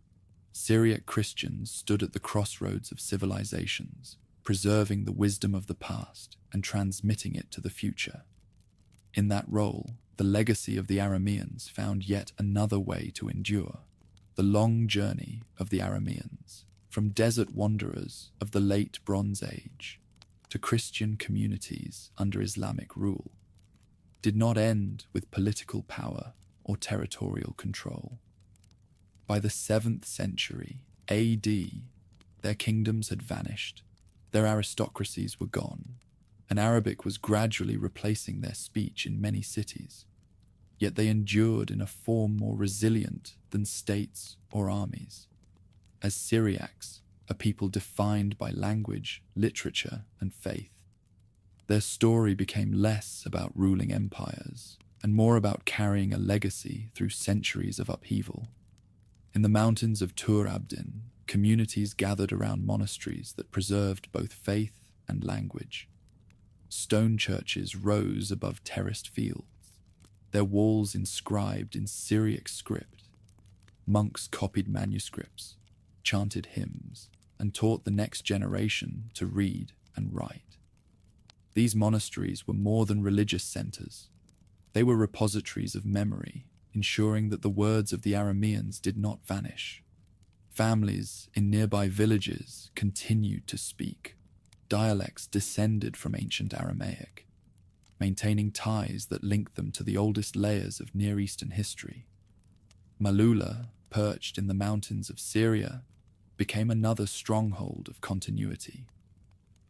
[SPEAKER 1] Syriac Christians stood at the crossroads of civilizations, preserving the wisdom of the past and transmitting it to the future. In that role, the legacy of the Arameans found yet another way to endure, the long journey of the Arameans, from desert wanderers of the late Bronze Age to Christian communities under Islamic rule, did not end with political power or territorial control. By the 7th century AD, their kingdoms had vanished, their aristocracies were gone, and Arabic was gradually replacing their speech in many cities. Yet they endured in a form more resilient than states or armies. As Syriacs, a people defined by language, literature, and faith, their story became less about ruling empires and more about carrying a legacy through centuries of upheaval. In the mountains of Tur Abdin, communities gathered around monasteries that preserved both faith and language. Stone churches rose above terraced fields, their walls inscribed in Syriac script. Monks copied manuscripts, chanted hymns, and taught the next generation to read and write. These monasteries were more than religious centers. They were repositories of memory, ensuring that the words of the Arameans did not vanish. Families in nearby villages continued to speak. Dialects descended from ancient Aramaic, maintaining ties that link them to the oldest layers of Near Eastern history. Malula, perched in the mountains of Syria, became another stronghold of continuity.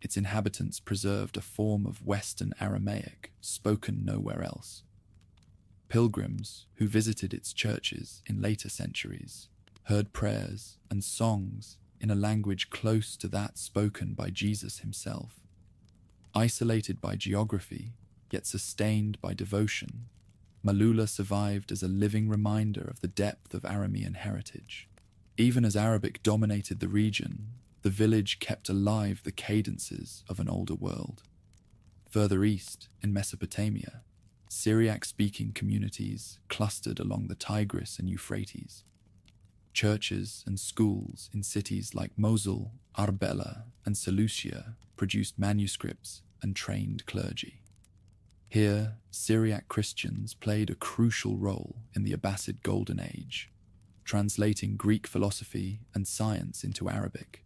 [SPEAKER 1] Its inhabitants preserved a form of Western Aramaic spoken nowhere else. Pilgrims who visited its churches in later centuries heard prayers and songs in a language close to that spoken by Jesus himself. Isolated by geography, yet sustained by devotion, Malula survived as a living reminder of the depth of Aramean heritage. Even as Arabic dominated the region, the village kept alive the cadences of an older world. Further east, in Mesopotamia, Syriac-speaking communities clustered along the Tigris and Euphrates. Churches and schools in cities like Mosul, Arbela, and Seleucia produced manuscripts and trained clergy. Here, Syriac Christians played a crucial role in the Abbasid Golden Age, translating Greek philosophy and science into Arabic.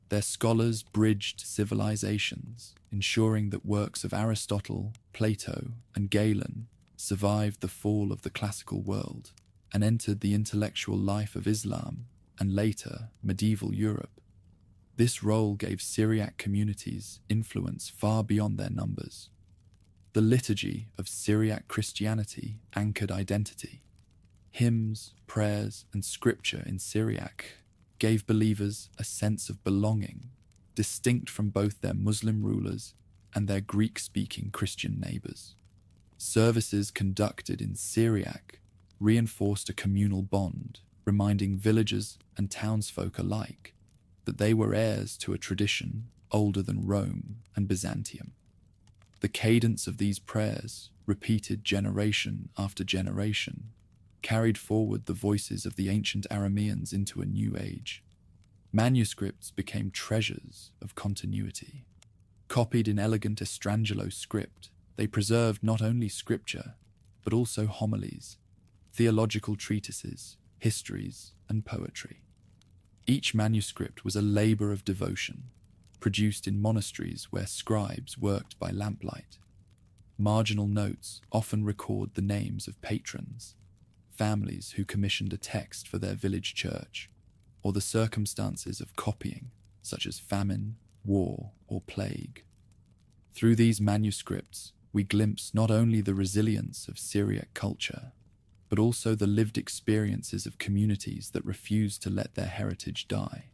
[SPEAKER 1] Their scholars bridged civilizations, ensuring that works of Aristotle, Plato, and Galen survived the fall of the classical world and entered the intellectual life of Islam and later medieval Europe. This role gave Syriac communities influence far beyond their numbers. The liturgy of Syriac Christianity anchored identity. Hymns, prayers, and scripture in Syriac gave believers a sense of belonging, distinct from both their Muslim rulers and their Greek-speaking Christian neighbors. Services conducted in Syriac reinforced a communal bond, reminding villagers and townsfolk alike that they were heirs to a tradition older than Rome and Byzantium. The cadence of these prayers, repeated generation after generation, carried forward the voices of the ancient Arameans into a new age. Manuscripts became treasures of continuity. Copied in elegant Estrangelo script, they preserved not only scripture, but also homilies, theological treatises, histories, and poetry. Each manuscript was a labor of devotion, produced in monasteries where scribes worked by lamplight. Marginal notes often record the names of patrons, families who commissioned a text for their village church, or the circumstances of copying, such as famine, war, or plague. Through these manuscripts, we glimpse not only the resilience of Syriac culture, but also the lived experiences of communities that refused to let their heritage die.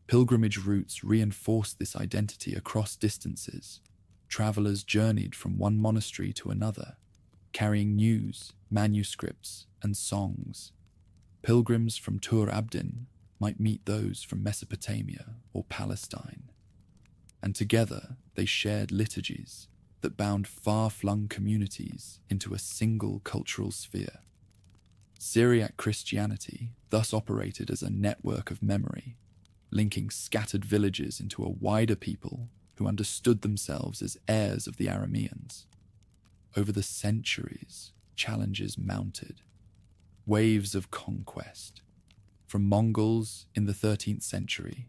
[SPEAKER 1] Pilgrimage routes reinforced this identity across distances. Travelers journeyed from one monastery to another, carrying news, manuscripts, and songs. Pilgrims from Tur Abdin might meet those from Mesopotamia or Palestine, and together they shared liturgies that bound far-flung communities into a single cultural sphere. Syriac Christianity thus operated as a network of memory, linking scattered villages into a wider people who understood themselves as heirs of the Arameans. Over the centuries, challenges mounted. Waves of conquest, from Mongols in the 13th century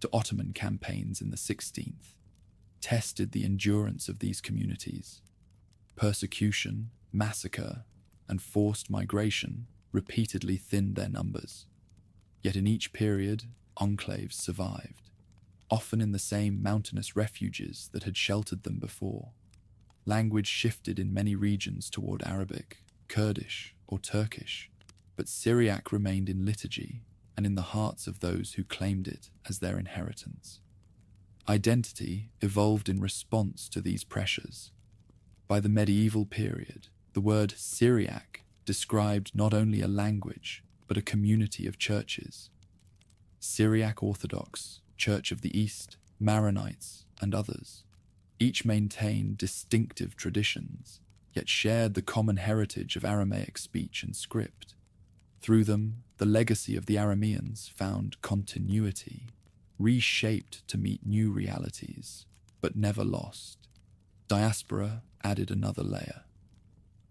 [SPEAKER 1] to Ottoman campaigns in the 16th, tested the endurance of these communities. Persecution, massacre, and forced migration repeatedly thinned their numbers. Yet in each period, enclaves survived, often in the same mountainous refuges that had sheltered them before. Language shifted in many regions toward Arabic, Kurdish, or Turkish, but Syriac remained in liturgy and in the hearts of those who claimed it as their inheritance. Identity evolved in response to these pressures. By the medieval period, the word Syriac described not only a language, but a community of churches. Syriac Orthodox, Church of the East, Maronites, and others. Each maintained distinctive traditions, yet shared the common heritage of Aramaic speech and script. Through them, the legacy of the Arameans found continuity, reshaped to meet new realities, but never lost. Diaspora added another layer.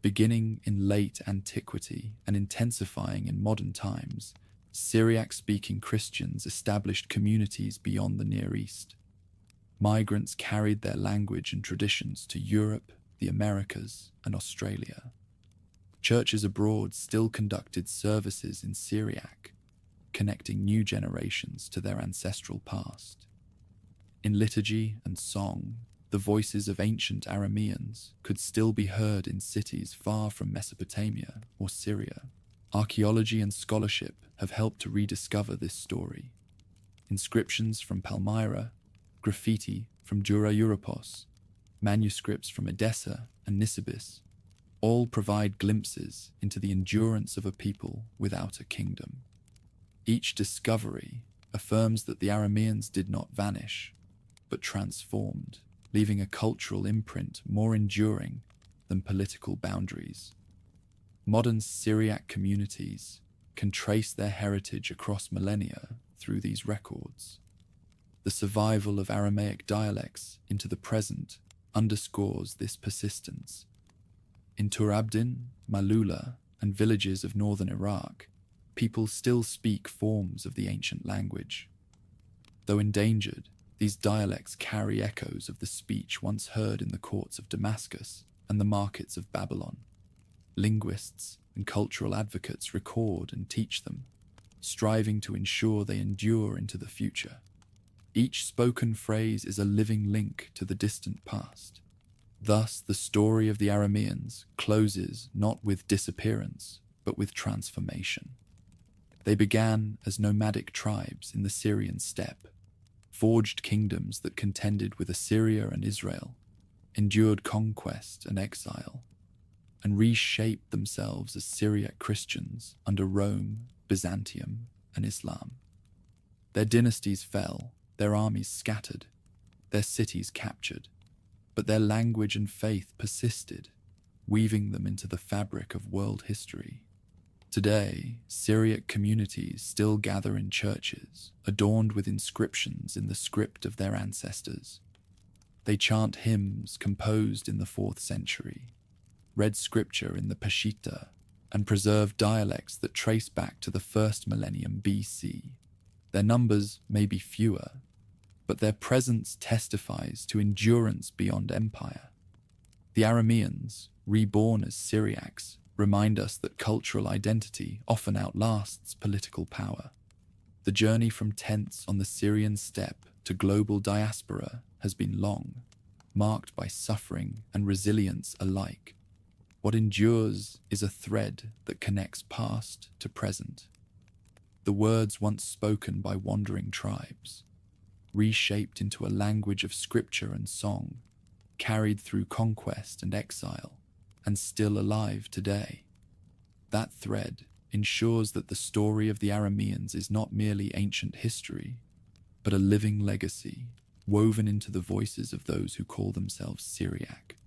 [SPEAKER 1] Beginning in late antiquity and intensifying in modern times, Syriac-speaking Christians established communities beyond the Near East. Migrants carried their language and traditions to Europe, the Americas, and Australia. Churches abroad still conducted services in Syriac, connecting new generations to their ancestral past. In liturgy and song, the voices of ancient Arameans could still be heard in cities far from Mesopotamia or Syria. Archaeology and scholarship have helped to rediscover this story. Inscriptions from Palmyra, graffiti from Dura Europos, manuscripts from Edessa and Nisibis all provide glimpses into the endurance of a people without a kingdom. Each discovery affirms that the Arameans did not vanish, but transformed, leaving a cultural imprint more enduring than political boundaries. Modern Syriac communities can trace their heritage across millennia through these records. The survival of Aramaic dialects into the present underscores this persistence. In Turabdin, Malula, and villages of northern Iraq, people still speak forms of the ancient language. Though endangered, these dialects carry echoes of the speech once heard in the courts of Damascus and the markets of Babylon. Linguists and cultural advocates record and teach them, striving to ensure they endure into the future. Each spoken phrase is a living link to the distant past. Thus, the story of the Arameans closes not with disappearance, but with transformation. They began as nomadic tribes in the Syrian steppe, forged kingdoms that contended with Assyria and Israel, endured conquest and exile, and reshaped themselves as Syriac Christians under Rome, Byzantium, and Islam. Their dynasties fell, their armies scattered, their cities captured, but their language and faith persisted, weaving them into the fabric of world history. Today, Syriac communities still gather in churches, adorned with inscriptions in the script of their ancestors. They chant hymns composed in the 4th century, read scripture in the Peshitta, and preserve dialects that trace back to the 1st millennium BC. Their numbers may be fewer, but their presence testifies to endurance beyond empire. The Arameans, reborn as Syriacs, remind us that cultural identity often outlasts political power. The journey from tents on the Syrian steppe to global diaspora has been long, marked by suffering and resilience alike. What endures is a thread that connects past to present. The words once spoken by wandering tribes, reshaped into a language of scripture and song, carried through conquest and exile, and still alive today. That thread ensures that the story of the Arameans is not merely ancient history, but a living legacy woven into the voices of those who call themselves Syriac.